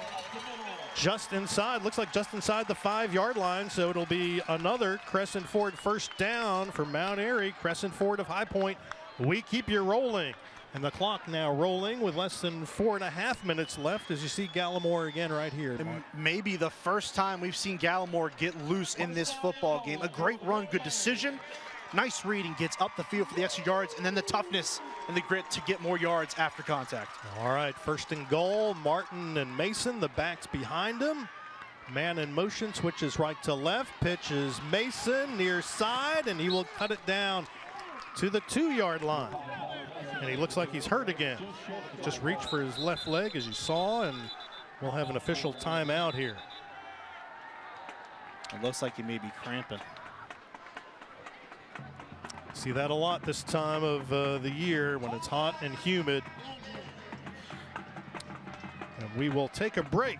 just inside. Looks like just inside the 5-yard line, so it'll be another Crescent Ford first down for Mount Airy. Crescent Ford of High Point. We keep you rolling. And the clock now rolling with less than 4.5 minutes left as you see Gallimore again right here. Maybe the first time we've seen Gallimore get loose in this football game. A great run, good decision. Nice reading, gets up the field for the extra yards, and then the toughness and the grit to get more yards after contact. All right, 1st and goal. Martin and Mason, the backs behind him. Man in motion, switches right to left. Pitches Mason near side, and he will cut it down to the 2-yard line. And he looks like he's hurt again. Just reached for his left leg, as you saw, and we'll have an official timeout here. It looks like he may be cramping. See that a lot this time of the year when it's hot and humid. And we will take a break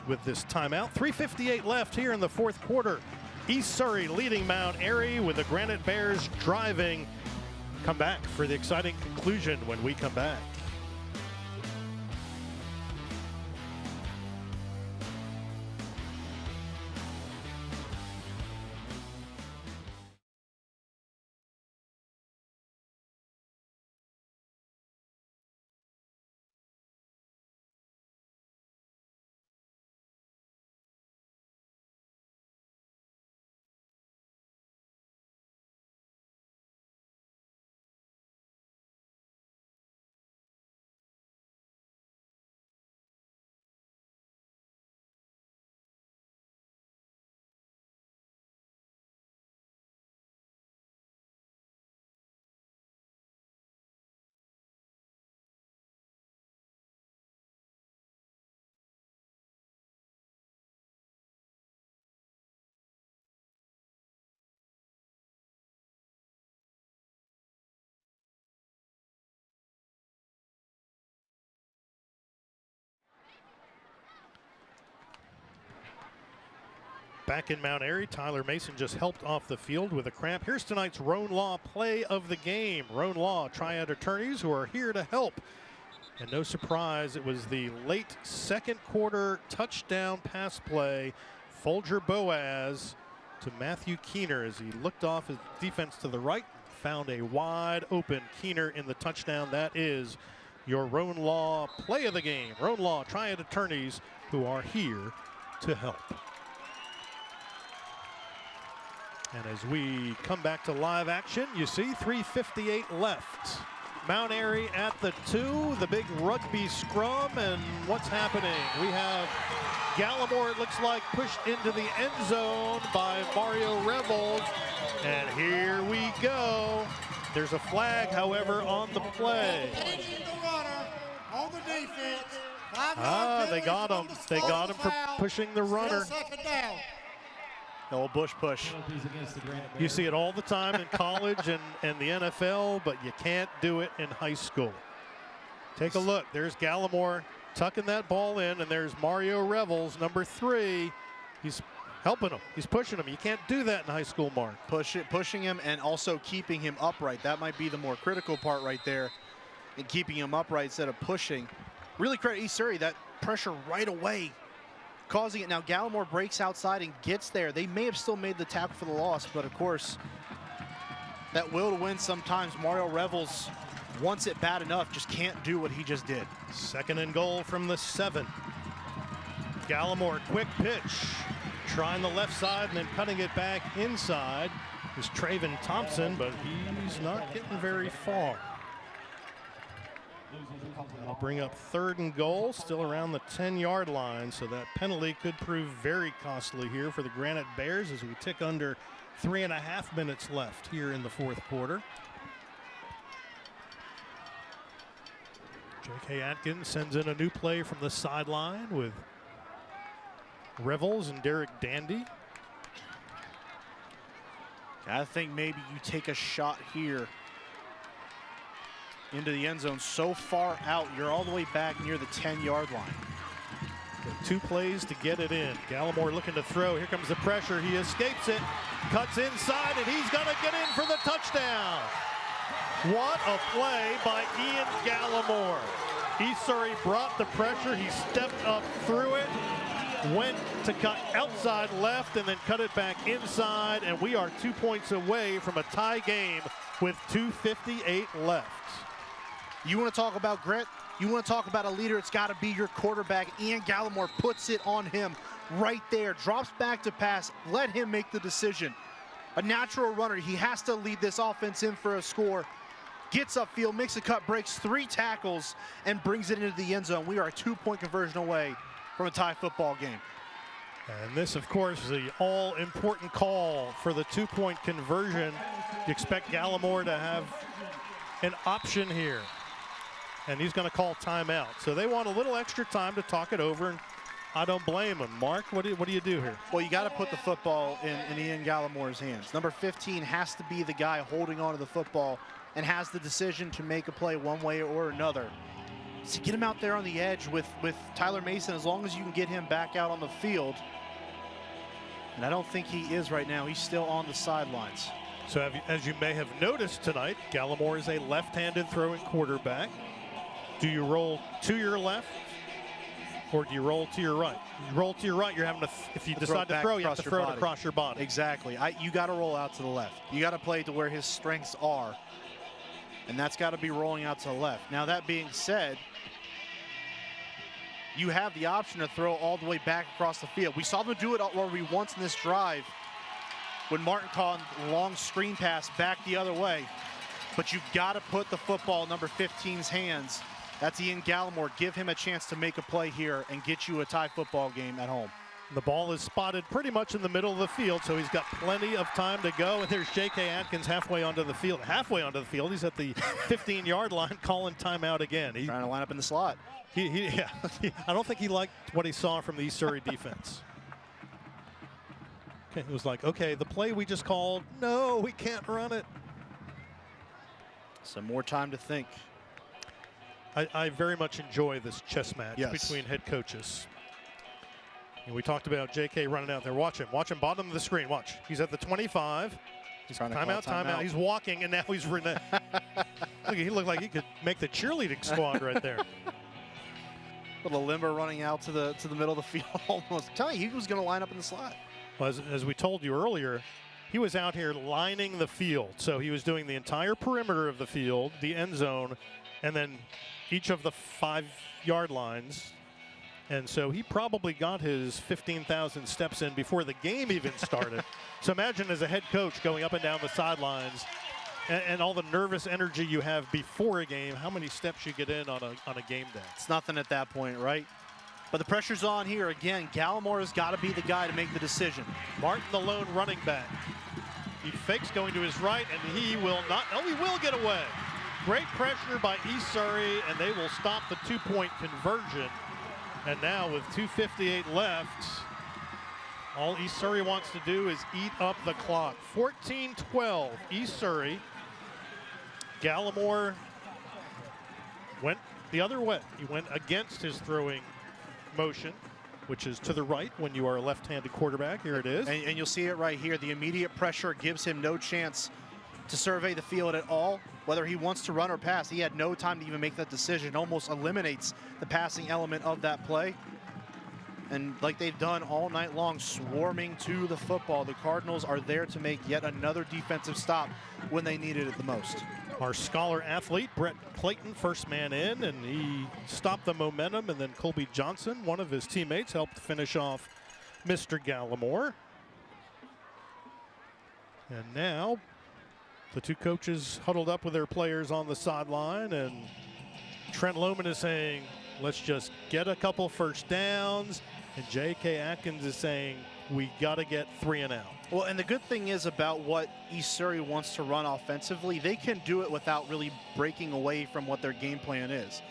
with this timeout. 3:58 left here in the 4th quarter. East Surrey leading Mount Airy with the Granite Bears driving. Come back for the exciting conclusion when we come back. Back in Mount Airy, Tyler Mason just helped off the field with a cramp. Here's tonight's Roan Law play of the game. Roan Law Triad attorneys who are here to help. And no surprise, it was the late 2nd quarter touchdown pass play. Folger Boaz to Matthew Keener as he looked off his defense to the right, found a wide open Keener in the touchdown. That is your Roan Law play of the game. Roan Law Triad attorneys who are here to help. And as we come back to live action, you see 3:58 left. Mount Airy at the 2, the big rugby scrum, and what's happening? We have Gallimore, it looks like, pushed into the end zone by Mario Revels, and here we go. There's a flag, however, on the play. On the defense. They got him. They got him for pushing the runner. The old Bush push. You see it all the time in college and the NFL, but you can't do it in high school. Take a look. There's Gallimore tucking that ball in, and there's Mario Revels, number 3. He's helping him. He's pushing him. You can't do that in high school, Mark. Pushing him and also keeping him upright. That might be the more critical part right there, and keeping him upright instead of pushing. Really credit East Surrey, that pressure right away causing it. Now Gallimore breaks outside and gets there. They may have still made the tackle for the loss, but of course, that will to win sometimes. Mario Revels wants it bad enough, just can't do what he just did. 2nd and goal from the 7. Gallimore, quick pitch. Trying the left side and then cutting it back inside is Traven Thompson, but he's not getting very far. I'll bring up 3rd and goal, still around the 10-yard line, so that penalty could prove very costly here for the Granite Bears as we tick under 3.5 minutes left here in the 4th quarter. J.K. Atkins sends in a new play from the sideline with Revels and Derek Dandy. I think maybe you take a shot here into the end zone. So far out, you're all the way back near the 10-yard line. Got 2 plays to get it in. Gallimore looking to throw. Here comes the pressure. He escapes it, cuts inside, and he's going to get in for the touchdown. What a play by Ian Gallimore. East Surrey brought the pressure. He stepped up through it, went to cut outside left, and then cut it back inside, and we are 2 points away from a tie game with 2:58 left. You want to talk about grit? You want to talk about a leader? It's got to be your quarterback. Ian Gallimore puts it on him right there, drops back to pass, let him make the decision. A natural runner, he has to lead this offense in for a score. Gets upfield, makes a cut, breaks 3 tackles, and brings it into the end zone. We are a 2-point conversion away from a tie football game. And this, of course, is the all-important call for the 2-point conversion. You expect Gallimore to have an option here, and he's going to call timeout. So they want a little extra time to talk it over, and I don't blame him. Mark, what do you do here? Well, you got to put the football in Ian Gallimore's hands. Number 15 has to be the guy holding on to the football and has the decision to make a play one way or another. So get him out there on the edge with Tyler Mason, as long as you can get him back out on the field. And I don't think he is right now. He's still on the sidelines. So as you may have noticed tonight, Gallimore is a left-handed throwing quarterback. Do you roll to your left, or do you roll to your right? You roll to your right, you're having to, if you decide to throw, you have to throw it across your body. Exactly. You got to roll out to the left. You got to play to where his strengths are. And that's got to be rolling out to the left. Now, that being said, you have the option to throw all the way back across the field. We saw them do it already once in this drive when Martin called a long screen pass back the other way. But you've got to put the football in number 15's hands. That's Ian Gallimore. Give him a chance to make a play here and get you a tie football game at home. The ball is spotted pretty much in the middle of the field, so he's got plenty of time to go. And there's J.K. Atkins halfway onto the field. He's at the 15-yard line calling timeout again. He's trying to line up in the slot. I don't think he liked what he saw from the East Surrey defense. Okay, it was like, okay, the play we just called, no, we can't run it. Some more time to think. I very much enjoy this chess match between head coaches. And we talked about J.K. running out there. Watch him, bottom of the screen. Watch. He's at the 25. He's timeout. He's walking, and now he's running. Look, he looked like he could make the cheerleading squad right there. Little limber running out to the middle of the field almost. Tell you, he was going to line up in the slot. Well, as we told you earlier, he was out here lining the field. So he was doing the entire perimeter of the field, the end zone, and then each of the 5-yard lines. And so he probably got his 15,000 steps in before the game even started. So imagine as a head coach going up and down the sidelines and all the nervous energy you have before a game, how many steps you get in on a game day. It's nothing at that point, right? But the pressure's on here. Again, Gallimore has got to be the guy to make the decision. Martin, the lone running back. He fakes going to his right, and he will not. Oh, he will get away. Great pressure by East Surrey, and they will stop the 2-point conversion. And now with 2:58 left, all East Surrey wants to do is eat up the clock. 14-12, East Surrey. Gallimore went the other way. He went against his throwing motion, which is to the right when you are a left-handed quarterback. Here it is. And you'll see it right here. The immediate pressure gives him no chance to survey the field at all, whether he wants to run or pass. He had no time to even make that decision. Almost eliminates the passing element of that play. And like they've done all night long, swarming to the football. The Cardinals are there to make yet another defensive stop when they needed it the most. Our scholar athlete, Brett Clayton, first man in, and he stopped the momentum, and then Colby Johnson, one of his teammates, helped finish off Mr. Gallimore. And now the two coaches huddled up with their players on the sideline, and Trent Lohman is saying, let's just get a couple first downs. And J.K. Atkins is saying, we got to get 3 and out. Well, and the good thing is about what East Surrey wants to run offensively, they can do it without really breaking away from what their game plan is.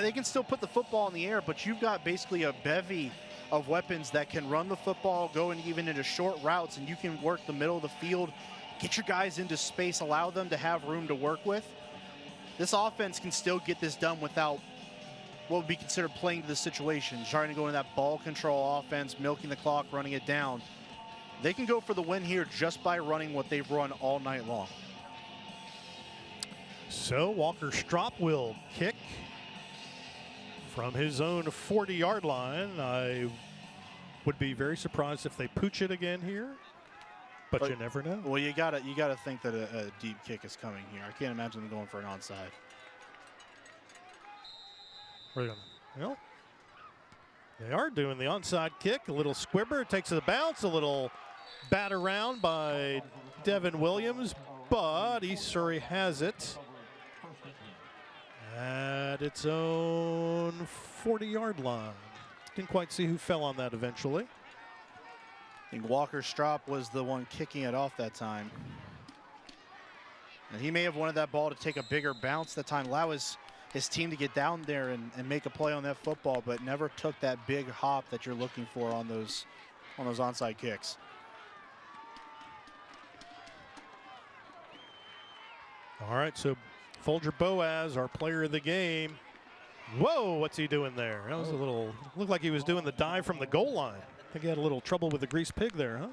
They can still put the football in the air, but you've got basically a bevy of weapons that can run the football, go in even into short routes, and you can work the middle of the field, get your guys into space, allow them to have room to work with. This offense can still get this done without what would be considered playing to the situation, trying to go into that ball control offense, milking the clock, running it down. They can go for the win here just by running what they've run all night long. So Walker Strop will kick from his own 40-yard line. I would be very surprised if they pooch it again here, but you never know. Well, you gotta think that a deep kick is coming here. I can't imagine them going for an onside. Well, they are doing the onside kick. A little squibber, takes a bounce, a little bat around by Devin Williams, but East Surrey has it at its own 40-yard line. Didn't quite see who fell on that eventually. I think Walker Strop was the one kicking it off that time. And he may have wanted that ball to take a bigger bounce that time, allow his team to get down there and make a play on that football, but never took that big hop that you're looking for on those onside kicks. All right, so Folger Boaz, our player of the game. Whoa, what's he doing there? That was a little, looked like he was doing the dive from the goal line. I think he had a little trouble with the grease pig there, huh?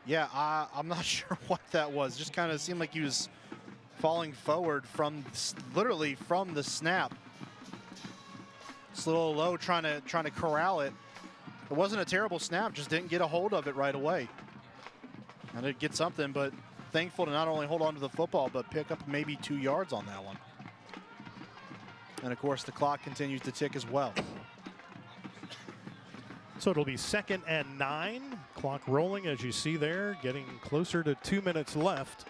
Yeah, I'm not sure what that was. Just kind of seemed like he was falling forward from literally from the snap. Just a little low, trying to corral it. It wasn't a terrible snap, just didn't get a hold of it right away. And it get something, but thankful to not only hold on to the football, but pick up maybe 2 yards on that one. And of course, the clock continues to tick as well. So it'll be 2nd and 9. Clock rolling as you see there, getting closer to 2 minutes left.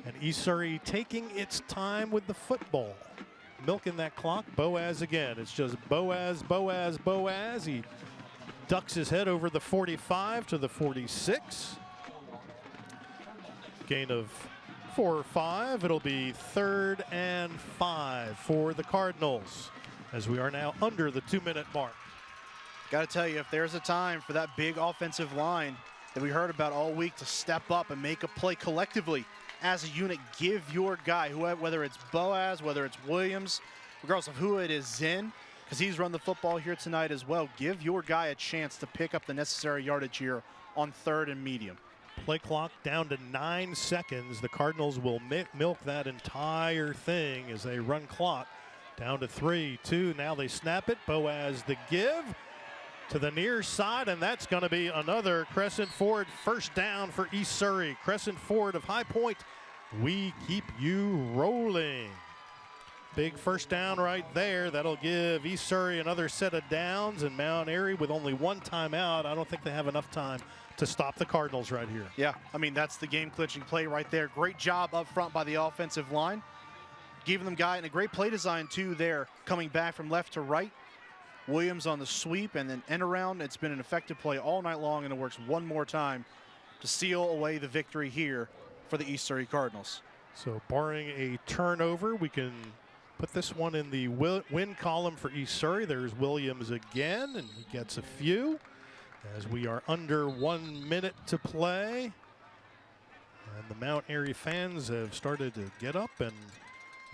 And East Surrey taking its time with the football. Milking that clock. Boaz again. It's just Boaz, Boaz, Boaz. He ducks his head over the 45 to the 46. Gain of 4 or 5. It'll be 3rd and 5 for the Cardinals as we are now under the 2-minute mark. Got to tell you, if there's a time for that big offensive line that we heard about all week to step up and make a play collectively as a unit, give your guy, whether it's Boaz, whether it's Williams, regardless of who it is in, because he's run the football here tonight as well, give your guy a chance to pick up the necessary yardage here on 3rd and medium. Play clock down to 9 seconds. The Cardinals will milk that entire thing as they run clock down to 3, 2. Now they snap it. Boaz the give to the near side, and that's going to be another Crescent Ford first down for East Surrey. Crescent Ford of High Point, we keep you rolling. Big first down right there. That'll give East Surrey another set of downs, and Mount Airy with only 1 timeout. I don't think they have enough time to stop the Cardinals right here. Yeah, I mean, that's the game-clinching play right there. Great job up front by the offensive line. Giving them guy, and a great play design, too, there, coming back from left to right. Williams on the sweep and then end around. It's been an effective play all night long, and it works one more time to seal away the victory here for the East Surrey Cardinals. So barring a turnover, we can put this one in the win column for East Surrey. There's Williams again, and he gets a few as we are under 1 minute to play. And the Mount Airy fans have started to get up and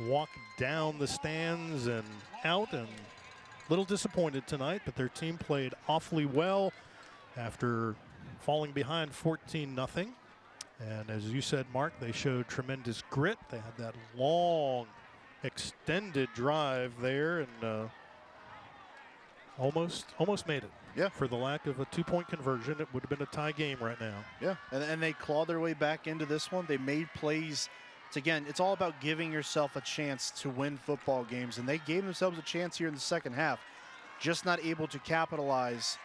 walk down the stands and out, and a little disappointed tonight, but their team played awfully well after falling behind 14-0. And as you said, Mark, they showed tremendous grit. They had that long, extended drive there, and almost made it. Yeah. For the lack of a 2-point conversion, it would have been a tie game right now. Yeah, and they clawed their way back into this one. They made plays. Again, it's all about giving yourself a chance to win football games, and they gave themselves a chance here in the second half, just not able to capitalize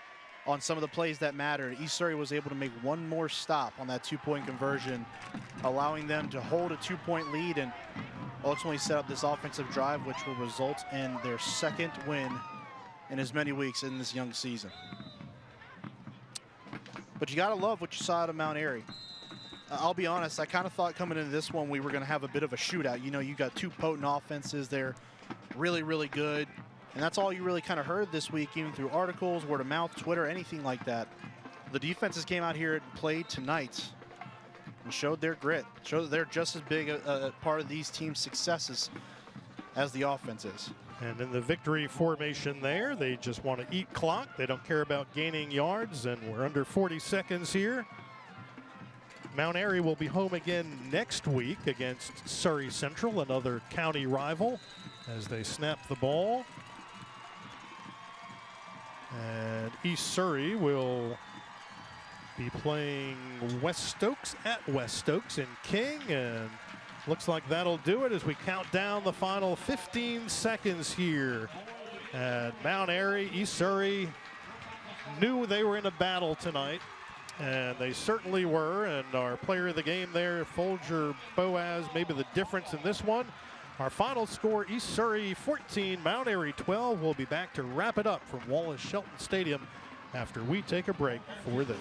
on some of the plays that mattered. East Surrey was able to make one more stop on that 2-point conversion, allowing them to hold a 2-point lead and ultimately set up this offensive drive, which will result in their second win in as many weeks in this young season. But you gotta love what you saw out of Mount Airy. I'll be honest, I kind of thought coming into this one we were gonna have a bit of a shootout. You know, you got two potent offenses. They're really, really good. And that's all you really kind of heard this week, even through articles, word of mouth, Twitter, anything like that. The defenses came out here and played tonight and showed their grit, showed that they're just as big a part of these teams' successes as the offense is. And in the victory formation there, they just want to eat clock. They don't care about gaining yards, and we're under 40 seconds here. Mount Airy will be home again next week against Surrey Central, another county rival, as they snap the ball. And East Surrey will be playing West Stokes at West Stokes in King, and looks like that'll do it as we count down the final 15 seconds here at Mount Airy. East Surrey knew they were in a battle tonight, and they certainly were, and our player of the game there, Folger Boaz, maybe the difference in this one. Our final score, East Surrey 14, Mount Airy 12. We'll be back to wrap it up from Wallace Shelton Stadium after we take a break for this.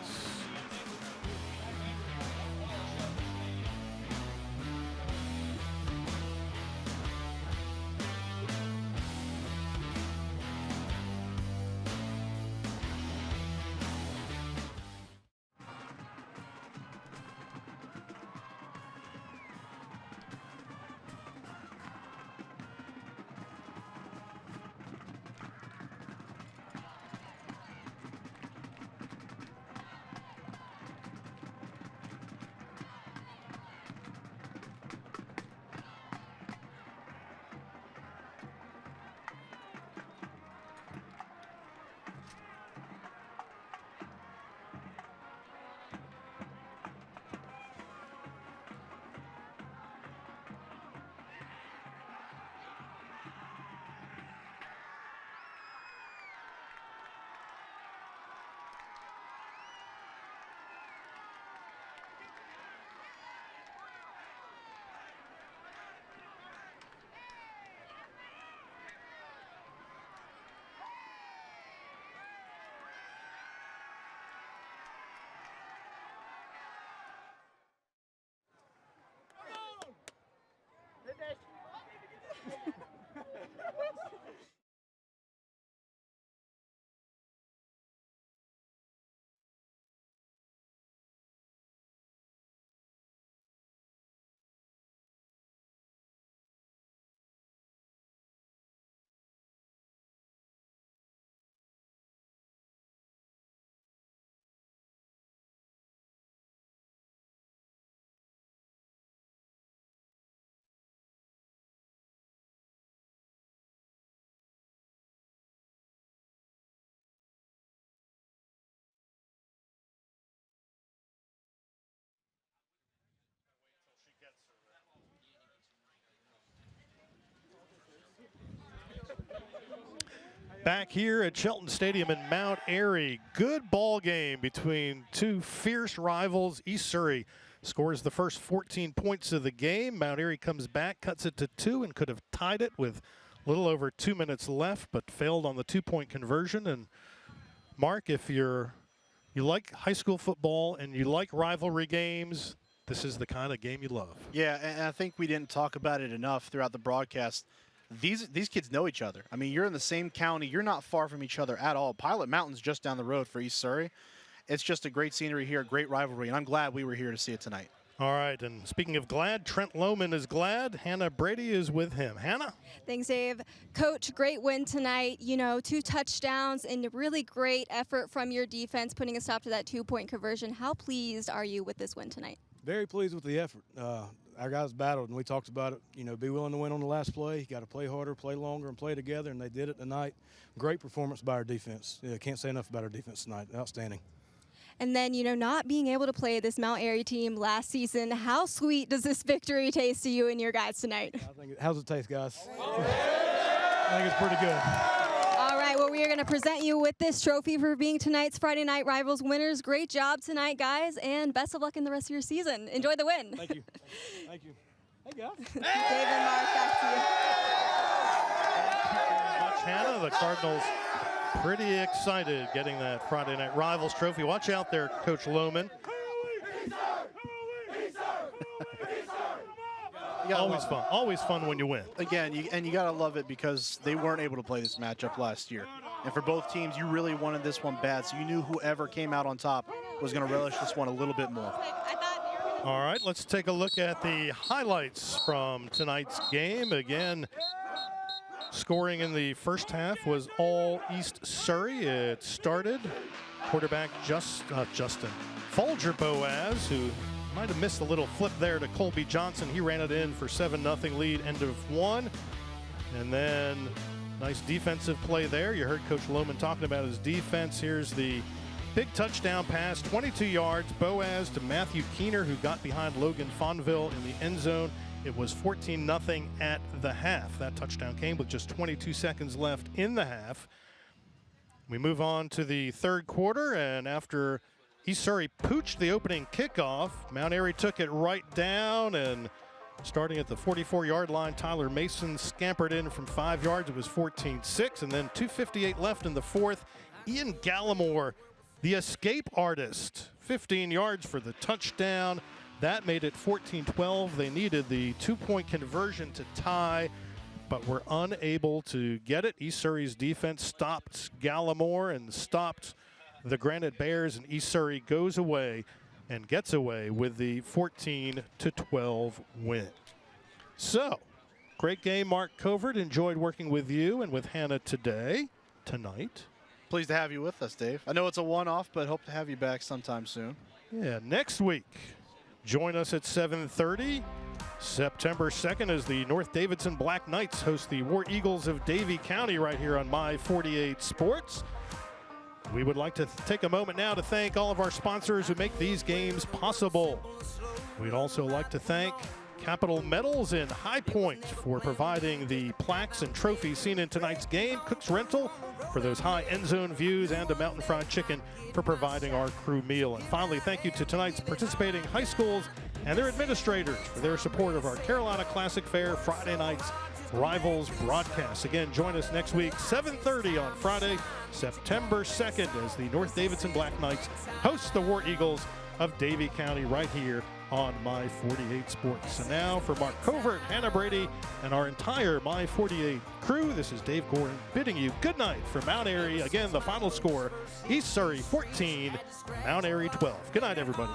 Back here at Shelton Stadium in Mount Airy. Good ball game between two fierce rivals. East Surrey scores the first 14 points of the game. Mount Airy comes back, cuts it to 2, and could have tied it with a little over 2 minutes left, but failed on the 2-point conversion. And Mark, if you like high school football and you like rivalry games, this is the kind of game you love. Yeah, and I think we didn't talk about it enough throughout the broadcast. These kids know each other. I mean, you're in the same county. You're not far from each other at all. Pilot Mountain's just down the road for East Surrey. It's just a great scenery here, a great rivalry, and I'm glad we were here to see it tonight. All right, and speaking of glad, Trent Lohman is glad. Hannah Brady is with him. Hannah? Thanks, Dave. Coach, great win tonight. You know, 2 touchdowns and a really great effort from your defense, putting a stop to that 2-point conversion. How pleased are you with this win tonight? Very pleased with the effort. our guys battled, and we talked about it. You know, be willing to win on the last play. You got to play harder, play longer, and play together, and they did it tonight. Great performance by our defense. Yeah, can't say enough about our defense tonight. Outstanding. And then, you know, not being able to play this Mount Airy team last season, how sweet does this victory taste to you and your guys tonight? How's it taste, guys? I think it's pretty good. All right, well, we are going to present you with this trophy for being tonight's Friday Night Rivals winners. Great job tonight, guys, and best of luck in the rest of your season. Enjoy the win. Thank you. Thank you. Hey, guys. David, Mark, back to you. Much, Hannah. The Cardinals pretty excited getting that Friday Night Rivals trophy. Watch out there, Coach Lohman. Always fun when you win. Again, you got to love it because they weren't able to play this matchup last year. And for both teams, you really wanted this one bad, so you knew whoever came out on top was going to relish this one a little bit more. All right, let's take a look at the highlights from tonight's game. Again, scoring in the first half was all East Surrey. It started quarterback Justin Folger Boaz, who might have missed a little flip there to Colby Johnson. He ran it in for 7-0 lead, end of one. And then nice defensive play there. You heard Coach Lohman talking about his defense. Here's the big touchdown pass, 22 yards. Boaz to Matthew Keener, who got behind Logan Fonville in the end zone. It was 14-0 at the half. That touchdown came with just 22 seconds left in the half. We move on to the third quarter, and after East Surrey pooched the opening kickoff, Mount Airy took it right down, and starting at the 44-yard line, Tyler Mason scampered in from 5 yards. It was 14-6, and then 2:58 left in the fourth. Ian Gallimore, the escape artist, 15 yards for the touchdown. That made it 14-12. They needed the 2-point conversion to tie, but were unable to get it. East Surrey's defense stopped Gallimore and stopped the Granite Bears, and East Surrey goes away and gets away with the 14-12 win. So, great game, Mark Covert. Enjoyed working with you and with Hannah tonight. Pleased to have you with us, Dave. I know it's a one-off, but hope to have you back sometime soon. Yeah, next week, join us at 7:30. September 2nd as the North Davidson Black Knights host the War Eagles of Davie County right here on My 48 Sports. We would like to take a moment now to thank all of our sponsors who make these games possible. We'd also like to thank Capital Metals in High Point for providing the plaques and trophies seen in tonight's game, Cook's Rental for those high end zone views, and a Mountain Fried Chicken for providing our crew meal. And finally, thank you to tonight's participating high schools and their administrators for their support of our Carolina Classic Fair Friday Night's Rivals broadcast. Again, join us next week, 7:30 on Friday, September 2nd, as the North Davidson Black Knights host the War Eagles of Davie County right here on My 48 Sports. And now for Mark Covert, Hannah Brady, and our entire My 48 crew, this is Dave Gordon bidding you good night from Mount Airy. Again, the final score, East Surrey 14, Mount Airy 12. Good night, everybody.